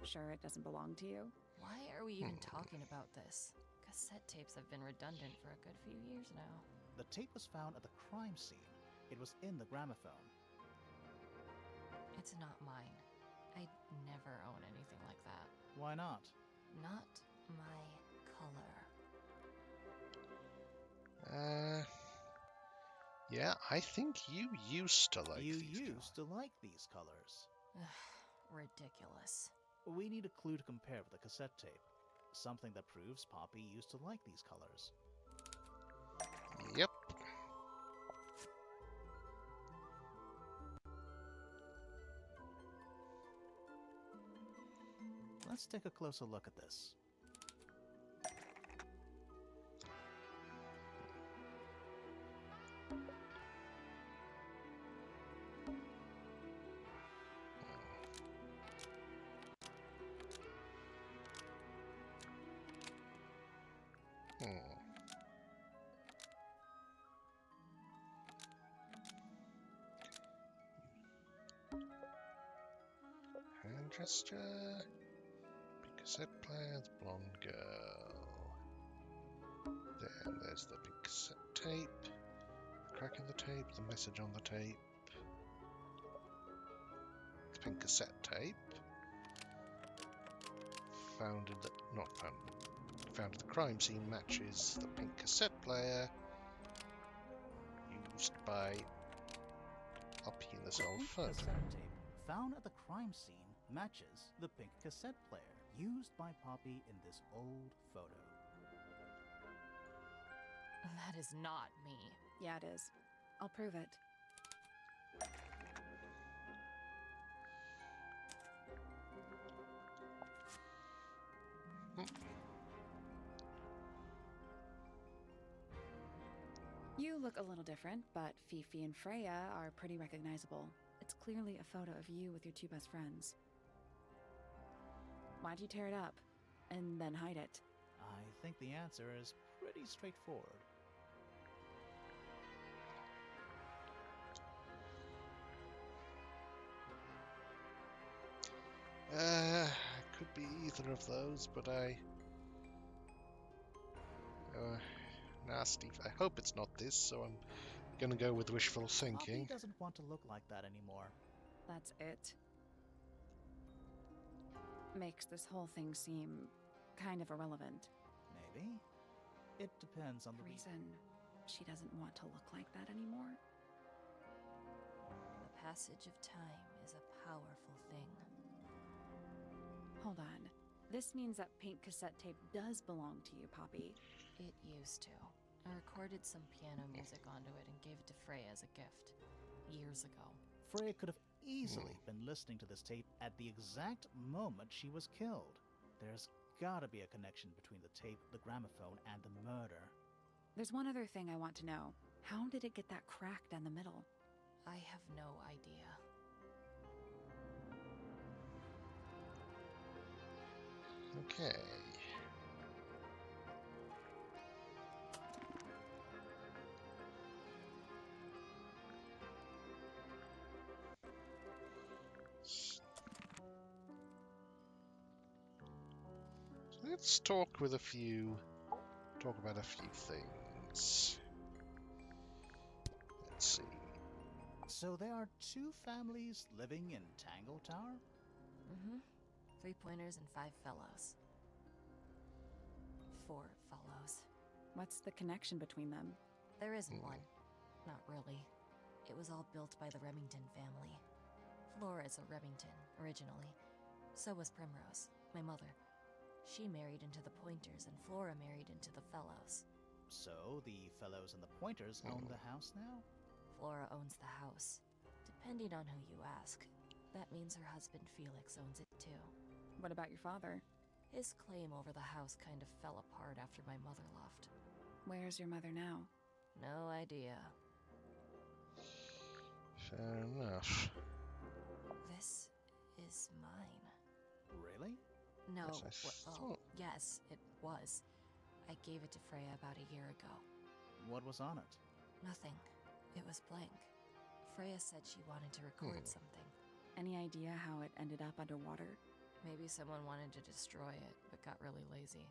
Sure it doesn't belong to you? Why are we even talking about this? Cassette tapes have been redundant for a good few years now. The tape was found at the crime scene. It was in the gramophone. It's not mine. I'd never own anything like that. Why not? Not my color. Yeah, I think you used to like You these used to like these colors. Ridiculous. We need a clue to compare with the cassette tape. Something that proves Poppy used to like these colors. Yep. Let's take a closer look at this. Hand gesture. Big cassette player, the blonde girl. Then there's the big cassette tape. The crack in the tape, the message on the tape. The pink cassette tape. Found at the crime scene matches the pink cassette player used by Poppy in this old pink photo. cassette tape found at the crime scene matches the pink cassette player used by Poppy in this old photo. That is not me. Yeah, it is. I'll prove it. You look a little different, but Fifi and Freya are pretty recognizable. It's clearly a photo of you with your two best friends. Why'd you tear it up? And then hide it? I think the answer is pretty straightforward. Could be either of those, but I... nasty. I hope it's not this, so I'm gonna go with wishful Poppy thinking. doesn't want to look like that anymore. That's it. Makes this whole thing seem kind of irrelevant. Maybe. It depends on the Reason she doesn't want to look like that anymore? The passage of time is a powerful thing. Hold on. This means that pink cassette tape does belong to you, Poppy. It used to. I recorded some piano music onto it and gave it to Freya as a gift. Years ago. Freya could have easily been listening to this tape at the exact moment she was killed. There's gotta be a connection between the tape, the gramophone, and the murder. There's one other thing I want to know. How did it get that crack down the middle? I have no idea. Okay. Let's talk about a few things. Let's see. So there are two families living in Tangle Tower? Mm-hmm. 3 pointers and 5 fellows. 4 fellows. What's the connection between them? There isn't one. Not really. It was all built by the Remington family. Flora is a Remington, originally. So was Primrose, my mother. She married into the Pointers, and Flora married into the Fellows. So the Fellows and the Pointers own the house now? Flora owns the house. Depending on who you ask, that means her husband Felix owns it too. What about your father? His claim over the house kind of fell apart after my mother left. Where's your mother now? No idea. Fair enough. This is mine. Really? No, Yes, I thought. yes, it was. I gave it to Freya about a year ago. What was on it? Nothing. It was blank. Freya said she wanted to record something. Any idea how it ended up underwater? Maybe someone wanted to destroy it, but got really lazy.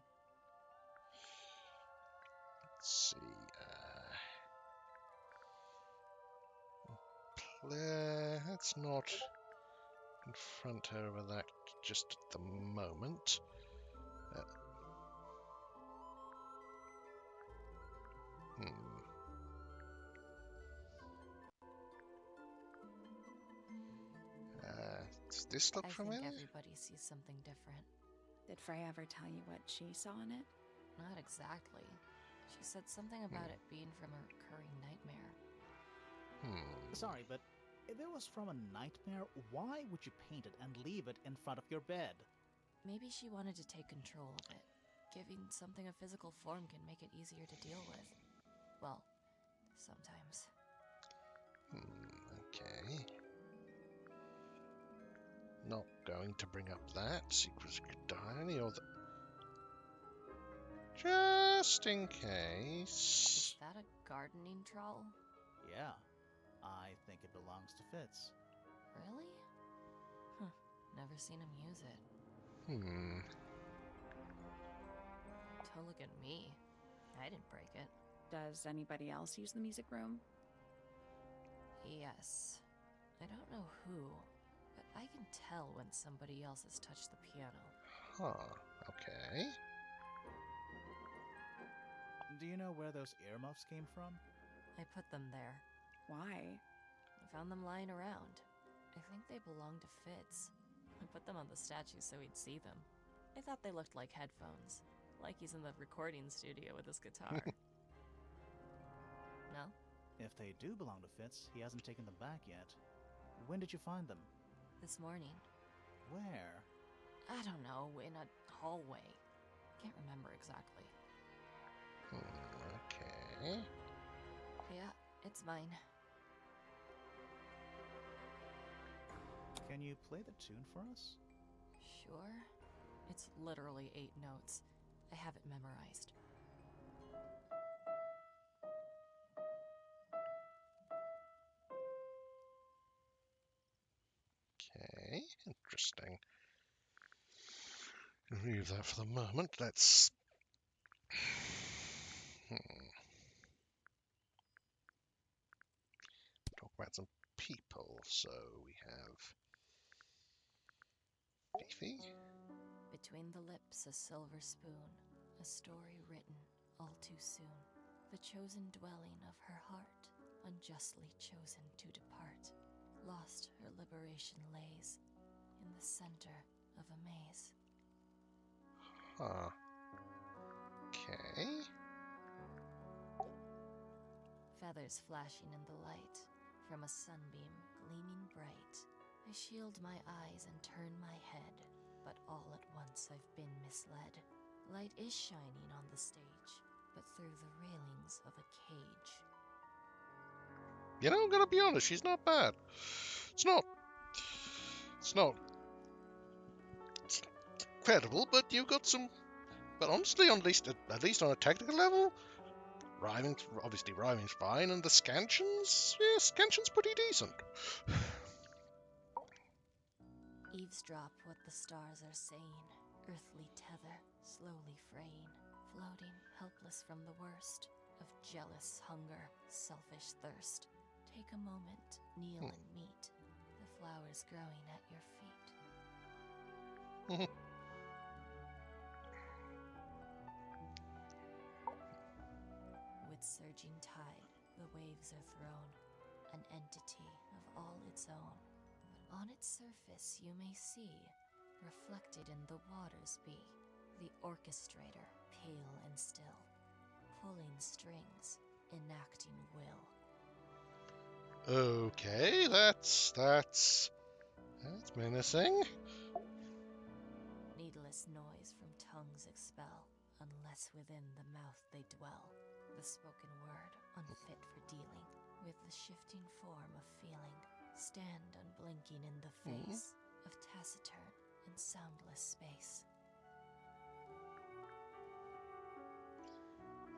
Let's see. Let's not confront her over that just at the moment. Does this look I familiar? think everybody sees something different. Did Freya ever tell you what she saw in it? Not exactly. She said something about it being from a recurring nightmare. Sorry, but if it was from a nightmare, why would you paint it and leave it in front of your bed? Maybe she wanted to take control of it. Giving something a physical form can make it easier to deal with. Well, sometimes. Okay. Not going to bring up that secret diary or the... Just in case. Is that a gardening trowel? Yeah, I think it belongs to Fitz. Really? Huh. Never seen him use it. Don't look at me. I didn't break it. Does anybody else use the music room? Yes. I don't know who, but I can tell when somebody else has touched the piano. Huh, okay. Do you know where those earmuffs came from? I put them there. Why? I found them lying around. I think they belonged to Fitz. I put them on the statue so he'd see them. I thought they looked like headphones, like he's in the recording studio with his guitar. No? If they do belong to Fitz, he hasn't taken them back yet. When did you find them? This morning. Where? I don't know, in a hallway. Can't remember exactly. Okay. Yeah, it's mine. Can you play the tune for us? Sure. It's literally 8 notes. I have it memorized. Okay, interesting. Leave that for the moment. Let's... talk about some people. So we have Fifi. Between the lips, a silver spoon, a story written all too soon. The chosen dwelling of her heart, unjustly chosen to depart. Lost her liberation lays in the center of a maze. Huh. Okay. Feathers flashing in the light, from a sunbeam gleaming bright. I shield my eyes and turn my head, but all at once I've been misled. Light is shining on the stage, but through the railings of a cage. You know, I'm gonna be honest, she's not bad. It's not it's incredible, but you've got some. But honestly, at least on a technical level, rhyming's fine, and the scansions, yeah, scansion's pretty decent. Eavesdrop what the stars are saying, earthly tether, slowly fraying, floating helpless from the worst of jealous hunger, selfish thirst. Take a moment, kneel and meet the flowers growing at your feet. With surging tide, the waves are thrown, an entity of all its own. But on its surface you may see, reflected in the waters be, the orchestrator, pale and still, pulling strings, enacting will. Okay, that's menacing. Needless noise from tongues expel, unless within the mouth they dwell. The spoken word, unfit for dealing with the shifting form of feeling, stand unblinking in the face of taciturn and soundless space.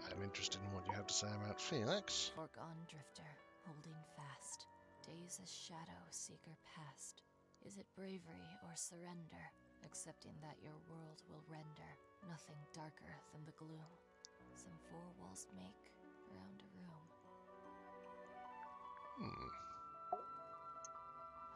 I'm interested in what you have to say about Felix. Foregone drifter, holding fast, days as shadow seeker past. Is it bravery or surrender, accepting that your world will render nothing darker than the gloom some four walls make round a room?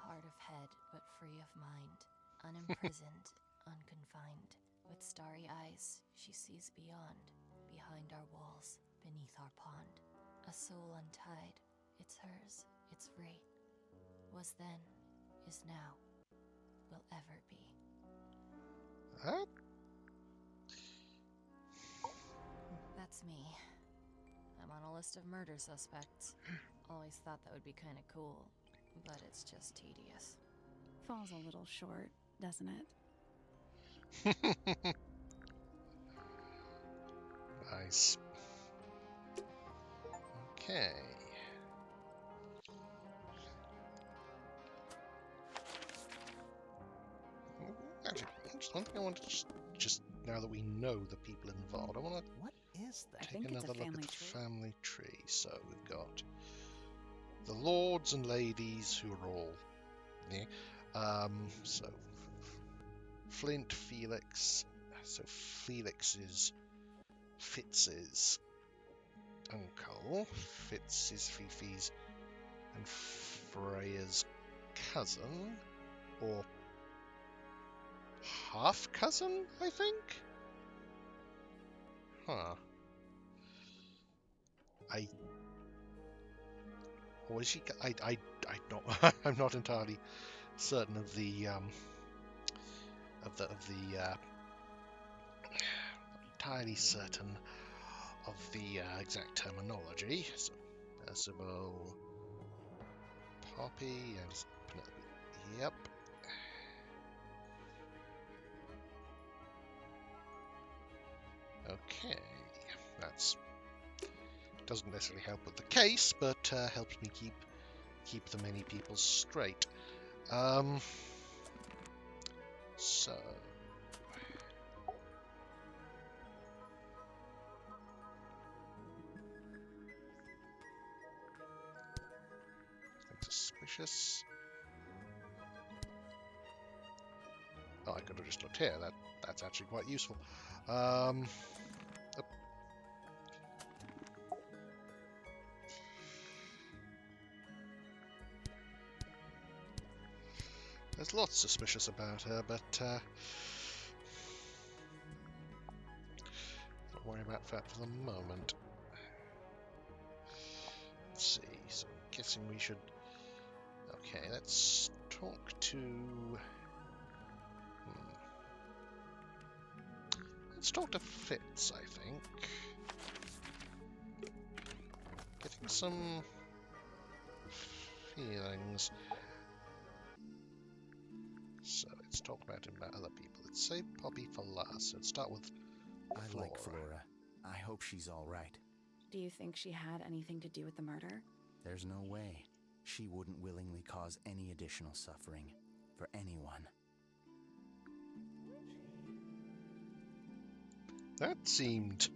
Hard of head, but free of mind, unimprisoned, unconfined. With starry eyes, she sees beyond, behind our walls, beneath our pond. A soul untied, it's hers, it's free. Was then, is now, will ever be. Huh? That's me. I'm on a list of murder suspects. Always thought that would be kind of cool, but it's just tedious. Falls a little short, doesn't it? Nice. Okay. Actually, just one thing I want to just now that we know the people involved, I want to What is that? take another look at family the tree. family tree. So we've got the lords and ladies who are all, yeah. So Flint, Felix. So Felix is Fitz's uncle. Fitz is Fifi's and Freya's cousin, or half cousin, I think. Huh. Or is she? I don't. I'm not entirely certain of the not entirely certain of the exact terminology. So, Percival, Poppy, and Penelope. Yep. Okay, that's doesn't necessarily help with the case, but helps me keep the many people straight. So suspicious? Oh, I could have just looked here. That's actually quite useful. Oh. There's lots suspicious about her, but don't worry about that for the moment. Let's see. So I'm guessing we should. Okay, let's talk to. Let's talk to Fitz, I think. Getting some feelings. So let's talk about him about other people. Let's save Poppy for last. So let's start with Flora. I like Flora. I hope she's all right. Do you think she had anything to do with the murder? There's no way. She wouldn't willingly cause any additional suffering for anyone. That seemed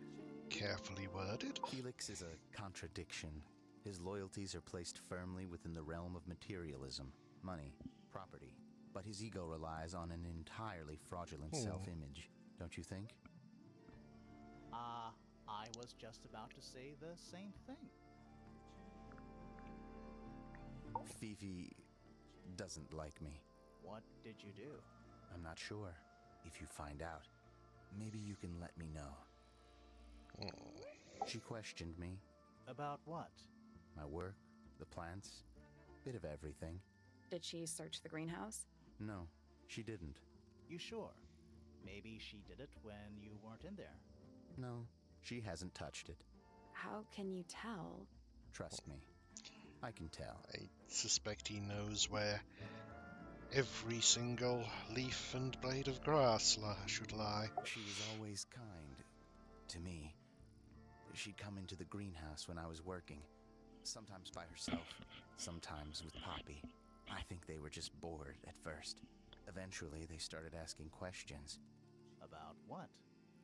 carefully worded. Felix is a contradiction. His loyalties are placed firmly within the realm of materialism, money, property. But his ego relies on an entirely fraudulent self-image, don't you think? I was just about to say the same thing. Fifi doesn't like me. What did you do? I'm not sure. If you find out, maybe you can let me know. She questioned me. About what? My work, the plants, bit of everything. Did she search the greenhouse? No, she didn't. You sure? Maybe she did it when you weren't in there. No, she hasn't touched it. How can you tell? Trust me, I can tell. I suspect he knows where every single leaf and blade of grass should lie. She was always kind to me. She'd come into the greenhouse when I was working, sometimes by herself, sometimes with Poppy. I think they were just bored at first. Eventually, they started asking questions. About what?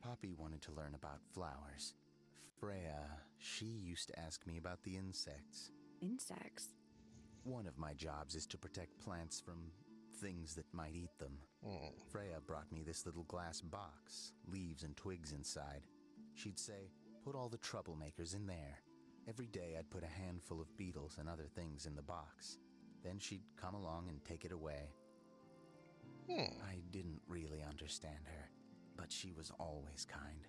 Poppy wanted to learn about flowers. Freya, she used to ask me about the insects. Insects? One of my jobs is to protect plants from things that might eat them. Freya brought me this little glass box, leaves and twigs inside. She'd say, put all the troublemakers in there. Every day I'd put a handful of beetles and other things in the box. Then she'd come along and take it away. I didn't really understand her, but she was always kind.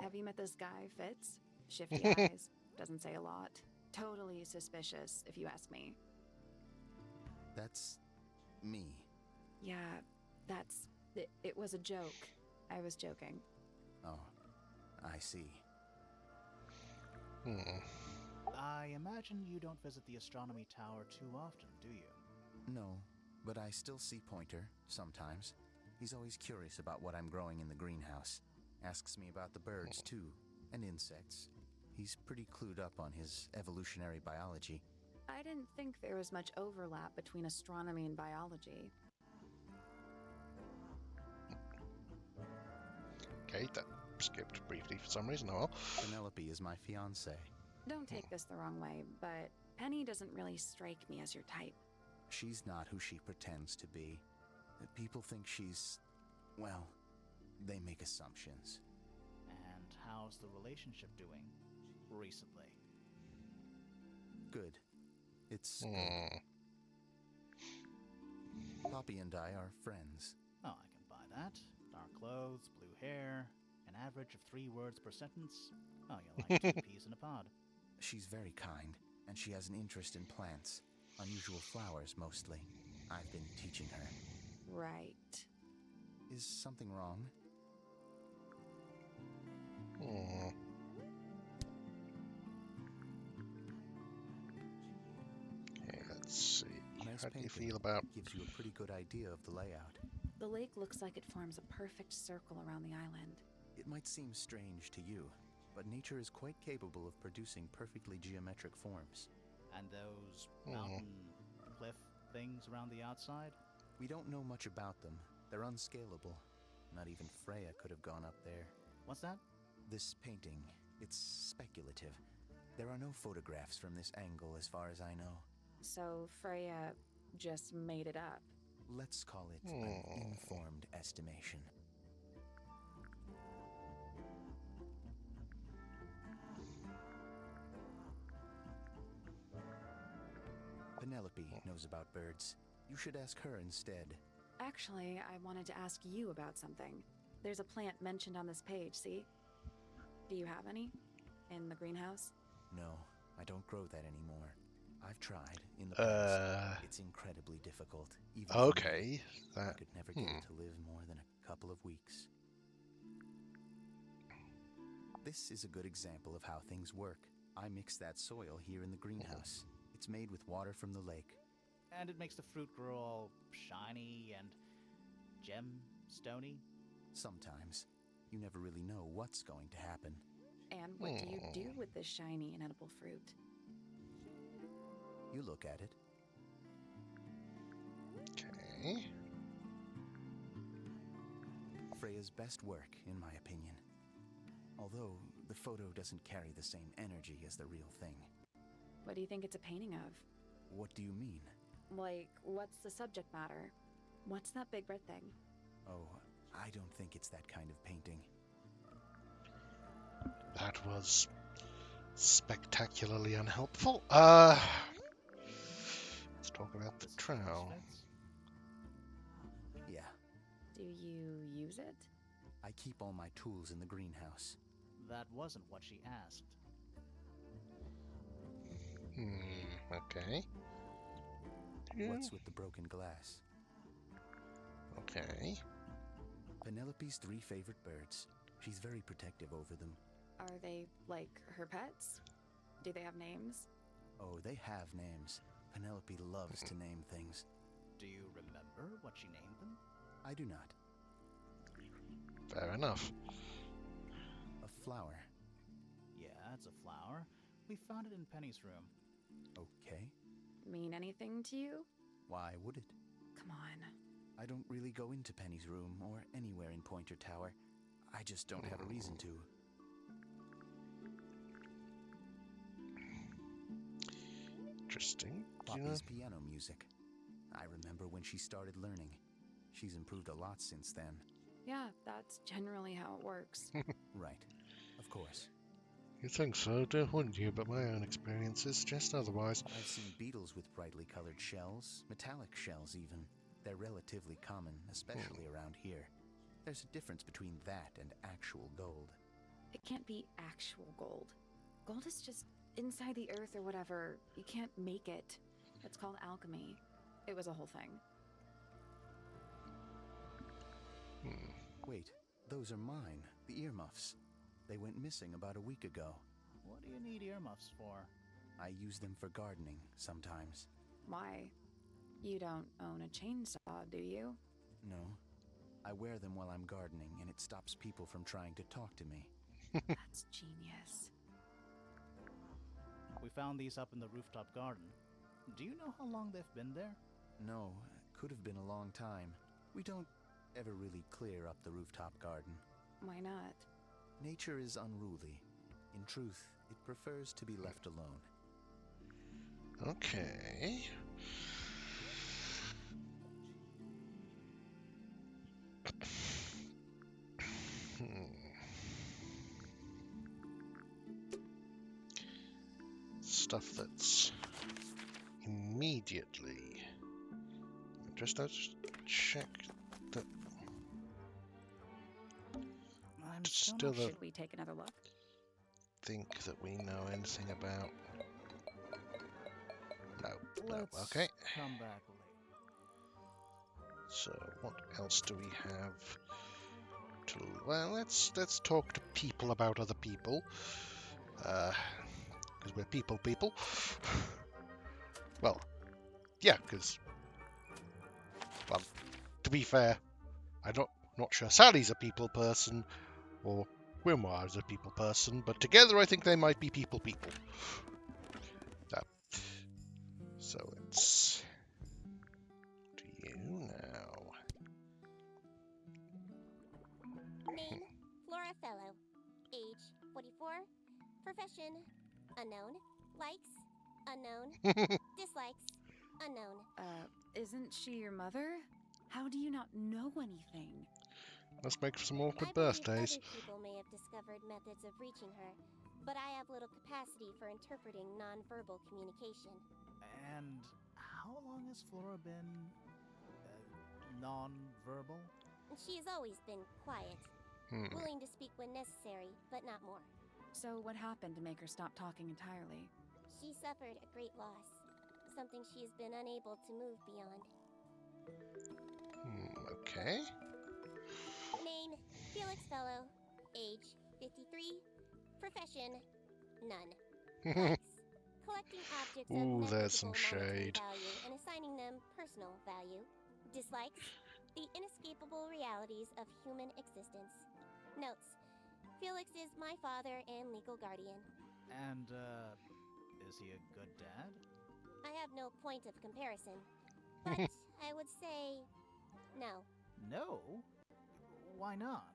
Have you met this guy, Fitz? Shifty eyes, doesn't say a lot. Totally suspicious, if you ask me. That's me. Yeah, it was a joke. I was joking. Oh, I see. I imagine you don't visit the astronomy tower too often, do you? No, but I still see Pointer, sometimes. He's always curious about what I'm growing in the greenhouse. Asks me about the birds, too, and insects. He's pretty clued up on his evolutionary biology. I didn't think there was much overlap between astronomy and biology. Okay, that skipped briefly for some reason. Oh well. Penelope is my fiancée. Don't take this the wrong way, but Penny doesn't really strike me as your type. She's not who she pretends to be. People think she's... well, they make assumptions. And how's the relationship doing recently? Good. It's good. Poppy and I are friends. Oh, I can buy that. Dark clothes, blue hair, an average of 3 words per sentence. Oh, you like 2 peas in a pod. She's very kind, and she has an interest in plants. Unusual flowers, mostly. I've been teaching her. Right. Is something wrong? Okay, let's see. Nice How do you painting. feel about... Gives you a pretty good idea of the layout. The lake looks like it forms a perfect circle around the island. It might seem strange to you, but nature is quite capable of producing perfectly geometric forms. And those mountain cliff things around the outside? We don't know much about them. They're unscalable. Not even Freya could have gone up there. What's that? This painting, it's speculative. There are no photographs from this angle as far as I know. So Freya just made it up. Let's call it an informed estimation. Penelope knows about birds. You should ask her instead. Actually, I wanted to ask you about something. There's a plant mentioned on this page, see? Do you have any? In the greenhouse? No, I don't grow that anymore. I've tried in the past. It's incredibly difficult. Even for me. I could never get it to live more than a couple of weeks. This is a good example of how things work. I mix that soil here in the greenhouse. It's made with water from the lake. And it makes the fruit grow all shiny and gemstony? Sometimes. You never really know what's going to happen. And what do you do with this shiny, inedible fruit? You look at it. Okay. Freya's best work, in my opinion. Although, the photo doesn't carry the same energy as the real thing. What do you think it's a painting of? What do you mean? Like, what's the subject matter? What's that big red thing? Oh, I don't think it's that kind of painting. That was spectacularly unhelpful. Let's talk about the trowel. Yeah. Do you use it? I keep all my tools in the greenhouse. That wasn't what she asked. Okay. What's with the broken glass? Okay. Penelope's 3 favorite birds. She's very protective over them. Are they, like, her pets? Do they have names? Oh, they have names. Penelope loves to name things. Do you remember what she named them? I do not. Fair enough. A flower. Yeah, it's a flower. We found it in Penny's room. Okay. Mean anything to you? Why would it? Come on. I don't really go into Penny's room or anywhere in Pointer Tower. I just don't have a reason to. Interesting. Poppy's piano music. I remember when she started learning. She's improved a lot since then. Yeah, that's generally how it works. Right. Of course. You think so, wouldn't you? But my own experiences suggest otherwise. I've seen beetles with brightly colored shells, metallic shells even. They're relatively common, especially around here. There's a difference between that and actual gold. It can't be actual gold. Gold is just inside the earth or whatever. You can't make it. It's called alchemy. It was a whole thing. Wait, those are mine, the earmuffs. They went missing about a week ago. What do you need earmuffs for? I use them for gardening sometimes. Why? You don't own a chainsaw, do you? No. I wear them while I'm gardening, and it stops people from trying to talk to me. That's genius. We found these up in the rooftop garden. Do you know how long they've been there? No, could have been a long time. We don't ever really clear up the rooftop garden. Why not? Nature is unruly. In truth, it prefers to be left alone. Okay. Stuff that's immediately. Just check that. I'm Still Should we take another look? think that we know anything about. No. Let's Okay. come back later. So what else do we have? Well, let's talk to people about other people. Because we're people. Well, yeah, because, well, to be fair, I'm not sure Sally's a people person, or Grimoire is a people person, but together I think they might be people. So it's to you now. Name, Flora Fellow. Age, 44. Profession, Unknown. Likes? Unknown. Dislikes? Unknown. Isn't she your mother? How do you not know anything? Must make for some awkward I believe birthdays. other people may have discovered methods of reaching her, but I have little capacity for interpreting nonverbal communication. And how long has Flora been non-verbal? She has always been quiet, willing to speak when necessary, but not more. So what happened to make her stop talking entirely? She suffered a great loss, something she has been unable to move beyond. Okay. Name, Felix Fellow. Age, 53. Profession, none. Likes, collecting objects Ooh, of there's some negligible monetary shade. value and assigning them personal value. Dislikes, the inescapable realities of human existence. Notes, Felix is my father and legal guardian. And, is he a good dad? I have no point of comparison, but I would say no. No? Why not?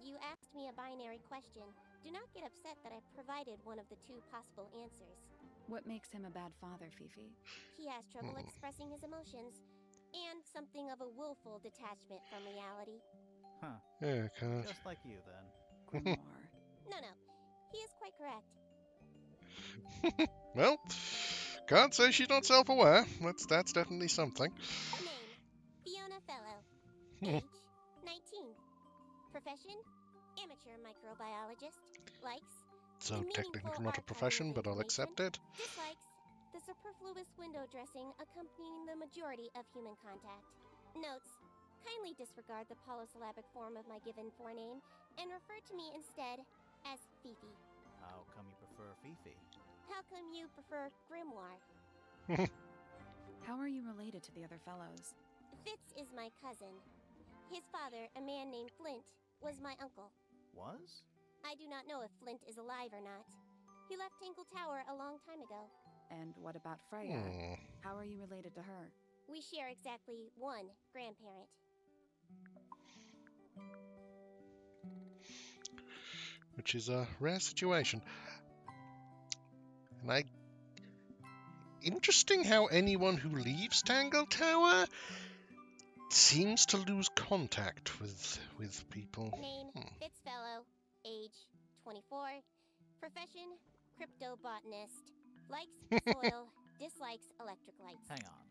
You asked me a binary question. Do not get upset that I provided one of the two possible answers. What makes him a bad father, Fifi? He has trouble expressing his emotions, and something of a willful detachment from reality. Huh. Yeah, kind of. Just like you, then. Grimoire. No, he is quite correct. Well, can't say she's not self-aware. That's definitely something. Name, Fiona Fellow. Age, 19. Profession, amateur microbiologist. Likes, So the technically meaningful not a archiving profession, of but I'll information. accept it. Dislikes, the superfluous window dressing accompanying the majority of human contact. Notes, kindly disregard the polysyllabic form of my given forename and refer to me instead as Fifi. How come you prefer Fifi? How come you prefer Grimoire? How are you related to the other fellows? Fitz is my cousin. His father, a man named Flint, was my uncle. Was? I do not know if Flint is alive or not. He left Tangle Tower a long time ago. And what about Freya? How are you related to her? We share exactly one grandparent. Which is a rare situation. And interesting how anyone who leaves Tangle Tower seems to lose contact with people. Name, Fitzfellow. Age, 24. Profession, cryptobotanist. Likes soil, dislikes electric lights. Hang on.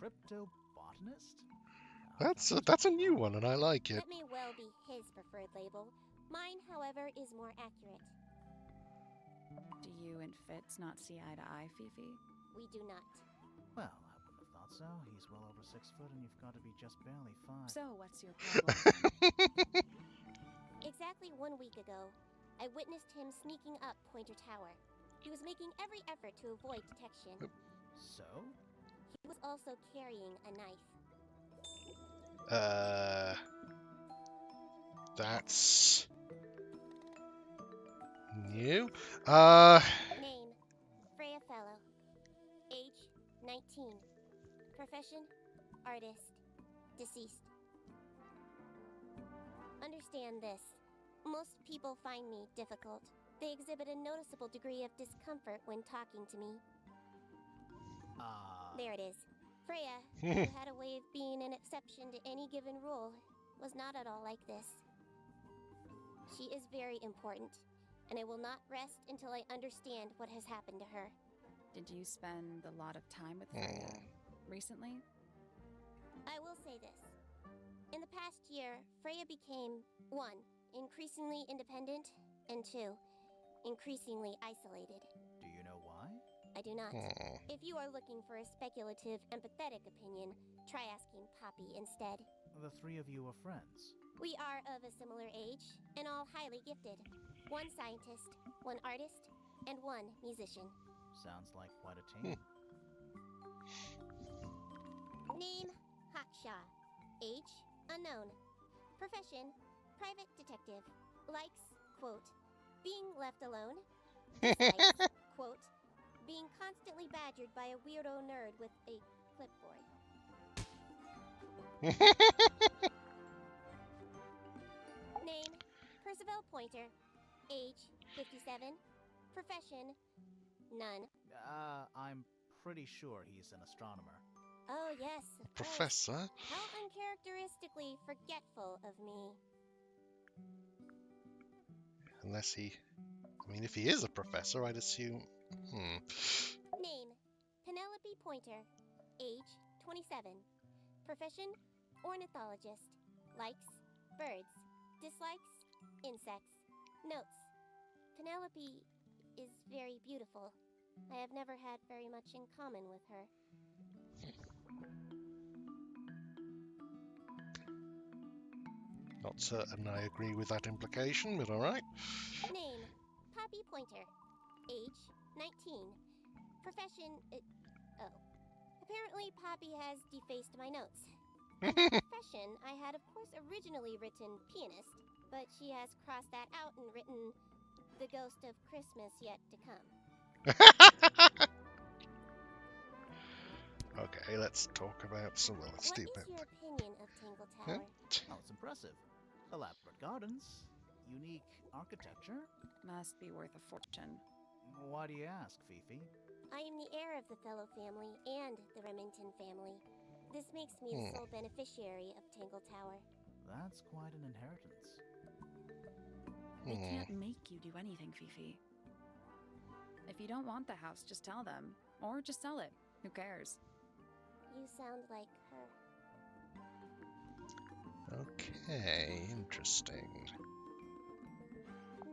Cryptobotanist? That's a new one, and I like it. That may well be his preferred label. Mine, however, is more accurate. Do you and Fitz not see eye to eye, Fifi? We do not. Well, I wouldn't have thought so. He's well over 6 foot and you've got to be just barely 5. So, what's your problem? Exactly 1 week ago, I witnessed him sneaking up Pointer Tower. He was making every effort to avoid detection. So? He was also carrying a knife. That's new. Name, Freya Fellow. Age, 19. Profession, artist. Deceased. Understand this. Most people find me difficult. They exhibit a noticeable degree of discomfort when talking to me. There it is. Freya, who had a way of being an exception to any given rule, was not at all like this. She is very important, and I will not rest until I understand what has happened to her. Did you spend a lot of time with Freya recently? I will say this. In the past year, Freya became, 1, increasingly independent, and 2, increasingly isolated. Do you know why? I do not. If you are looking for a speculative, empathetic opinion, try asking Poppy instead. The 3 of you are friends. We are of a similar age, and all highly gifted. 1 scientist, 1 artist, and 1 musician. Sounds like quite a team. Name, Hawkshaw. Age, unknown. Profession, private detective. Likes, quote, being left alone. Dislikes, quote, being constantly badgered by a weirdo nerd with a clipboard. Name, Percival Pointer. Age, 57. Profession, None. I'm pretty sure he's an astronomer. Oh, yes, of course. Professor? How uncharacteristically forgetful of me. Unless he... I mean, if he is a professor, I'd assume... Name, Penelope Pointer. Age, 27. Profession, ornithologist. Likes, birds. Dislikes, insects. Notes, Penelope is very beautiful. I have never had very much in common with her. Not certain I agree with that implication, but alright. Name, Poppy Pointer. Age, 19. Profession, apparently Poppy has defaced my notes. Profession, I had of course originally written pianist, but she has crossed that out and written the ghost of Christmas yet to come. Okay, let's talk about some... Well, let's What do is about... your opinion of Tangle Tower? Oh, it's impressive. Elaborate gardens, unique architecture. Must be worth a fortune. Why do you ask, Fifi? I am the heir of the Fellow family and the Remington family. This makes me the sole beneficiary of Tangle Tower. That's quite an inheritance. They can't make you do anything, Fifi. If you don't want the house, just tell them. Or just sell it. Who cares? You sound like her. Okay, interesting.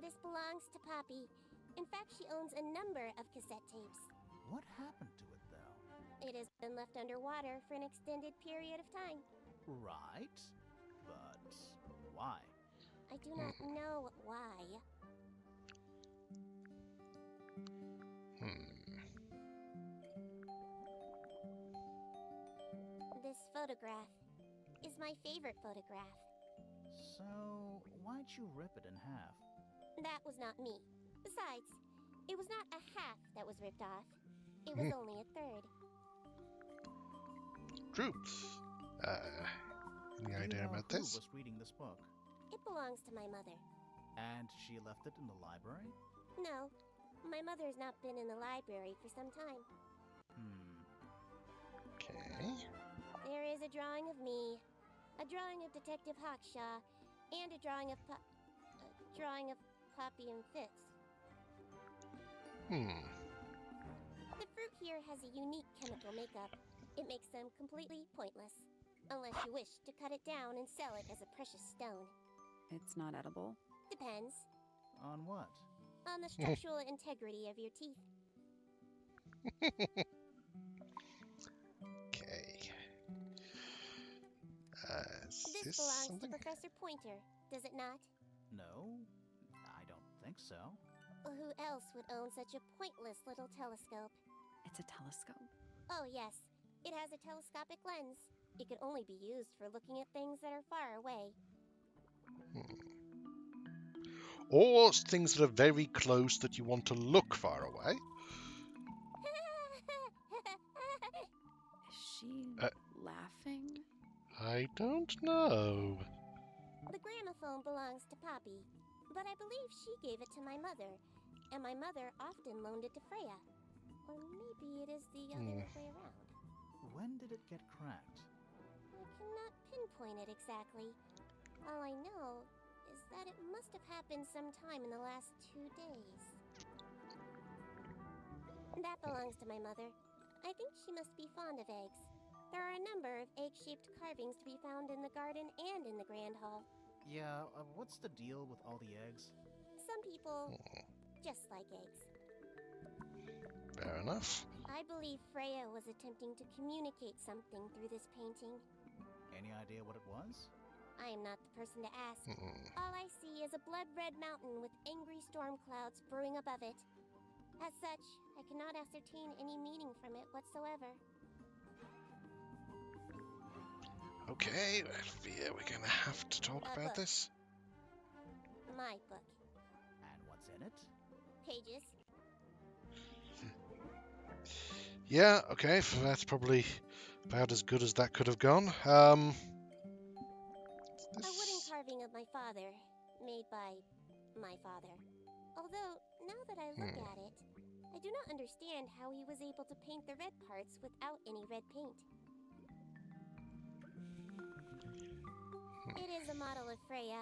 This belongs to Poppy. In fact, she owns a number of cassette tapes. What happened to it, though? It has been left underwater for an extended period of time. Right, but why? I do not know why. This photograph is my favorite photograph. So, why'd you rip it in half? That was not me. Besides, it was not a half that was ripped off. It was only a third. Troops. Any idea about Who this? was reading this book? It belongs to my mother. And she left it in the library? No, my mother has not been in the library for some time. Okay. There is a drawing of me, a drawing of Detective Hawkshaw, and a drawing of Poppy and Fitz. The fruit here has a unique chemical makeup. It makes them completely pointless, unless you wish to cut it down and sell it as a precious stone. It's not edible. Depends On what? on the structural integrity of your teeth. Okay. This belongs to Professor Pointer, does it not? No, I don't think so. Who else would own such a pointless little telescope? It's a telescope. Oh, yes. It has a telescopic lens. It could only be used for looking at things that are far away. Or things that are very close that you want to look far away. Is she laughing? I don't know. The gramophone belongs to Poppy, but I believe she gave it to my mother, and my mother often loaned it to Freya. Or maybe it is the other way around. When did it get cracked? I cannot pinpoint it exactly. All I know is that it must have happened sometime in the last 2 days. That belongs to my mother. I think she must be fond of eggs. There are a number of egg-shaped carvings to be found in the garden and in the Grand Hall. Yeah, what's the deal with all the eggs? Some people just like eggs. Fair enough. I believe Freya was attempting to communicate something through this painting. Any idea what it was? I am not the person to ask. All I see is a blood-red mountain with angry storm clouds brewing above it. As such, I cannot ascertain any meaning from it whatsoever. Okay, I fear we're gonna have to talk about book. this. My book. And what's in it? Pages. Yeah, okay, so that's probably about as good as that could have gone. A wooden carving of my father, made by my father. Although, now that I look at it, I do not understand how he was able to paint the red parts without any red paint. It is a model of Freya,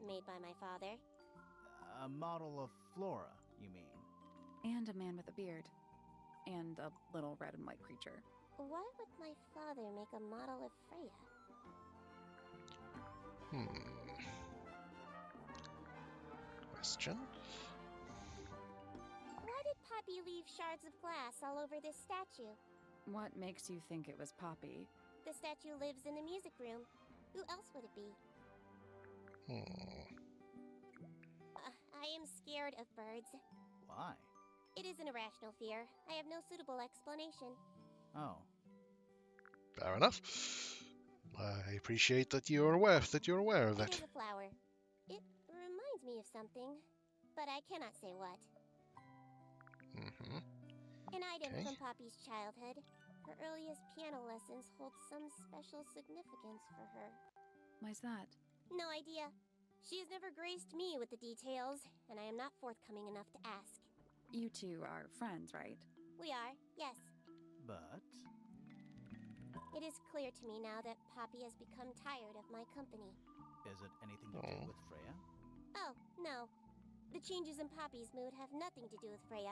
made by my father. A model of Flora, you mean? And a man with a beard. And a little red and white creature. Why would my father make a model of Freya? Question? Why did Poppy leave shards of glass all over this statue? What makes you think it was Poppy? The statue lives in the music room. Who else would it be? I am scared of birds. Why? It is an irrational fear. I have no suitable explanation. Oh. Fair enough. I appreciate that you're aware of It it. is a flower. It reminds me of something, but I cannot say what. An item Okay. from Poppy's childhood. Her earliest piano lessons hold some special significance for her. Why's that? No idea. She has never graced me with the details, and I am not forthcoming enough to ask. You two are friends, right? We are, yes. But... It is clear to me now that Poppy has become tired of my company. is it anything to do with Freya? Oh, no. The changes in Poppy's mood have nothing to do with Freya.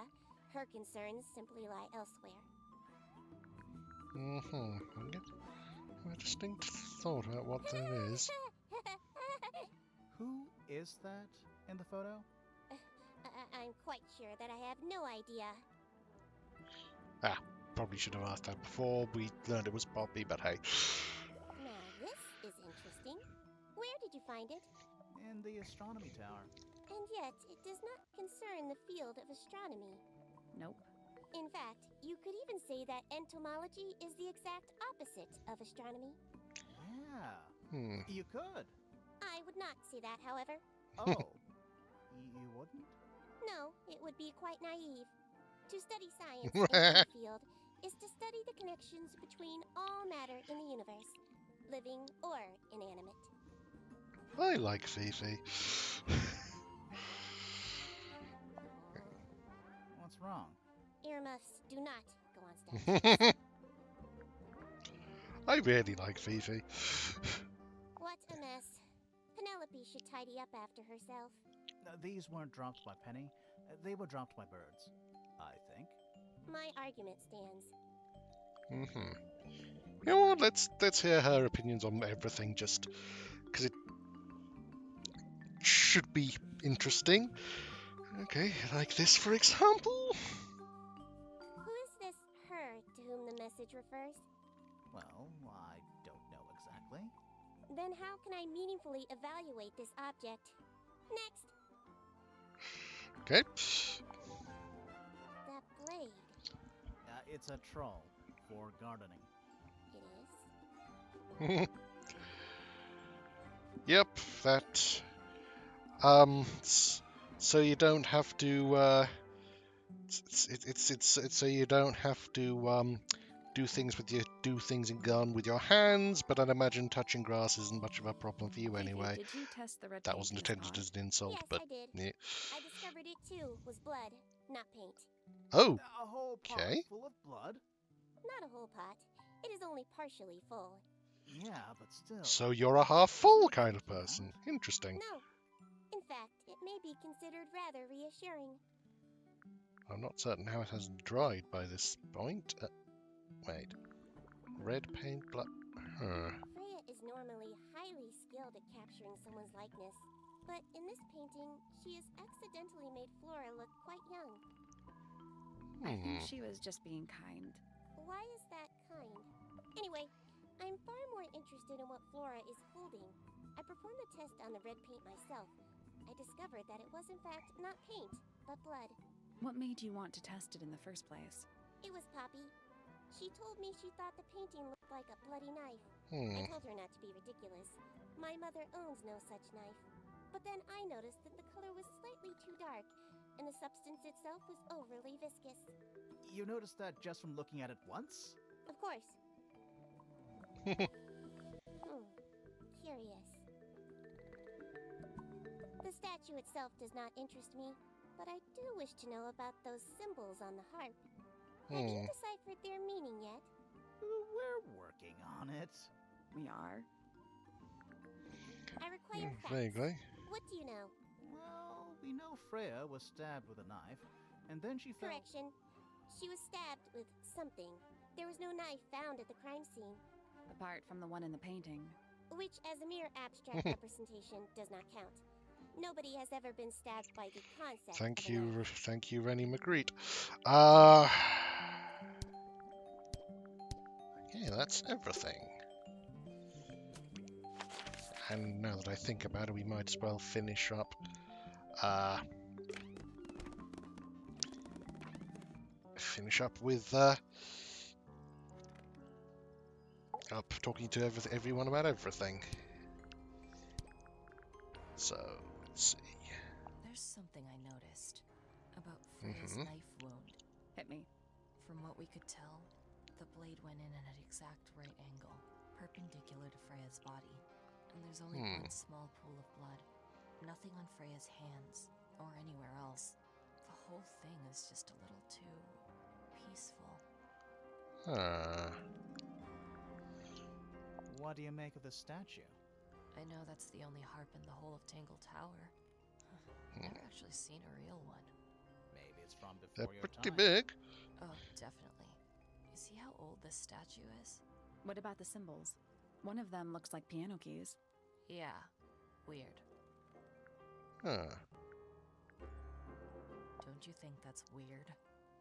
Her concerns simply lie elsewhere. I get a distinct thought about what that is. Who is that in the photo? I'm quite sure that I have no idea. Probably should have asked that before we learned it was Poppy, but hey. Now this is interesting. Where did you find it? In the astronomy tower. And yet, it does not concern the field of astronomy. Nope. In fact, you could even say that entomology is the exact opposite of astronomy. Yeah. You could. I would not say that, however. Oh. You wouldn't? No, it would be quite naive. To study science in any field is to study the connections between all matter in the universe, living or inanimate. I like Fifi. What's wrong? Earmuffs do not go on stage. I really like Fifi. What a mess. Penelope should tidy up after herself. These weren't dropped by Penny. They were dropped by birds, I think. My argument stands. You know what? Let's hear her opinions on everything, just because it should be interesting. Okay, like this, for example. Who is this her to whom the message refers? Well, I don't know exactly. Then how can I meaningfully evaluate this object? Next! Okay. That blade. It's a troll for gardening. It is? Yep, that. So you don't have to. It's so you don't have to do things in garden with your hands. But I'd imagine touching grass isn't much of a problem for you Fifi, anyway. did you test the red That paint wasn't in the intended spot? as an insult, Yes, but I did. yeah. I discovered it too, was blood, not paint. Oh, A whole pot okay. full of blood? Not a whole pot. It is only partially full. Yeah, but still. So you're a half full kind of person. Interesting. No. In fact, it may be considered rather reassuring. I'm not certain how it hasn't dried by this point. Wait. Red paint, black. Freya is normally highly skilled at capturing someone's likeness, but in this painting, she has accidentally made Flora look quite young. I think she was just being kind. Why is that kind? Anyway, I'm far more interested in what Flora is holding. I performed the test on the red paint myself. I discovered that it was in fact not paint, but blood. What made you want to test it in the first place? It was Poppy. She told me she thought the painting looked like a bloody knife. I told her not to be ridiculous. My mother owns no such knife. But then I noticed that the color was slightly too dark, and the substance itself was overly viscous. You noticed that just from looking at it once? Of course. Curious. The statue itself does not interest me, but I do wish to know about those symbols on the harp. Have you deciphered their meaning yet? We're working on it. We are. I require facts. Vaguely. What do you know? Well, we know Freya was stabbed with a knife, and then she fell. Correction. She was stabbed with something. There was no knife found at the crime scene. Apart from the one in the painting. Which, as a mere abstract representation, does not count. Nobody has ever been stabbed by the concept Thank of a you, knife. thank you, Rennie Magritte. Yeah, that's everything. And now that I think about it, we might as well finish up. Finish up with talking to everyone about everything. So let's see. There's something I noticed about Freya's knife wound. Hit me. From what we could tell, the blade went in at an exact right angle, perpendicular to Freya's body. And there's only one small pool of blood. Nothing on Freya's hands, or anywhere else. The whole thing is just a little too peaceful. What do you make of the statue? I know that's the only harp in the whole of Tangle Tower. Never actually seen a real one. Maybe it's from They're before your pretty time. big. Oh, definitely. You see how old this statue is? What about the symbols? One of them looks like piano keys. Yeah, weird. Huh. Don't you think that's weird?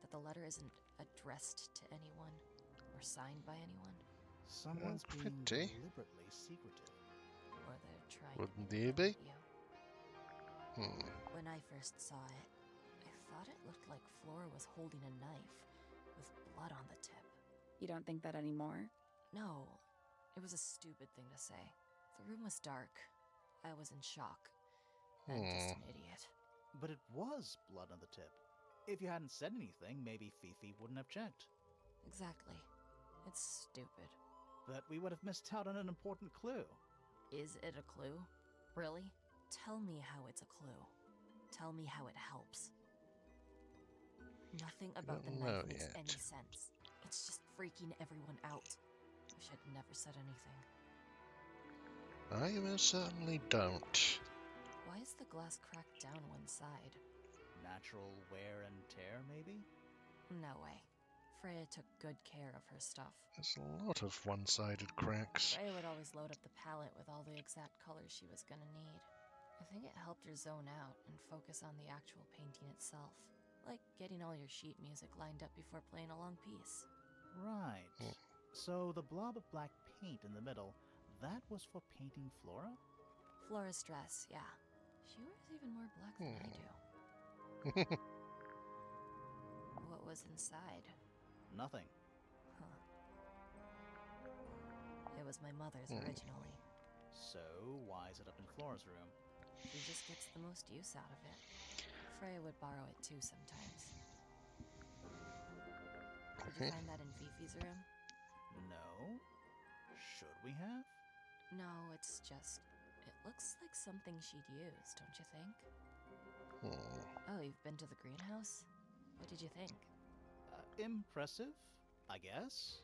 That the letter isn't addressed to anyone or signed by anyone? Someone's being Pretty. deliberately secretive. Or they're trying Wouldn't to they be? you. Hmm. When I first saw it, I thought it looked like Flora was holding a knife with blood on the tip. You don't think that anymore? No, it was a stupid thing to say. The room was dark. I was in shock. I'm just an idiot. But it was blood on the tip. If you hadn't said anything, maybe Fifi wouldn't have checked. Exactly. It's stupid. But we would have missed out on an important clue. Is it a clue? Really? Tell me how it's a clue. Tell me how it helps. Nothing about the Don't knife know makes yet. any sense. It's just freaking everyone out. Wish I'd never said anything. I most certainly don't. Why is the glass cracked down one side? Natural wear and tear, maybe? No way. Freya took good care of her stuff. There's a lot of one-sided cracks. Freya would always load up the palette with all the exact colors she was gonna need. I think it helped her zone out and focus on the actual painting itself. Like getting all your sheet music lined up before playing a long piece. Right. So the blob of black paint in the middle, that was for painting Flora? Flora's dress, yeah. She wears even more black than I do. What was inside? Nothing. Huh. It was my mother's originally. So, why is it up in Flora's room? She just gets the most use out of it. Freya would borrow it too sometimes. Did you find that in Fifi's room? No. Should we have? No, it's just... It looks like something she'd use, don't you think? Oh, you've been to the greenhouse? What did you think? Impressive, I guess.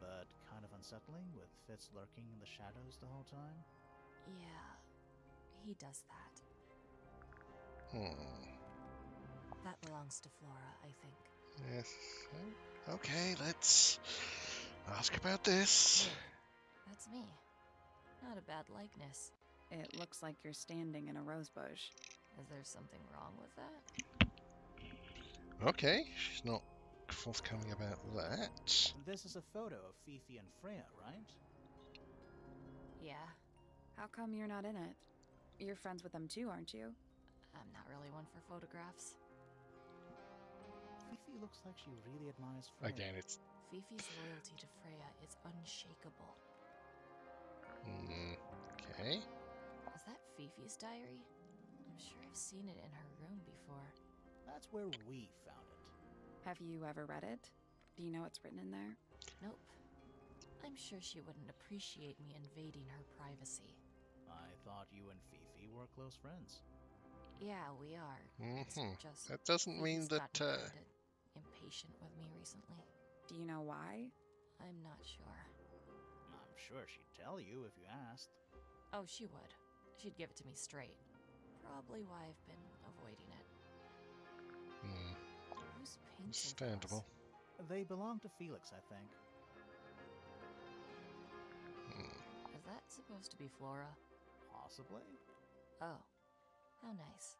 But kind of unsettling, with Fitz lurking in the shadows the whole time. Yeah, he does that. That belongs to Flora, I think. Yes. Okay, let's ask about this. That's me. Not a bad likeness. It looks like you're standing in a rose bush. Is there something wrong with that? Okay, she's not forthcoming about that. This is a photo of Fifi and Freya, right? Yeah, How come you're not in it? You're friends with them too, aren't you? I'm not really one for photographs. Fifi looks like she really admires Freya. Again, it's Fifi's loyalty to Freya is unshakable. okay. Is that Fifi's diary? I'm sure I've seen it in her room before. That's where we found it. Have you ever read it? Do you know what's written in there? Nope. I'm sure she wouldn't appreciate me invading her privacy. I thought you and Fifi were close friends. Yeah, we are. It's just That doesn't mean Fifi's that. gotten kinda impatient with me recently. Do you know why? I'm not sure. I'm sure she'd tell you if you asked. Oh, she would. She'd give it to me straight. Probably why I've been avoiding it. Who's painting for us? Understandable. They belong to Felix, I think. Is that supposed to be Flora? Possibly. Oh, how nice.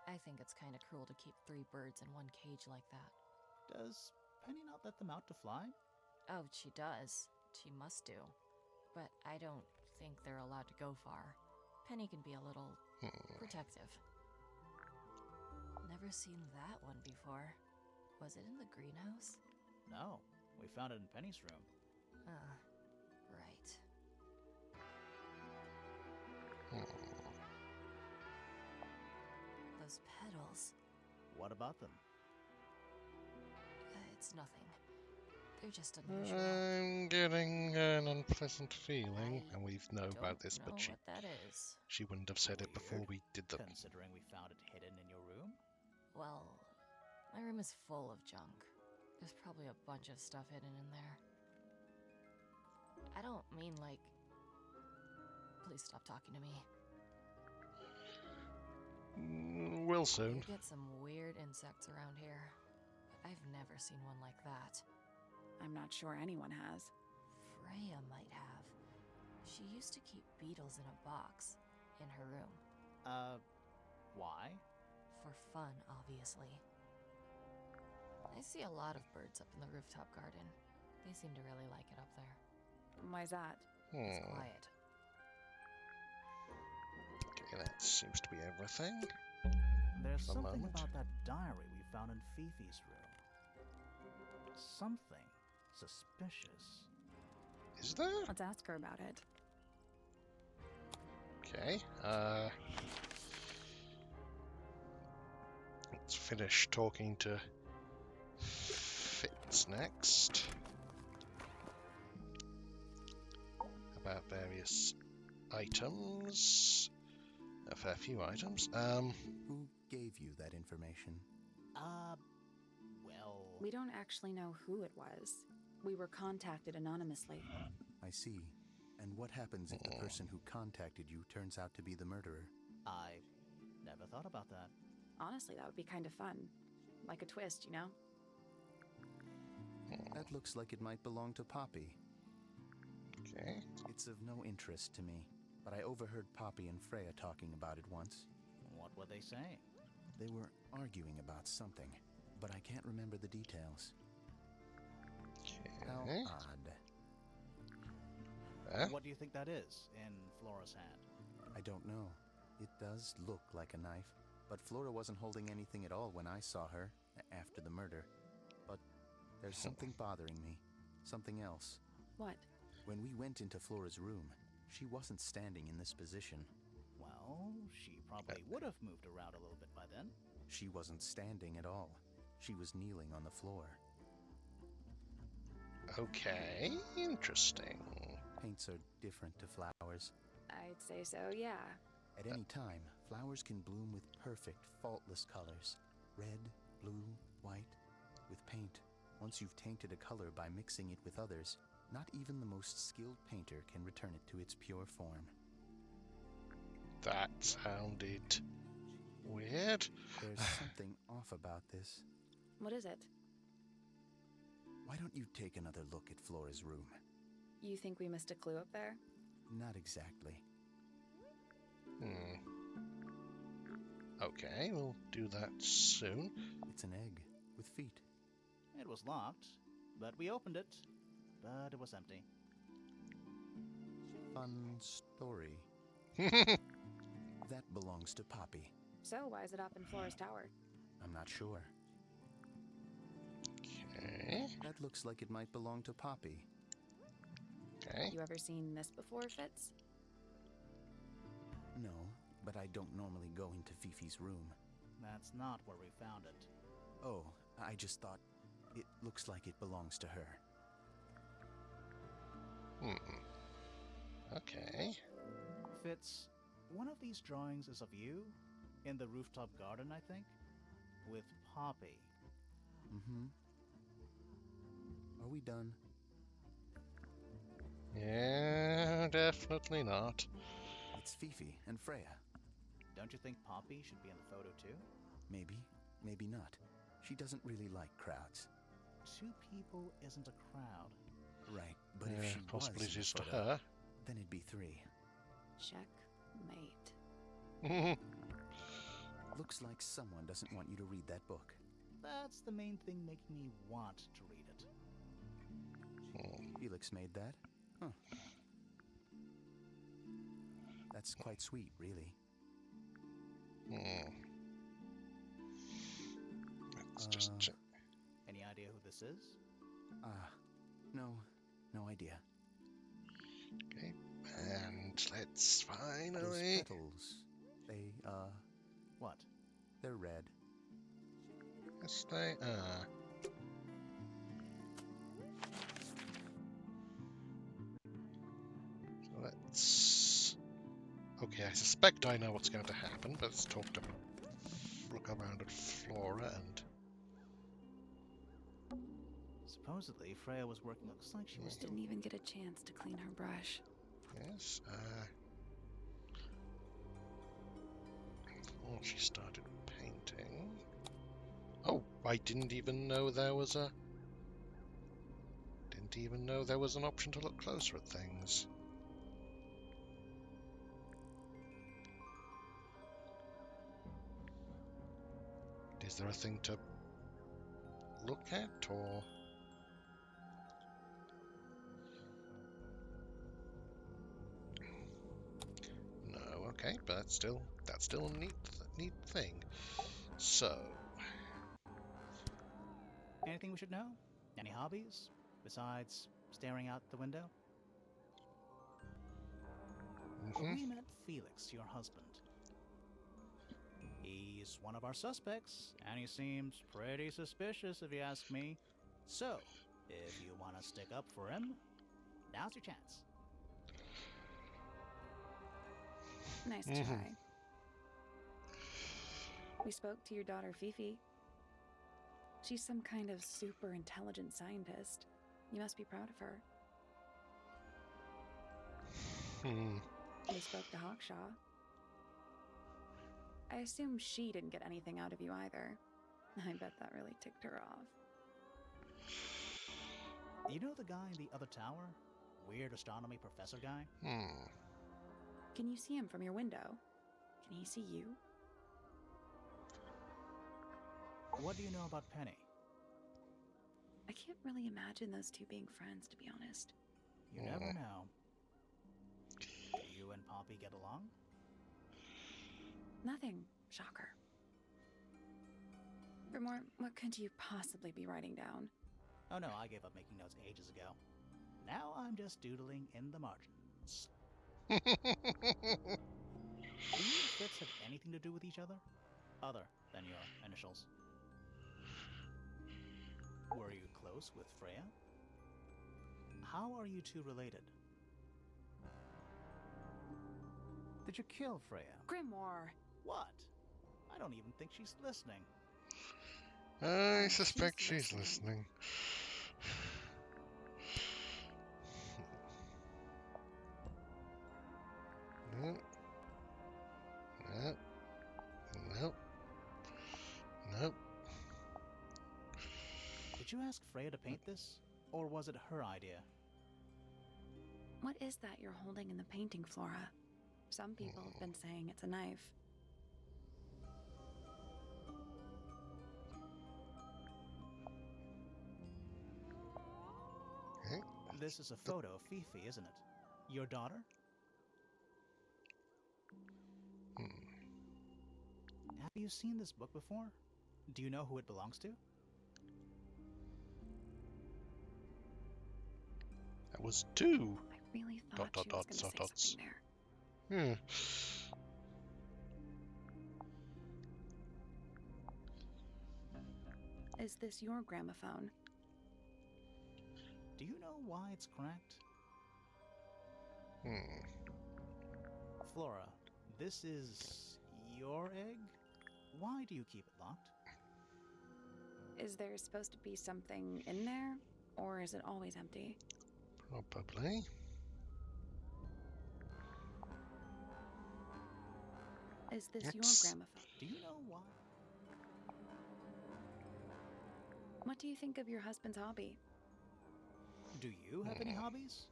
I think it's kind of cruel to keep 3 birds in one cage like that. Does Penny not let them out to fly? Oh, she does. She must do. But I don't think they're allowed to go far. Penny can be a little protective. Never seen that one before. Was it in the greenhouse? No. We found it in Penny's room. Right. Those petals. What about them? It's nothing. They're just unusual. I'm getting an unpleasant feeling, and we know about this, Don't know but she what that is. she wouldn't have said it before Weird, we did them. Considering we found it hidden in your room? Well, my room is full of junk. There's probably a bunch of stuff hidden in there. I don't mean like... Please stop talking to me. Will soon. You get some weird insects around here. But I've never seen one like that. I'm not sure anyone has. Freya might have. She used to keep beetles in a box in her room. Why? For fun, obviously. I see a lot of birds up in the rooftop garden. They seem to really like it up there. Why's that? It's quiet. Okay, that seems to be everything. There's For a something moment. about that diary we found in Fifi's room. Something suspicious. Is there? Let's ask her about it. Okay. Let's finish talking to Fitz next about various items. A fair few items. Who gave you that information? Well... We don't actually know who it was. We were contacted anonymously. I see. And what happens if the person who contacted you turns out to be the murderer? I never thought about that. Honestly, that would be kind of fun. Like a twist, you know? That looks like it might belong to Poppy. Okay. It's of no interest to me, but I overheard Poppy and Freya talking about it once. What were they saying? They were arguing about something, but I can't remember the details. How Okay. odd. What do you think that is in Flora's hand? I don't know. It does look like a knife, but Flora wasn't holding anything at all when I saw her after the murder. But there's something bothering me. Something else. What? When we went into Flora's room, she wasn't standing in this position. Well, she probably would have moved around a little bit by then. She wasn't standing at all. She was kneeling on the floor. Okay. Interesting. Paints are different to flowers. I'd say so, yeah. At any time, flowers can bloom with perfect, faultless colors. Red, blue, white. With paint, once you've tainted a color by mixing it with others, not even the most skilled painter can return it to its pure form. That sounded weird. There's something off about this. What is it? Why don't you take another look at Flora's room? You think we missed a clue up there? Not exactly. Okay, we'll do that soon. It's an egg with feet. It was locked, but we opened it. But it was empty. Fun story. That belongs to Poppy. So, why is it up in Flora's tower? I'm not sure. Okay. That looks like it might belong to Poppy. Okay. You ever seen this before, Fitz? No, but I don't normally go into Fifi's room. That's not where we found it. Oh, I just thought it looks like it belongs to her. Okay. Fitz, One of these drawings is of you, in the rooftop garden, I think, with Poppy. Mm-hmm. Are we done? Yeah, definitely not. It's Fifi and Freya. Don't you think Poppy should be in the photo too? Maybe, maybe not. She doesn't really like crowds. 2 people isn't a crowd. Right, but if Yeah, she was in possibilities the to photo, her. then it'd be 3. Checkmate. Looks like someone doesn't want you to read that book. That's the main thing making me want to read it. Felix made that? Huh. That's quite sweet, really. Let's just check. Any idea who this is? No idea. Okay, and let's Those finally. petals, they, What? they're red. Yes, they are. So let's. Okay, I suspect I know what's going to happen, but let's look around at Flora and. Supposedly, Freya was working. Looks like she was still. Didn't even get a chance to clean her brush. Yes, oh, she started painting. Oh, I didn't even know there was a. Didn't even know there was an option to look closer at things. Is there a thing to look at, or? No, okay, but that's still a neat thing. So, Anything we should know? Any hobbies besides staring out the window? We met Felix, your husband. He's one of our suspects, and he seems pretty suspicious if you ask me. So, if you want to stick up for him, now's your chance. Nice try. We spoke to your daughter Fifi. She's some kind of super intelligent scientist. You must be proud of her. We spoke to Hawkshaw. I assume she didn't get anything out of you either. I bet that really ticked her off. You know the guy in the other tower? Weird astronomy professor guy? Can you see him from your window? Can he see you? What do you know about Penny? I can't really imagine those two being friends, to be honest. You never know. Do you and Poppy get along? Nothing. Shocker. Grimore, what could you possibly be writing down? Oh no, I gave up making notes ages ago. Now I'm just doodling in the margins. Do you and Fitz have anything to do with each other? Other than your initials? Were you close with Freya? How are you two related? Did you kill Freya? Grimoire! What? I don't even think she's listening. I suspect she's listening. No. No. No. No. Did you ask Freya to paint this? Or was it her idea? What is that you're holding in the painting, Flora? Some people have been saying it's a knife. Okay. This is a photo of Fifi, isn't it? Your daughter? Have you seen this book before? Do you know who it belongs to? That was 2. I really thought she was going to say something there. Is this your gramophone? Do you know why it's cracked? Flora, This is your egg? Why do you keep it locked? Is there supposed to be something in there? Or is it always empty? Probably. Is this your Yes. gramophone? Do you know why? What do you think of your husband's hobby? Do you have any hobbies?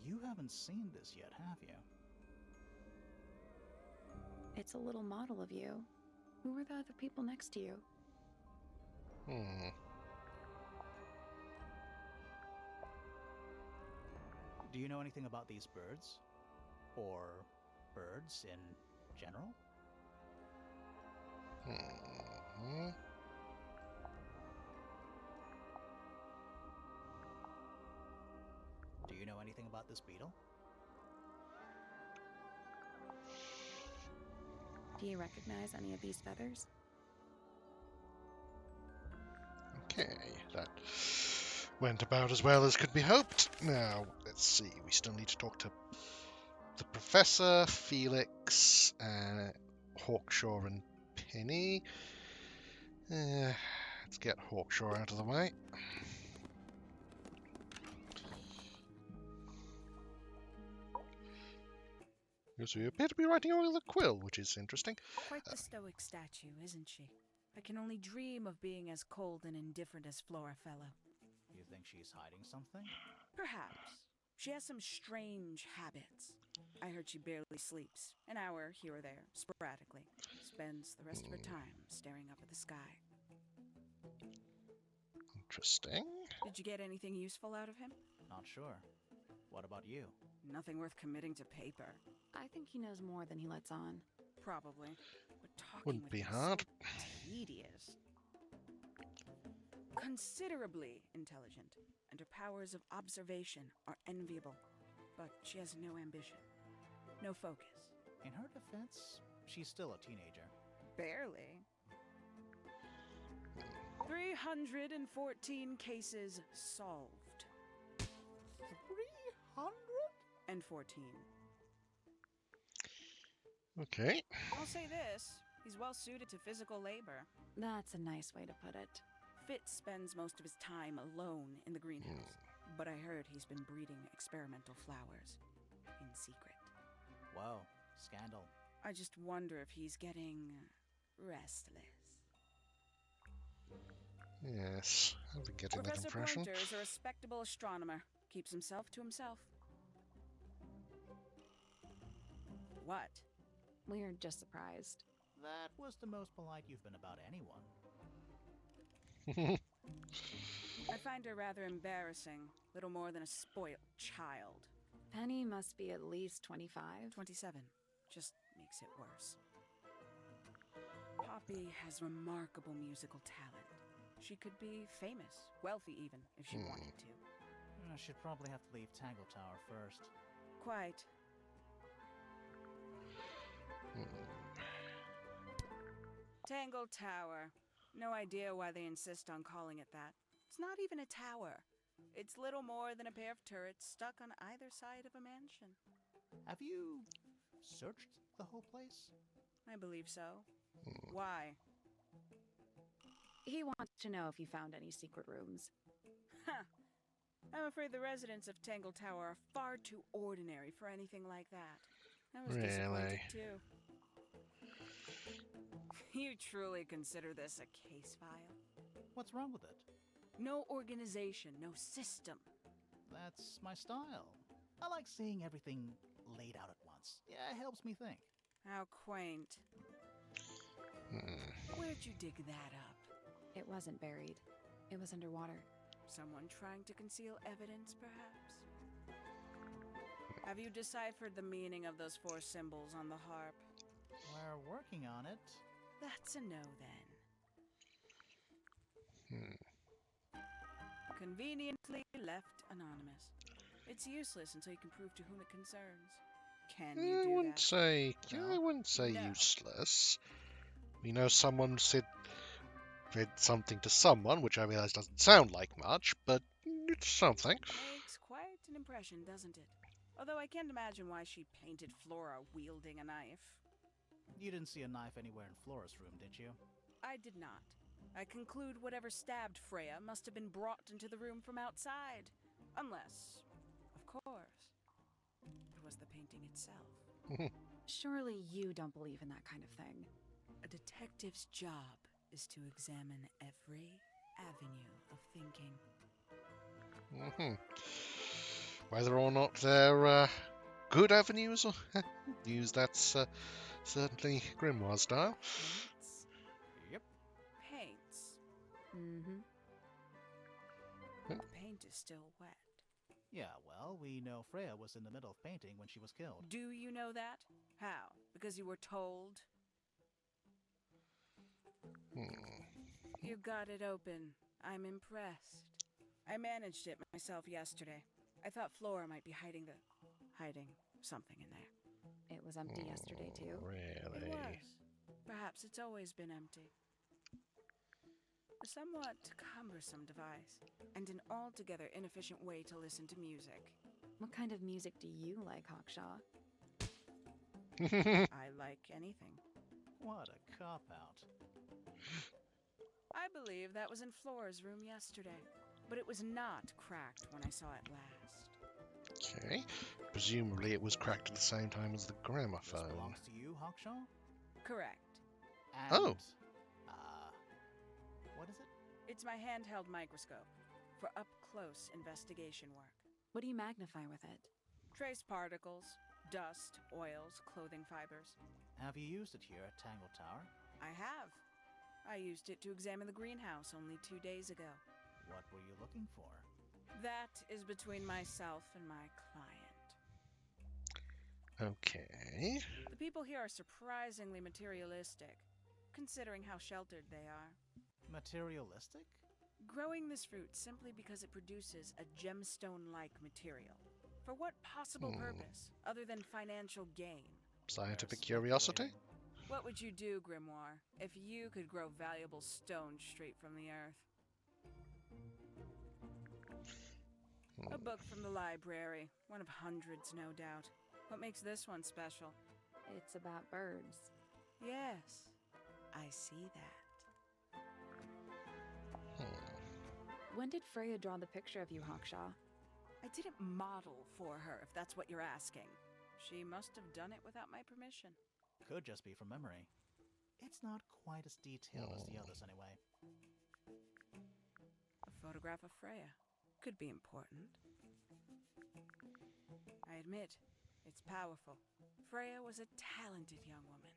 You haven't seen this yet, have you? It's a little model of you. Who were the other people next to you? Do you know anything about these birds? Or birds in general? Do you know anything about this beetle? Do you recognize any of these feathers? Okay, that went about as well as could be hoped. Now, let's see, we still need to talk to the Professor, Felix, Hawkshaw and Penny. Let's get Hawkshaw out of the way. Yes, we appear to be writing over the quill, which is interesting. Quite the stoic statue, isn't she? I can only dream of being as cold and indifferent as Florafella. You think she's hiding something? Perhaps. She has some strange habits. I heard she barely sleeps, an hour here or there, sporadically. Spends the rest of her time staring up at the sky. Interesting. Did you get anything useful out of him? Not sure. What about you? Nothing worth committing to paper. I think he knows more than he lets on. Probably. But talking Wouldn't with be him is hard. so tedious. Considerably intelligent, and her powers of observation are enviable. But she has no ambition. No focus. In her defense, she's still a teenager. Barely. 314 cases solved. 314. Okay. I'll say this. He's well suited to physical labor. That's a nice way to put it. Fitz spends most of his time alone in the greenhouse. But I heard he's been breeding experimental flowers. In secret. Whoa, scandal. I just wonder if he's getting restless. Yes, I've been getting that Professor impression. Pointer is a respectable astronomer. Keeps himself to himself. What? We're just surprised. That was the most polite you've been about anyone. I find her rather embarrassing. Little more than a spoilt child. Penny must be at least 25. 27. Just makes it worse. Poppy has remarkable musical talent. She could be famous, wealthy even, if she wanted to. I should probably have to leave Tangle Tower first. Quite. Tangle Tower. No idea why they insist on calling it that. It's not even a tower. It's little more than a pair of turrets stuck on either side of a mansion. Have you searched the whole place? I believe so. Why? He wants to know if you found any secret rooms. Huh. I'm afraid the residents of Tangle Tower are far too ordinary for anything like that. I was disappointed too. You truly consider this a case file? What's wrong with it? No organization, no system. That's my style. I like seeing everything laid out at once. Yeah, it helps me think. How quaint. Where'd you dig that up? It wasn't buried. It was underwater. Someone trying to conceal evidence, perhaps? Have you deciphered the meaning of those 4 symbols on the harp? We're working on it. That's a no, then. Conveniently left anonymous. It's useless until you can prove to whom it concerns. Can you I do wouldn't that? say. No. I wouldn't say No. useless. We know someone said something to someone, which I realize doesn't sound like much, but it's something. Makes quite an impression, doesn't it? Although I can't imagine why she painted Flora wielding a knife. You didn't see a knife anywhere in Flora's room, did you? I did not. I conclude whatever stabbed Freya must have been brought into the room from outside. Unless, of course, it was the painting itself. Surely you don't believe in that kind of thing. A detective's job is to examine every avenue of thinking. Whether or not they're good avenues or use that's certainly Grimoire style. Paints? Yep. Paints. Mm-hmm. The paint is still wet. Yeah, well, we know Freya was in the middle of painting when she was killed. Do you know that? How? Because you were told? You got it open. I'm impressed. I managed it myself yesterday. I thought Flora might be hiding something in there. It was empty yesterday, too. Really? It was. Perhaps it's always been empty. A somewhat cumbersome device, and an altogether inefficient way to listen to music. What kind of music do you like, Hawkshaw? I like anything. What a cop-out. I believe that was in Flora's room yesterday, but it was not cracked when I saw it last. Okay. Presumably it was cracked at the same time as the This gramophone. belongs to you, Hawkshaw? Correct. And, Oh. What is it? It's my handheld microscope for up-close investigation work. What do you magnify with it? Trace particles, dust, oils, clothing fibers. Have you used it here at Tangle Tower? I have. I used it to examine the greenhouse only 2 days ago. What were you looking for? That is between myself and my client. Okay. The people here are surprisingly materialistic, considering how sheltered they are. Materialistic? Growing this fruit simply because it produces a gemstone-like material. For what possible purpose, other than financial gain? Scientific They're curiosity? speculating. What would you do, Grimoire, if you could grow valuable stone straight from the earth? A book from the library. One of hundreds, no doubt. What makes this one special? It's about birds. Yes, I see that. When did Freya draw the picture of you, Hawkshaw? I didn't model for her, if that's what you're asking. She must have done it without my permission. Could just be from memory. It's not quite as detailed as the others, anyway. A photograph of Freya. Could be important. I admit, it's powerful. Freya was a talented young woman.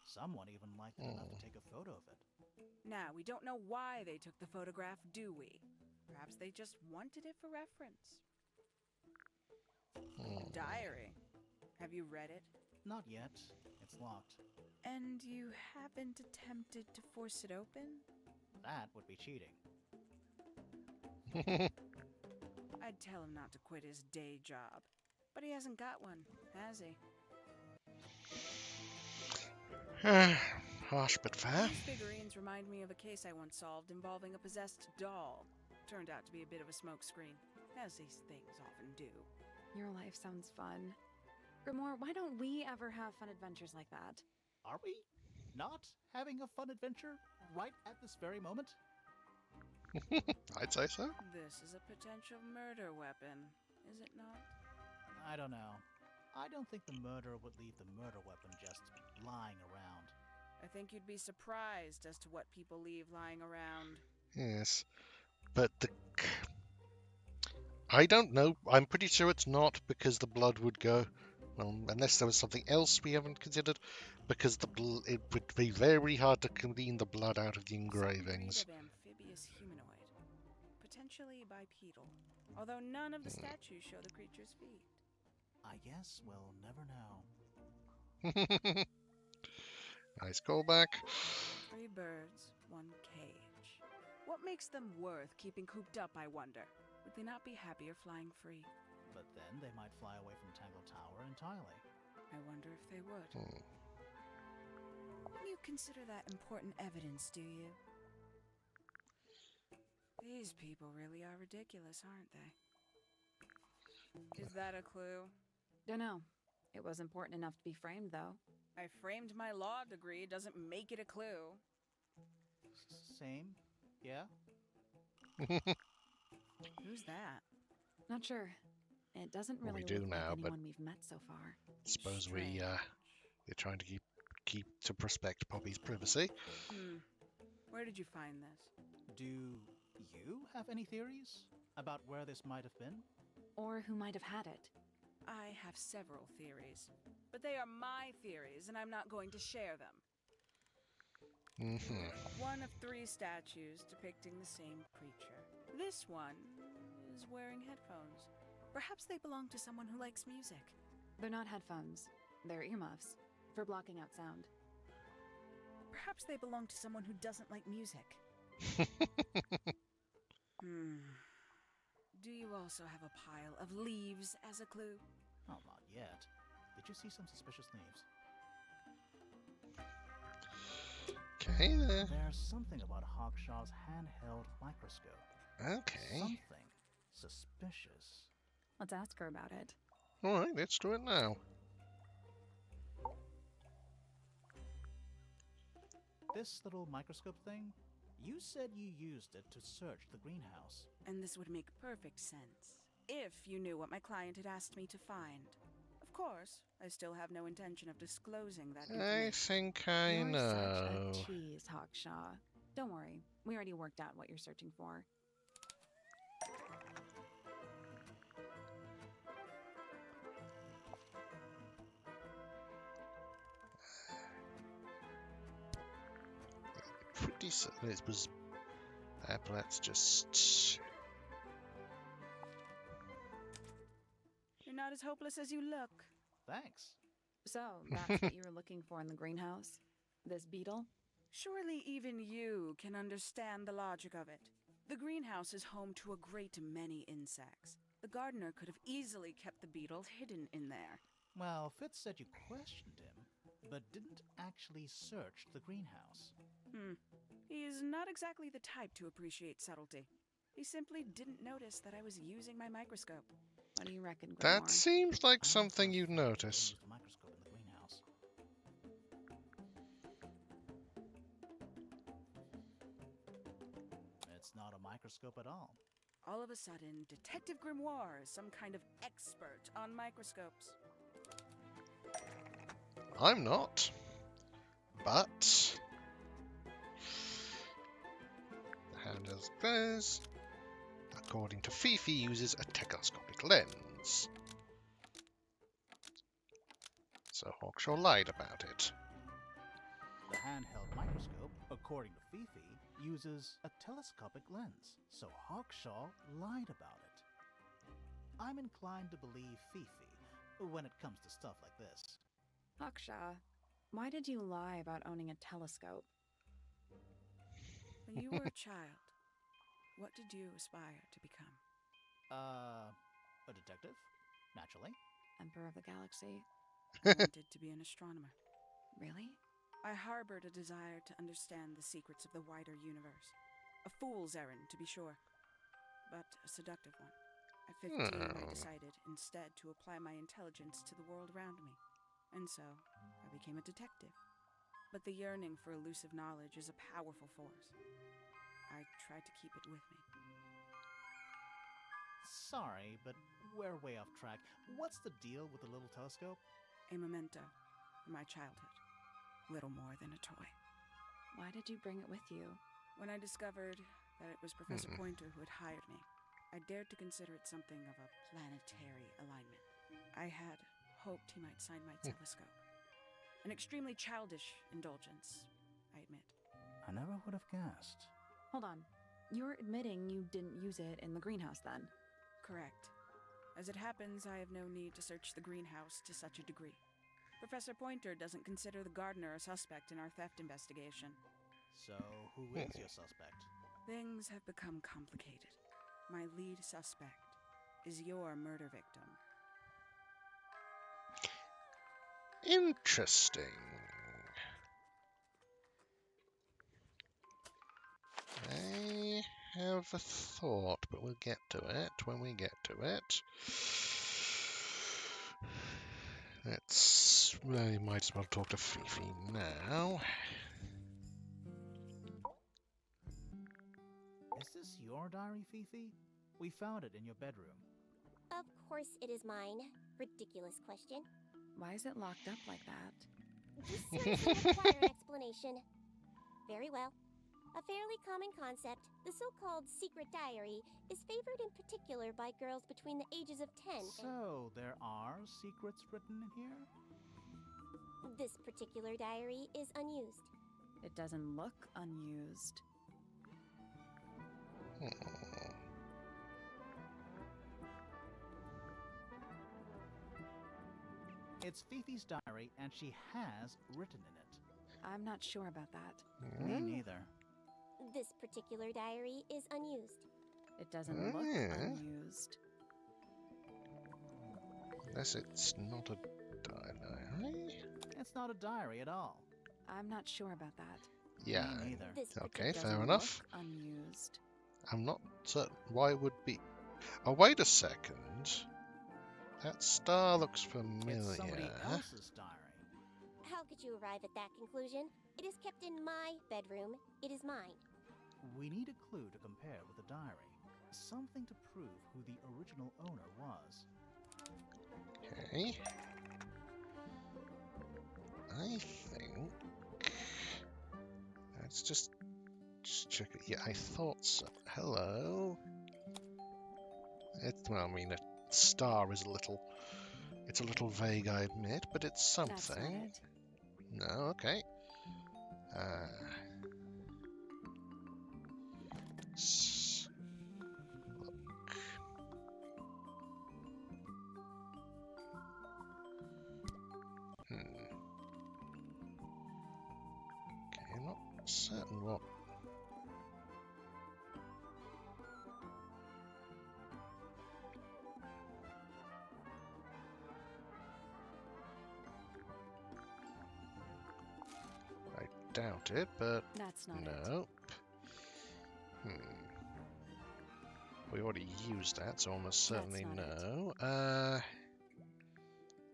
Someone even liked it enough to take a photo of it. Now, we don't know why they took the photograph, do we? Perhaps they just wanted it for reference. Diary. Have you read it? Not yet. It's locked. And you haven't attempted to force it open? That would be cheating. I'd tell him not to quit his day job. But he hasn't got one, has he? Harsh but fair. These figurines remind me of a case I once solved involving a possessed doll. Turned out to be a bit of a smokescreen, as these things often do. Your life sounds fun. Grimoire, why don't we ever have fun adventures like that? Are we not having a fun adventure right at this very moment? I'd say so. This is a potential murder weapon, is it not? I don't know. I don't think the murderer would leave the murder weapon just lying around. I think you'd be surprised as to what people leave lying around. Yes. But I don't know. I'm pretty sure it's not because the blood would go. Well, unless there was something else we haven't considered, because it would be very hard to clean the blood out of the engravings. Some breed of amphibious humanoid, potentially bipedal, although none of the statues show the creature's feet. I guess we'll never know. Nice callback. 3 birds, 1 cage. What makes them worth keeping cooped up, I wonder? Would they not be happier flying free? But then they might fly away from Tangle Tower entirely. I wonder if they would. You consider that important evidence, do you? These people really are ridiculous, aren't they? Is that a clue? Dunno. It was important enough to be framed, though. I framed my law degree doesn't make it a clue. Same. Yeah? Who's that? Not sure. It doesn't Well, really we do look now, like but- anyone we've met so far. Suppose Strange. we're trying to keep to respect Poppy's privacy. Where did you find this? Do you have any theories about where this might have been? Or who might have had it. I have several theories, but they are my theories, and I'm not going to share them. One of 3 statues depicting the same creature. This one is wearing headphones. Perhaps they belong to someone who likes music. They're not headphones. They're earmuffs. For blocking out sound. Perhaps they belong to someone who doesn't like music. Do you also have a pile of leaves as a clue? Oh, not yet. Did you see some suspicious leaves? Okay, there. There's something about Hawkshaw's handheld microscope. Okay. Something suspicious. Let's ask her about it. All right, let's do it now. This little microscope thing, you said you used it to search the greenhouse. And this would make perfect sense, if you knew what my client had asked me to find. Of course, I still have no intention of disclosing that I information. think I You're know. such a tease, Hawkshaw. Don't worry. We already worked out what you're searching for. Pretty certain it was. But let's just. You're not as hopeless as you look. Thanks. So, that's what you were looking for in the greenhouse? This beetle? Surely even you can understand the logic of it. The greenhouse is home to a great many insects. The gardener could have easily kept the beetle hidden in there. Well, Fitz said you questioned him, but didn't actually search the greenhouse. He is not exactly the type to appreciate subtlety. He simply didn't notice that I was using my microscope. What do you reckon, Grimoire? That seems like I something thought you'd Fitz notice. used the microscope in the greenhouse. It's not a microscope at all. All of a sudden, Detective Grimoire is some kind of expert on microscopes. I'm not. But. The hand as goes. According to Fifi, uses a telescopic lens. So Hawkshaw lied about it. The handheld microscope, according to Fifi, uses a telescopic lens, so Hawkshaw lied about it. I'm inclined to believe Fifi when it comes to stuff like this. Hawkshaw, why did you lie about owning a telescope? When you were a child, what did you aspire to become? A detective? Naturally. Emperor of the Galaxy? I wanted to be an astronomer. Really? I harbored a desire to understand the secrets of the wider universe. A fool's errand, to be sure, but a seductive one. At 15, I decided instead to apply my intelligence to the world around me. And so, I became a detective. But the yearning for elusive knowledge is a powerful force. I tried to keep it with me. Sorry, but we're way off track. What's the deal with the little telescope? A memento from my childhood. Little more than a toy. Why did you bring it with you? When I discovered that it was Professor Pointer who had hired me, I dared to consider it something of a planetary alignment. I had hoped he might sign my telescope. An extremely childish indulgence, I admit. I never would have guessed. Hold on. You're admitting you didn't use it in the greenhouse then? Correct. As it happens, I have no need to search the greenhouse to such a degree. Professor Pointer doesn't consider the gardener a suspect in our theft investigation. So, who is your suspect? Things have become complicated. My lead suspect is your murder victim. Interesting. I have a thought, but we'll get to it when we get to it. Let's. Well, you might as well talk to Fifi now. Is this your diary, Fifi? We found it in your bedroom. Of course it is mine. Ridiculous question. Why is it locked up like that? You seriously require an explanation. Very well. A fairly common concept, the so-called secret diary, is favored in particular by girls between the ages of 10 and... So, there are secrets written in here? This particular diary is unused. It doesn't look unused. It's Fifi's diary, and she has written in it. I'm not sure about that. Me neither. This particular diary is unused. It doesn't look unused. Unless it's not a diary. It's not a diary at all. I'm not sure about that. Yeah. Me neither. Okay, It fair doesn't enough. look unused. I'm not certain why it would be. Oh, wait a second. That star looks familiar. It's somebody else's diary. How could you arrive at that conclusion? It is kept in my bedroom. It is mine. We need a clue to compare with the diary. Something to prove who the original owner was. Okay. I think. Let's just check it. Yeah, I thought so. Hello. Well, I mean, a star is a little. It's a little vague, I admit, but it's something. That's not it. No, okay. Look. Okay, I'm not certain what. I doubt it, but That's not it. nope. We already used that, so almost certainly not it. no.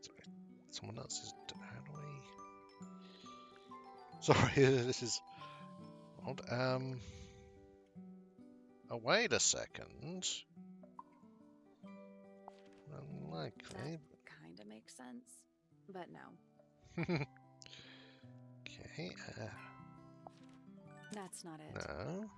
Sorry, someone else's. How do we? Sorry, this is odd. Oh, wait a second. Unlikely. That kind of makes sense, but no. Okay. That's not it. No.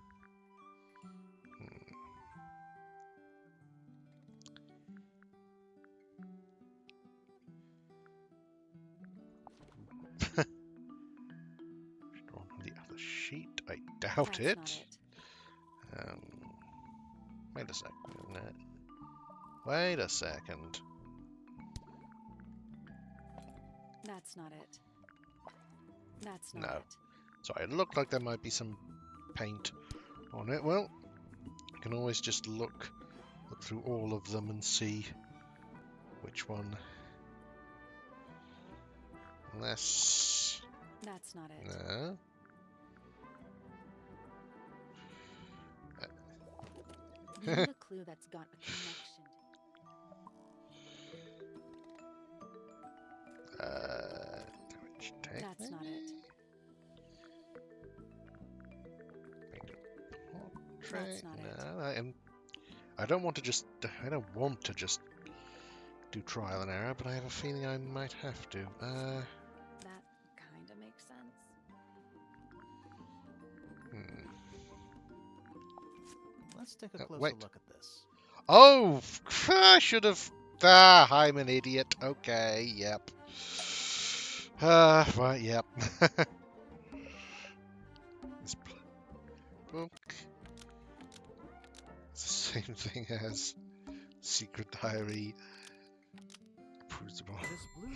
On the other sheet, I doubt That's it. not it. Wait a second. Wait a second. That's not it. That's not No. it. Sorry, it looked like there might be some paint on it. Well, you can always just look through all of them and see which one. Unless... That's not it. No. We need a clue that's got a connection. That's not it. That's not it. No, I don't want to just. I don't want to just do trial and error, but I have a feeling I might have to. That kind of makes sense. Let's take a closer wait. look at this. Oh, I should have. I'm an idiot. Okay, yep. Right, yep. This book. It's the same thing as Secret Diary. Crucible. This blue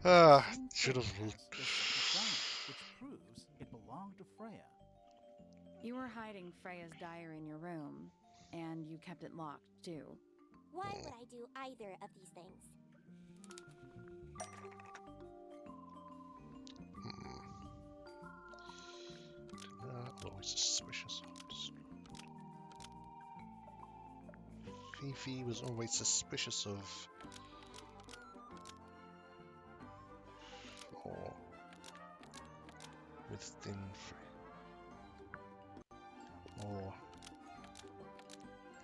book Should have. has the secret diary, which proves it belonged to Freya. You were hiding Freya's diary in your room, and you kept it locked, too. Why would I do either of these things? Always suspicious. Fifi was always suspicious of within or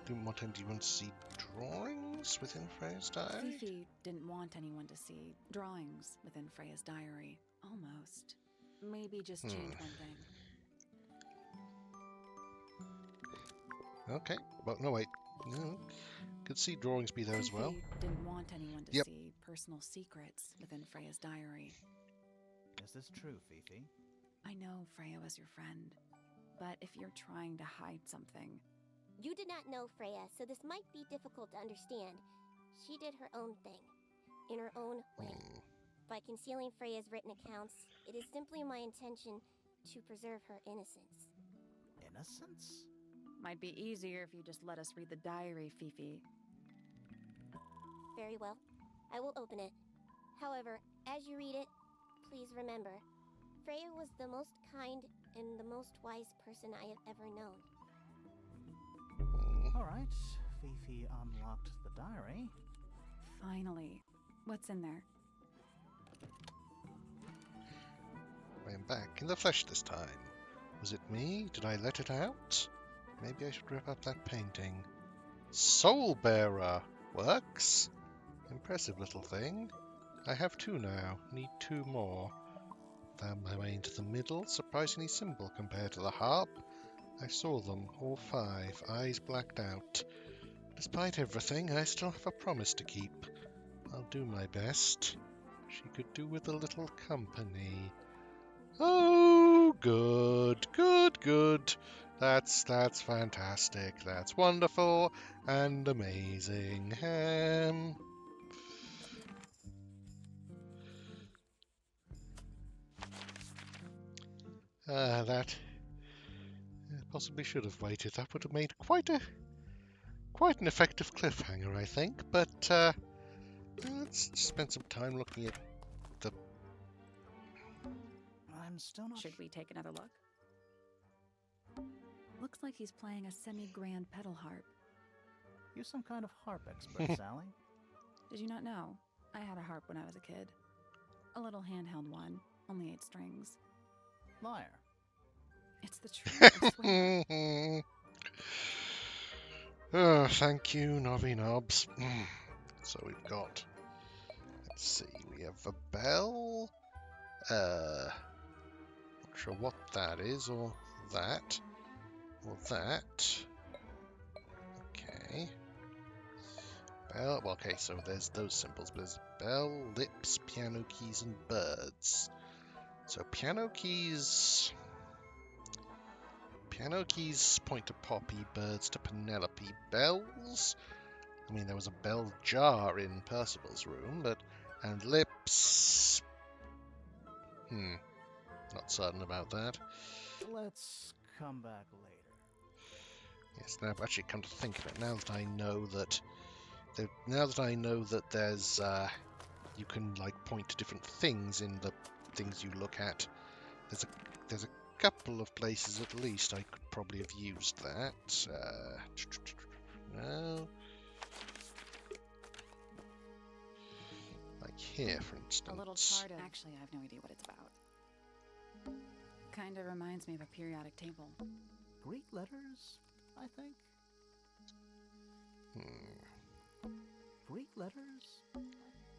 didn't want anyone to see drawings within Freya's diary? Fifi didn't want anyone to see drawings within Freya's diary. Almost. Maybe just change one thing. Okay. Well, no, wait. No. Could see drawings be there as well. Fifi didn't want anyone to see personal secrets within Freya's diary. Is this true, Fifi? I know Freya was your friend, but if you're trying to hide something... You did not know Freya, so this might be difficult to understand. She did her own thing, in her own way. By concealing Freya's written accounts, it is simply my intention to preserve her innocence. Innocence? Might be easier if you just let us read the diary, Fifi. Very well. I will open it. However, as you read it, please remember, Freya was the most kind and the most wise person I have ever known. All right, Fifi unlocked the diary. Finally. What's in there? I am back in the flesh this time. Was it me? Did I let it out? Maybe I should rip up that painting. Soul Bearer! Works? Impressive little thing. I have 2 now. Need 2 more. Found my way into the middle. Surprisingly simple compared to the harp. I saw them, all 5, eyes blacked out. Despite everything, I still have a promise to keep. I'll do my best. She could do with a little company. Oh, good, good, good. That's fantastic. That's wonderful and amazing. That possibly should have waited. That would have made quite an effective cliffhanger, I think. But let's spend some time looking at the. I'm still not. Should we take another look? Looks like he's playing a semi-grand pedal harp. You some kind of harp expert, Sally? Did you not know? I had a harp when I was a kid. A little handheld one, only 8 strings. Liar. It's the truth, I swear. Oh, thank you, Nobby Knobs. So we've got, let's see, we have a bell. Not sure what that is, or that, or that. Okay. Bell. Well, okay, so there's those symbols, but there's bell, lips, piano keys, and birds. So piano keys point to Poppy, birds to Penelope, bells. I mean, there was a bell jar in Percival's room, and lips. Not certain about that. Let's come back later. Yes, now I've actually come to think of it. Now that I know that there's you can like point to different things in the things you look at. There's a couple of places at least I could probably have used that. No. Like here, for instance. A little chart. Actually, I have no idea what it's about. Kinda reminds me of a periodic table. Greek letters, I think. Greek letters?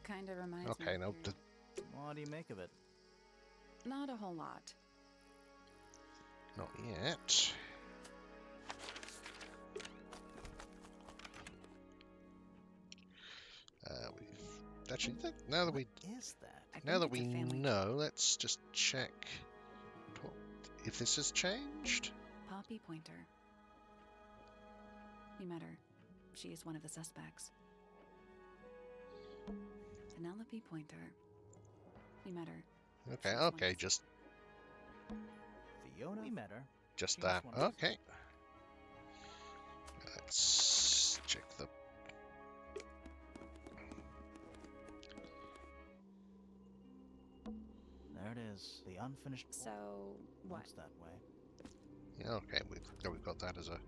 Kinda reminds me. Okay, no. What do you make of it? Not a whole lot. Not yet. We've actually now that we is that? now that we know, let's just check if this has changed. Poppy Pointer. We met her. She is one of the suspects. Penelope Pointer. We met her. Okay, just Fiona, we met her. Just that. Okay. Let's check the. There it is. The unfinished. So what? Looks that way. Yeah, okay, we've got that as a.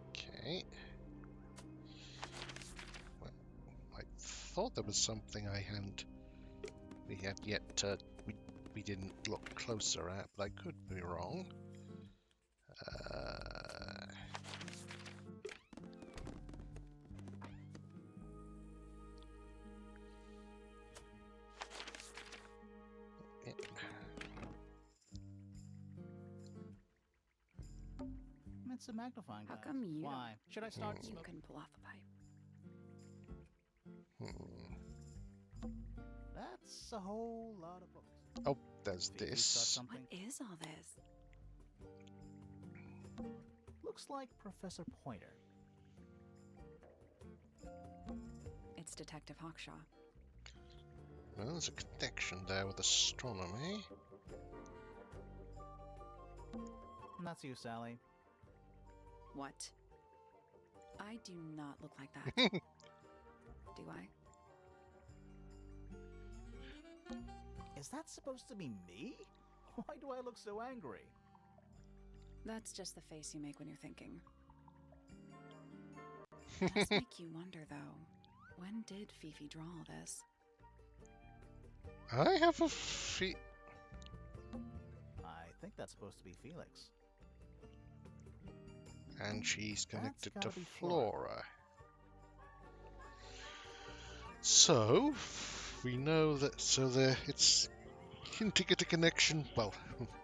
Okay. Well, I thought there was something we had yet we didn't look closer at, but I could be wrong. It's a magnifying How glass. come you Why? Should I start You smoking? can pull off the pipe. That's a whole lot of books. Oh, there's Fifi's got this. something. What is all this? Looks like Professor Pointer. It's Detective Hawkshaw. Well, there's a connection there with astronomy. And that's you, Sally. What? I do not look like that. Do I? Is that supposed to be me? Why do I look so angry? That's just the face you make when you're thinking. It does make you wonder, though. When did Fifi draw all this? I have a I think that's supposed to be Felix. and she's connected to gotta be Flora. So we know that. It's hinting at a connection. Well,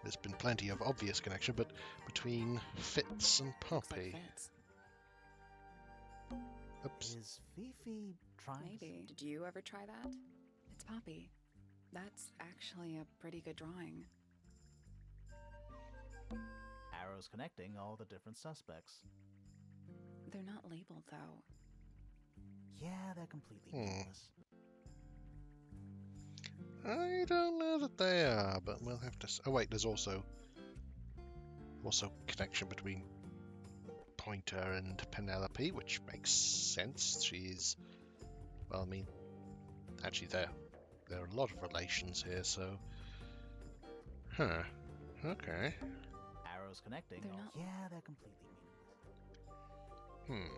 there's been plenty of obvious connection, but between Fitz and Looks like Poppy. Fitz. Oops. Is Fifi trying? Maybe. Did you ever try that? It's Poppy. That's actually a pretty good drawing. Arrows connecting all the different suspects. They're not labeled, though. Yeah, they're completely meaningless. I don't know that they are, but we'll have to. Oh wait, there's also connection between Pointer and Penelope, which makes sense. She's, well, I mean, actually there are a lot of relations here, so. Huh. Okay. Arrows connecting. They're not- Yeah, they're completely meaningless.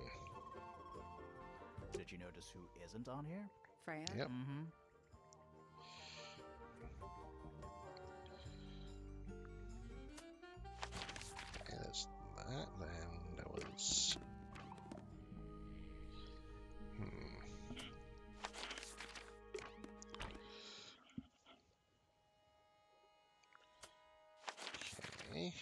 Did you notice who isn't on here? Freya? Yep. Mm-hmm. Okay, there's that. Then there was. Okay.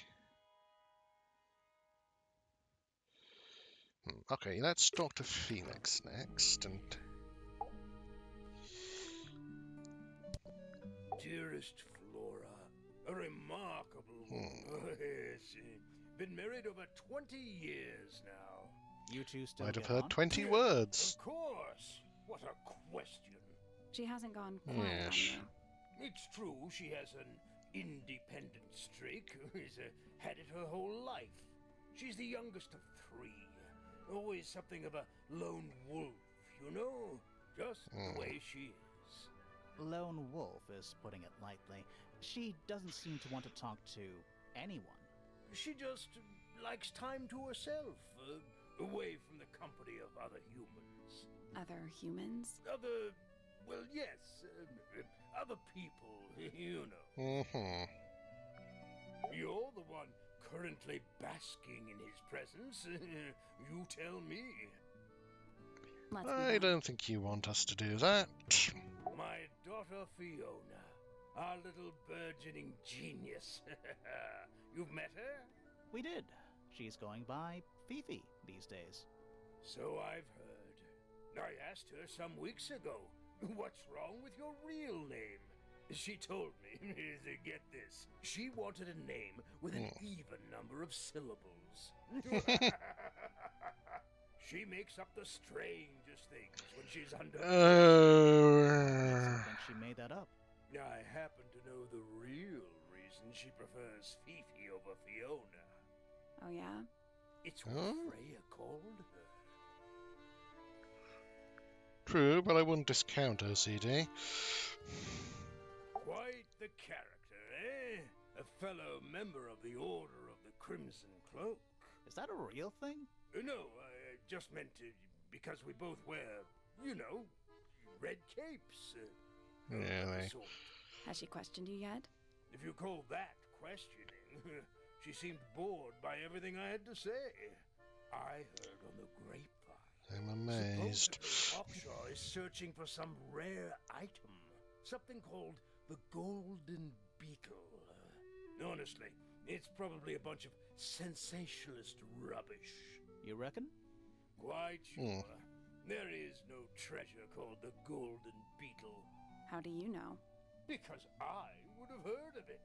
Okay, let's talk to Felix next, and Dearest Flora, a remarkable woman. Yes, been married over 20 years now. You two still might have get heard on? 20 Yeah, words. Of course. What a question. She hasn't gone quiet on Yes. you. It's true she has an independent streak. She's had it her whole life. She's the youngest of 3. Always something of a lone wolf, you know? Just the way she is. Lone wolf is putting it lightly. She doesn't seem to want to talk to anyone. She just likes time to herself, away from the company of other humans. Other humans? Well, yes, other people, you know. Mm-hmm. You're the one currently basking in his presence. You tell me. Let's I move on. don't think you want us to do that. My daughter Fiona, our little burgeoning genius. You've met her? We did. She's going by Fifi these days. So I've heard. I asked her some weeks ago, what's wrong with your real name? She told me, get this, she wanted a name with an even number of syllables. She makes up the strangest things when she's under... I think she made that up. I happen to know the real reason she prefers Fifi over Fiona. Oh, yeah? It's what Huh? Freya called her. True, but I wouldn't discount OCD. Quite the character, eh? A fellow member of the Order of the Crimson Cloak. Is that a real thing? No, I just meant to, because we both wear, you know, red capes. Really? Sort. Has she questioned you yet? If you call that questioning, she seemed bored by everything I had to say. I heard on the grapevine. I'm amazed. Supposedly, Hawkshaw is searching for some rare item. Something called the Golden Beetle. Honestly, it's probably a bunch of sensationalist rubbish. You reckon? Quite sure. There is no treasure called the Golden Beetle. How do you know? Because I would have heard of it.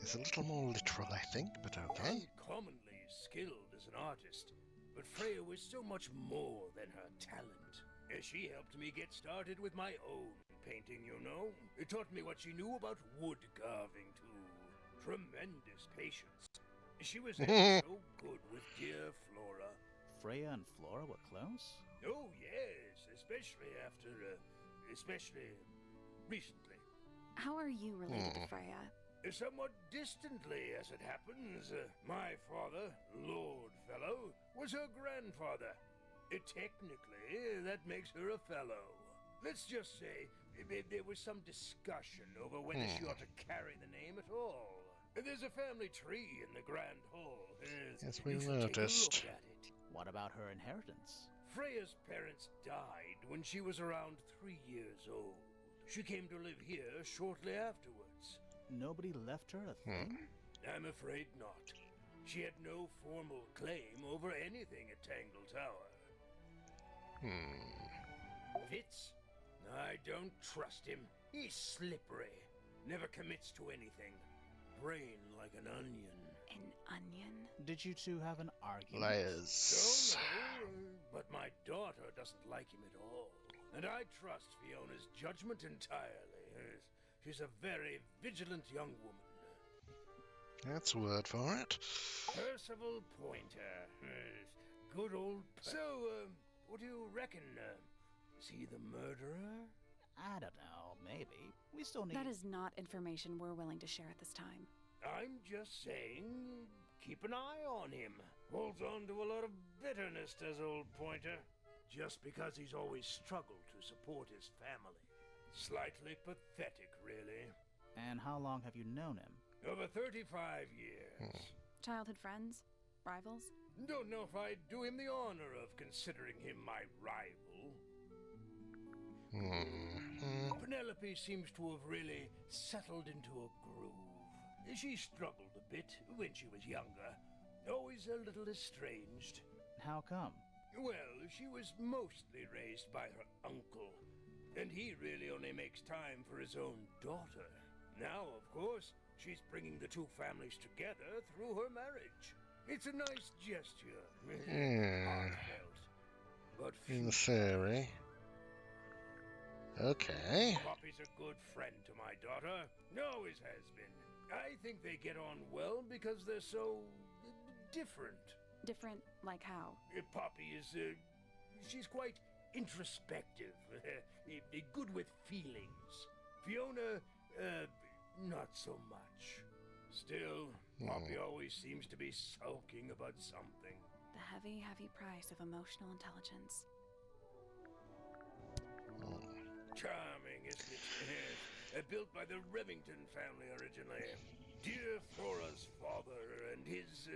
It's a little more literal, I think, but okay. Uncommonly skilled as an artist, but Freya was so much more than her talent. She helped me get started with my own painting, you know. It taught me what she knew about wood carving, too. Tremendous patience. She was so good with dear Flora. Freya and Flora were close? Oh, yes, especially recently. How are you related to Freya? Somewhat distantly, as it happens. My father, Lord Fellow, was her grandfather. Technically, that makes her a fellow. Let's just say there was some discussion over whether she ought to carry the name at all. There's a family tree in the Grand Hall. Yes, we You should noticed. take a look at it. What about her inheritance? Freya's parents died when she was around 3 years old. She came to live here shortly afterwards. Nobody left her a thing? I'm afraid not. She had no formal claim over anything at Tangle Tower. Fitz? I don't trust him. He's slippery. Never commits to anything. Brain like an onion. An onion? Did you two have an argument? Liars. Don't know, but my daughter doesn't like him at all. And I trust Fiona's judgment entirely. She's a very vigilant young woman. That's a word for it. Percival Pointer. Good old... So, what do you reckon? Is he the murderer? I don't know, maybe. We still need... That is not information we're willing to share at this time. I'm just saying, keep an eye on him. Holds on to a lot of bitterness, does old Pointer. Just because he's always struggled to support his family. Slightly pathetic, really. And how long have you known him? Over 35 years. Childhood friends? Rivals? Don't know if I'd do him the honor of considering him my rival. Penelope seems to have really settled into a groove. She struggled a bit when she was younger. Always a little estranged. How come? Well, she was mostly raised by her uncle. And he really only makes time for his own daughter. Now, of course, she's bringing the two families together through her marriage. It's a nice gesture. Heartfelt. But In theory. Okay. Poppy's a good friend to my daughter. Always has been. I think they get on well because they're so... different. Different like how? Poppy is, she's quite introspective. Good with feelings. Fiona, not so much. Still, Poppy always seems to be sulking about something. The heavy, heavy price of emotional intelligence. Charming, isn't it? Built by the Remington family originally. Dear Flora's father and his,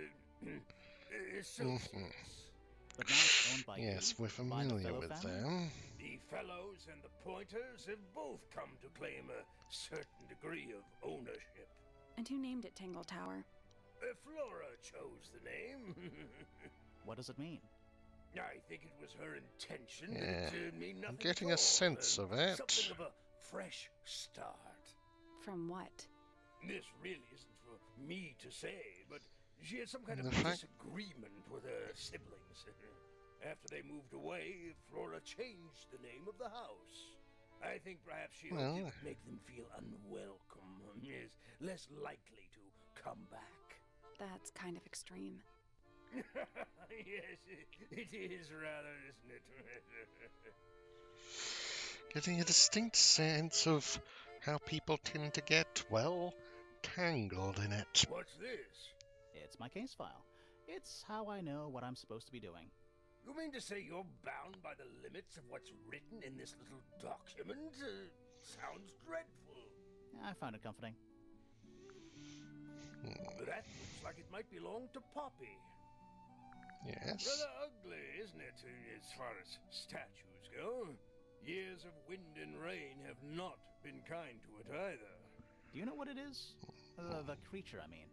associates. But now it's owned by Yes, you? we're By the familiar fellow with family? them. The Fellows and the Pointers have both come to claim a certain degree of ownership. And who named it Tangle Tower? Flora chose the name. What does it mean? I think it was her intention Yeah, that it mean nothing I'm getting at a sense all. of it. Something of a fresh start. From what? This really isn't for me to say, but she had some kind of The fact- disagreement with her siblings. After they moved away, Flora changed the name of the house. I think perhaps she hoped Well. it'd make them feel unwelcome, is less likely to come back. That's kind of extreme. Yes, it is rather, isn't it? Getting a distinct sense of how people tend to get, well, tangled in it. What's this? It's my case file. It's how I know what I'm supposed to be doing. You mean to say you're bound by the limits of what's written in this little document? Sounds dreadful. I find it comforting. That looks like it might belong to Poppy. Yes. Rather ugly, isn't it, as far as statues go? Years of wind and rain have not been kind to it either. Do you know what it is? The creature, I mean.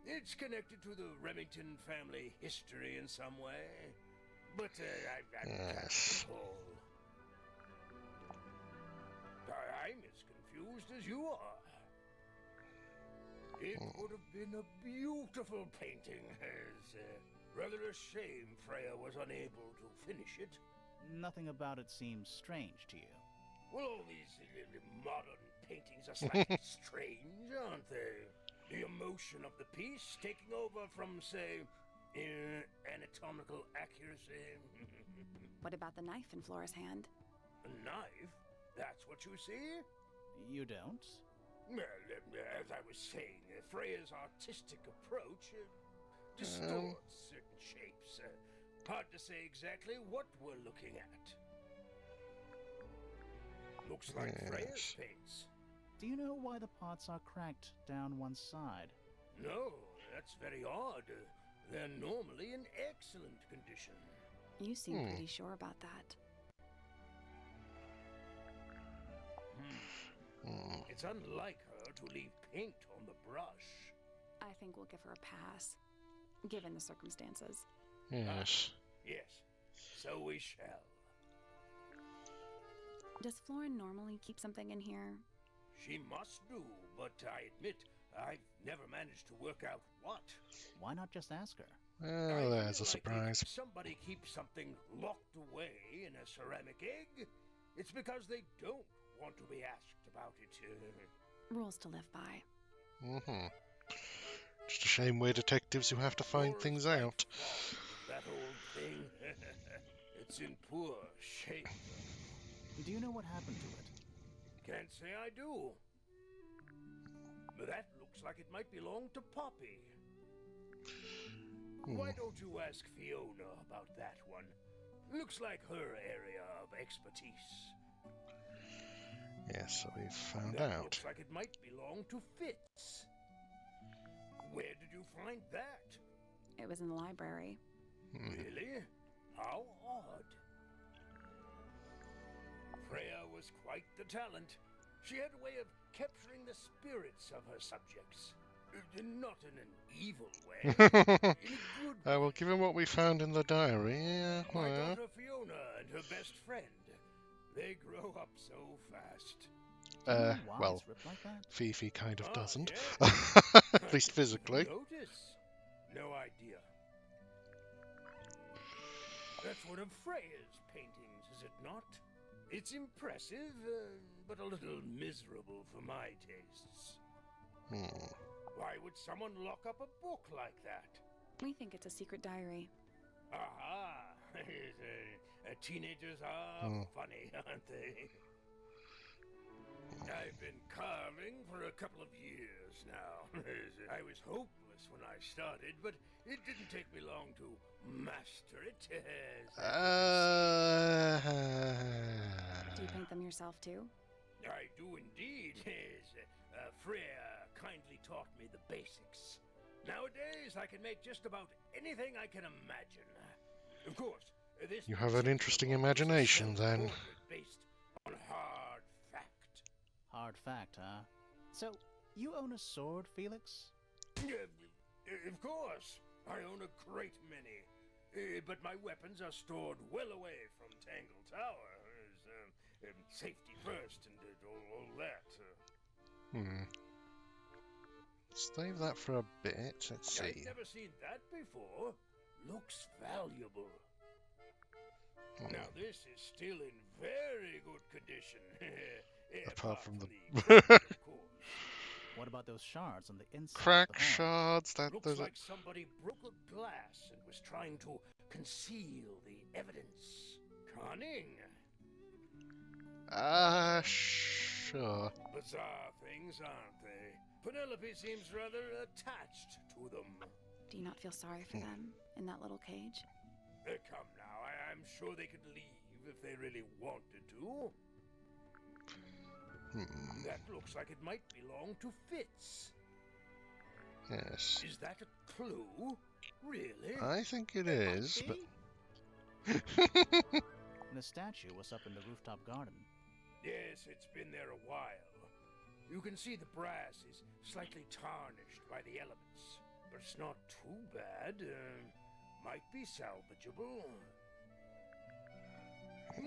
It's connected to the Remington family history in some way, but I can't recall. I'm as confused as you are. It would have been a beautiful painting. It's rather a shame Freya was unable to finish it. Nothing about it seems strange to you. Well, all these modern paintings are slightly strange, aren't they? The emotion of the piece taking over from, say, anatomical accuracy. What about the knife in Flora's hand? A knife? That's what you see? You don't? Well, as I was saying, Freya's artistic approach distorts certain shapes. Hard to say exactly what we're looking at. Looks like Freya's paints. Do you know why the pots are cracked down one side? No, that's very odd. They're normally in excellent condition. You seem pretty sure about that. It's unlike her to leave paint on the brush. I think we'll give her a pass, given the circumstances. Yes. Yes, so we shall. Does Flora normally keep something in here? She must do, but I admit I've never managed to work out what. Why not just ask her? Oh, there's a surprise. If somebody keeps something locked away in a ceramic egg, it's because they don't want to be asked about it. Rules to live by. Just a shame we're detectives who have to find things out. That old thing, it's in poor shape. Do you know what happened to it? Can't say I do. But that looks like it might belong to Poppy. Why don't you ask Fiona about that one? Looks like her area of expertise. Yes, so we've found That out. looks like it might belong to Fitz. Where did you find that? It was in the library. Really? How odd. Freya was quite the talent. She had a way of capturing the spirits of her subjects. Not in an evil way. In a good Well, given what we found in the diary, yeah, My well, daughter Fiona and her best friend. They grow up so fast. Why well, it's ripped like that? Fifi kind of doesn't. Yes. At least physically. Notice? No idea. That's one of Freya's paintings, is it not? It's impressive, but a little miserable for my tastes. Why would someone lock up a book like that? We think it's a secret diary. Aha! Teenagers are funny, aren't they? I've been carving for a couple of years now. I was hopeless when I started, but it didn't take me long to master it. Do you paint them yourself too? I do indeed. Freya kindly taught me the basics. Nowadays, I can make just about anything I can imagine. Of course, this You have an interesting imagination, then. Based on hard fact. Hard fact, huh? So, you own a sword, Felix? Of course. I own a great many. But my weapons are stored well away from Tangle Tower. Safety first and all that. Save that for a bit. Let's see. I've never seen that before. Looks valuable. Now this is still in very good condition. Apart from the of course. What about those shards on the inside? crack of the horn? shards. That Looks those like somebody broke a glass and was trying to conceal the evidence. Cunning. Sure. Bizarre things, aren't they? Penelope seems rather attached to them. Do you not feel sorry for them in that little cage? Come now, I'm sure they could leave if they really wanted to. That looks like it might belong to Fitz. Yes. Is that a clue? Really? I think it Might is, but... be. The statue was up in the rooftop garden. Yes, it's been there a while. You can see the brass is slightly tarnished by the elements, but it's not too bad. Might be salvageable.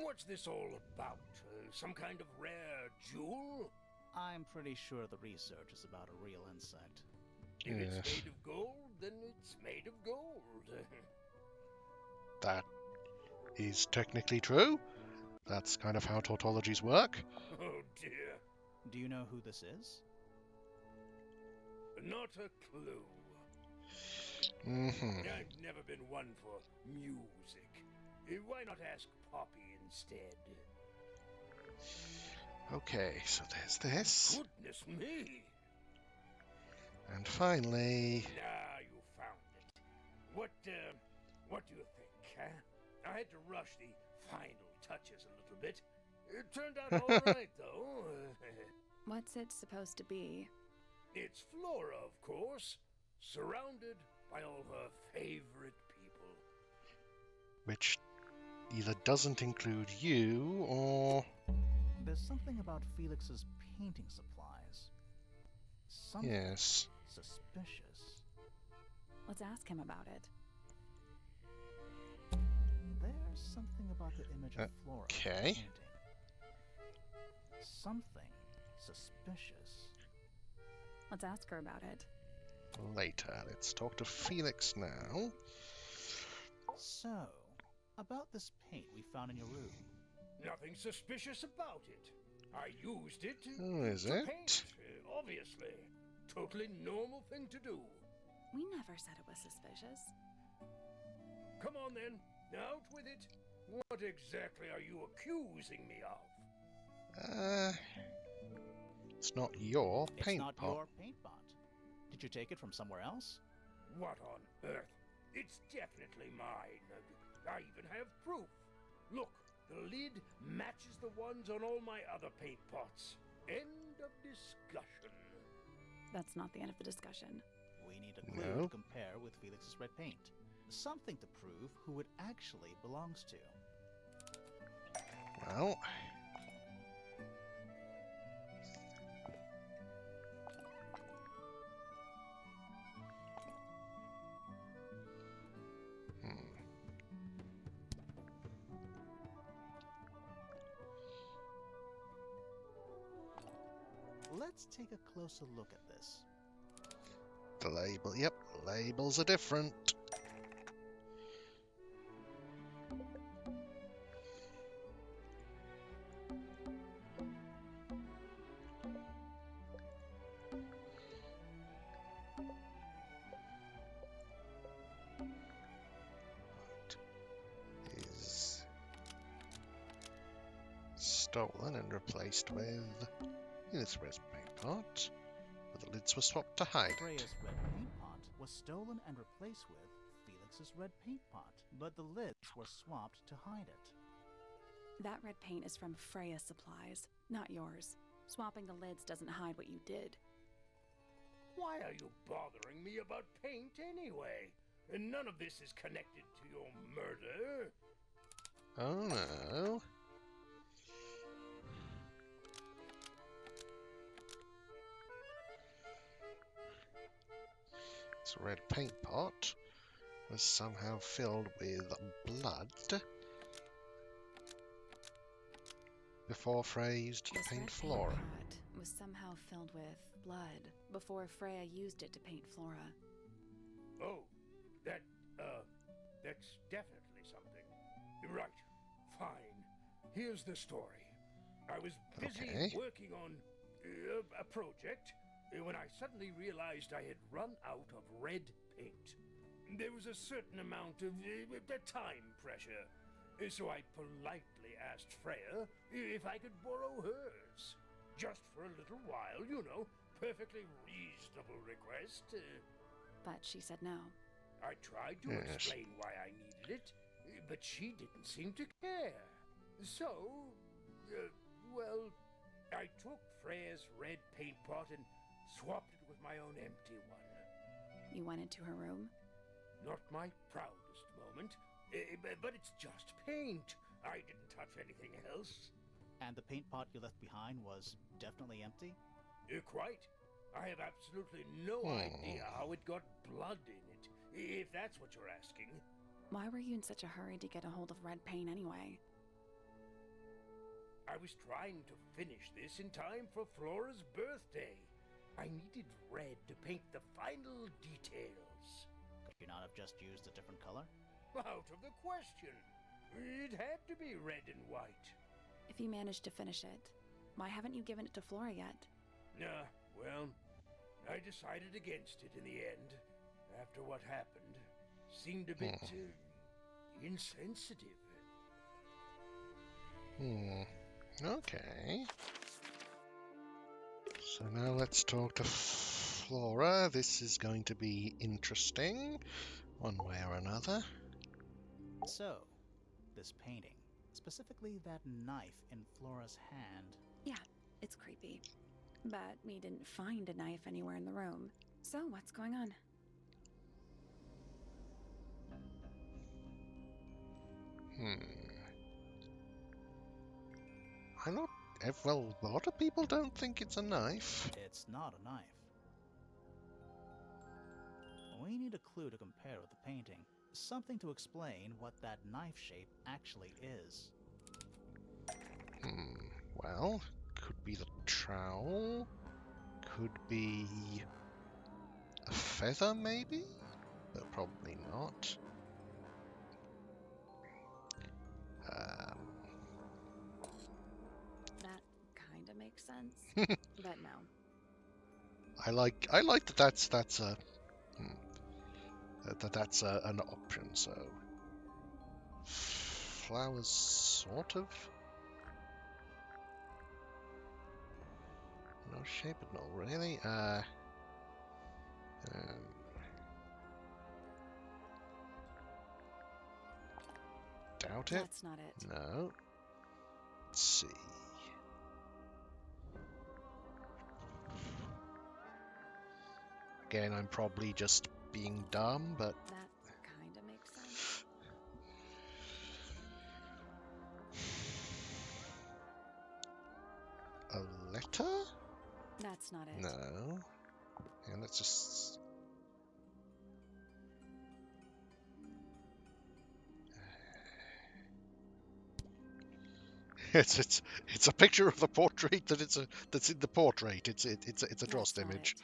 What's this all about? Some kind of rare jewel? I'm pretty sure the research is about a real insect. If it's Yes. made of gold, then it's made of gold. That is technically true. That's kind of how tautologies work. Oh dear. Do you know who this is? Not a clue. Mm-hmm. I've never been one for music. Why not ask Poppy instead? Okay, so there's this. Goodness me! And finally... Ah, you found it. What do you think, huh? I had to rush the final touches a little bit. It turned out all right, though. What's it supposed to be? It's Flora, of course, surrounded by all her favorite people. Which either doesn't include you, or... There's something about Felix's painting supplies. Something Yes. suspicious. Let's ask him about it. There's something about the image of Flora in the Okay. painting. Something suspicious. Let's ask her about it. Later. Let's talk to Felix now. So, about this paint we found in your room. Nothing suspicious about it. I used it Oh, is to it? paint, obviously. Totally normal thing to do. We never said it was suspicious. Come on then, out with it. What exactly are you accusing me of? It's not your It's paint not pot. your paint pot. Did you take it from somewhere else? What on earth? It's definitely mine. I even have proof. Look, the lid matches the ones on all my other paint pots. End of discussion. That's not the end of the discussion. We need a clue No. to compare with Felix's red paint. Something to prove who it actually belongs to. Well... Let's take a closer look at this. The label... Yep, labels are different. Is stolen and replaced with this red paint pot, but the lids were swapped to hide it. Freya's red paint pot was stolen and replaced with Felix's red paint pot, but the lids were swapped to hide it. That red paint is from Freya Supplies, not yours. Swapping the lids doesn't hide what you did. Why are you bothering me about paint anyway? And none of this is connected to your murder. Oh no. This red paint pot was somehow filled with blood before Freya used it to This paint red Flora. paint pot was somehow filled with blood before Freya used it to paint Flora. Oh, that's definitely something. Right, fine. Here's the story. I was busy Okay. working on a project when I suddenly realized I had run out of red paint. There was a certain amount of time pressure, so I politely asked Freya if I could borrow hers. Just for a little while, you know. Perfectly reasonable request. But she said no. I tried to Yes. explain why I needed it, but she didn't seem to care. So, well, I took Freya's red paint pot and swapped it with my own empty one. You went into her room? Not my proudest moment, but it's just paint. I didn't touch anything else. And the paint pot you left behind was definitely empty? Quite. I have absolutely no idea how it got blood in it, if that's what you're asking. Why were you in such a hurry to get a hold of red paint anyway? I was trying to finish this in time for Flora's birthday. I needed red to paint the final details. Could you not have just used a different color? Out of the question. It had to be red and white. If you managed to finish it, why haven't you given it to Flora yet? Well, I decided against it in the end. After what happened, seemed a bit insensitive. Okay. So now let's talk to Flora. This is going to be interesting, one way or another. So, this painting, specifically that knife in Flora's hand. Yeah, it's creepy. But we didn't find a knife anywhere in the room. So what's going on? Well, a lot of people don't think it's a knife. It's not a knife. We need a clue to compare with the painting. Something to explain what that knife shape actually is. Well, could be the trowel. Could be a feather, maybe? But probably not. That kind of makes sense, but no. I like that. That's a that's an option. So flowers, sort of. No shape, but not really. Doubt it. That's not it. No. Let's see. Again, I'm probably just being dumb, but That kind of makes sense. a letter? That's not it. No. And let's just. It's a picture of the portrait that's in the portrait. It's a Drost image.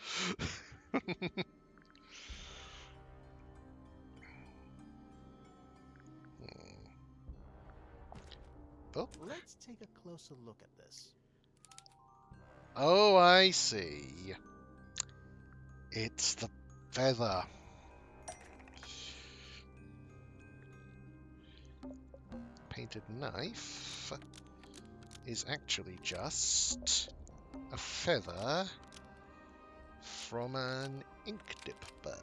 Oh. Let's take a closer look at this. Oh, I see. It's the feather. Painted knife is actually just a feather from an ink dip bird.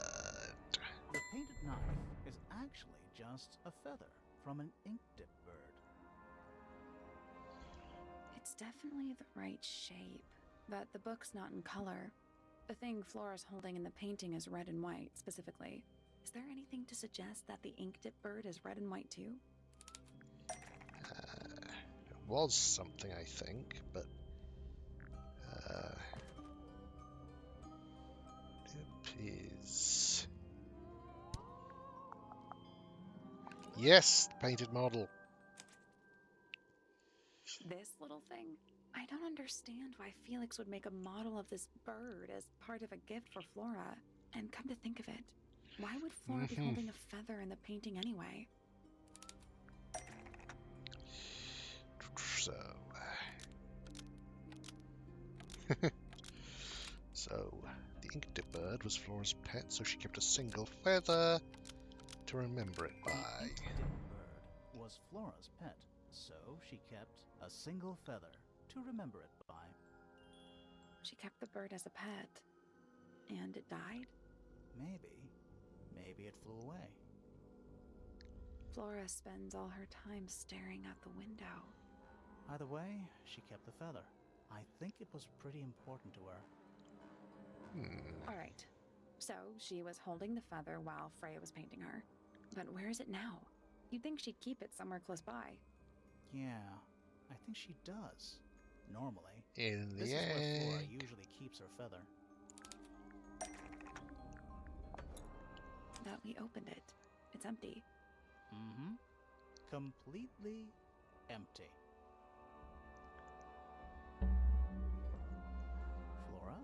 The painted knife is actually just a feather from an ink dip bird. It's definitely the right shape, but the book's not in color. The thing Flora's holding in the painting is red and white, specifically. Is there anything to suggest that the ink dip bird is red and white too? It was something, I think, but it is. Yes, painted model. This little thing? I don't understand why Felix would make a model of this bird as part of a gift for Flora. And come to think of it, why would Flora be holding a feather in the painting anyway? So, the ink dip bird was Flora's pet, so she kept a single feather to remember it by. The ink dip bird was Flora's pet, so she kept a single feather to remember it by. She kept the bird as a pet, and it died? Maybe it flew away. Flora spends all her time staring out the window. Either way, she kept the feather. I think it was pretty important to her. All right. So she was holding the feather while Freya was painting her. But where is it now? You'd think she'd keep it somewhere close by. Yeah, I think she does. Normally. In the This is where Flora egg. usually keeps her feather. But we opened it. It's empty. Mm-hmm. Completely empty. Flora?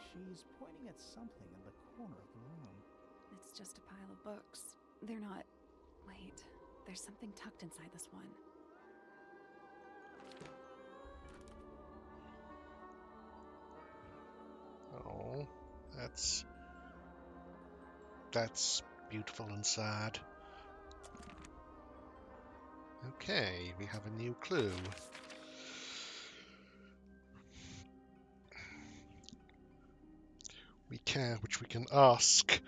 She's pointing at something in the corner of the room. It's just a pile of books. They're not... Wait, there's something tucked inside this one. Oh, that's beautiful and sad. Okay, we have a new clue. Which we can ask.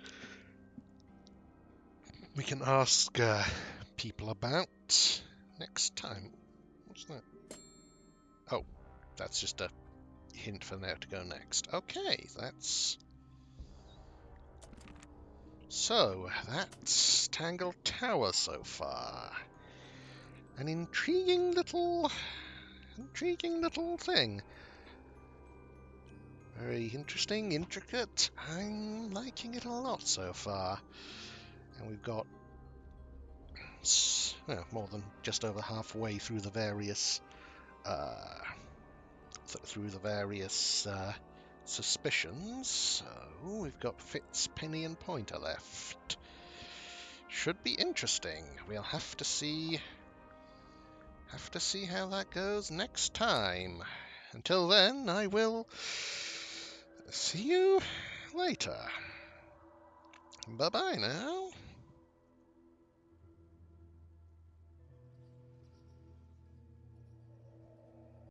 We can ask people about next time. What's that? Oh, that's just a hint for there to go next. Okay, that's... So, that's Tangle Tower so far. An intriguing little thing. Very interesting, intricate. I'm liking it a lot so far. And we've got more than just over halfway through the various suspicions. So we've got Fitz, Penny, and Pointer left. Should be interesting. We'll have to see how that goes next time. Until then, I will see you later. Bye-bye now.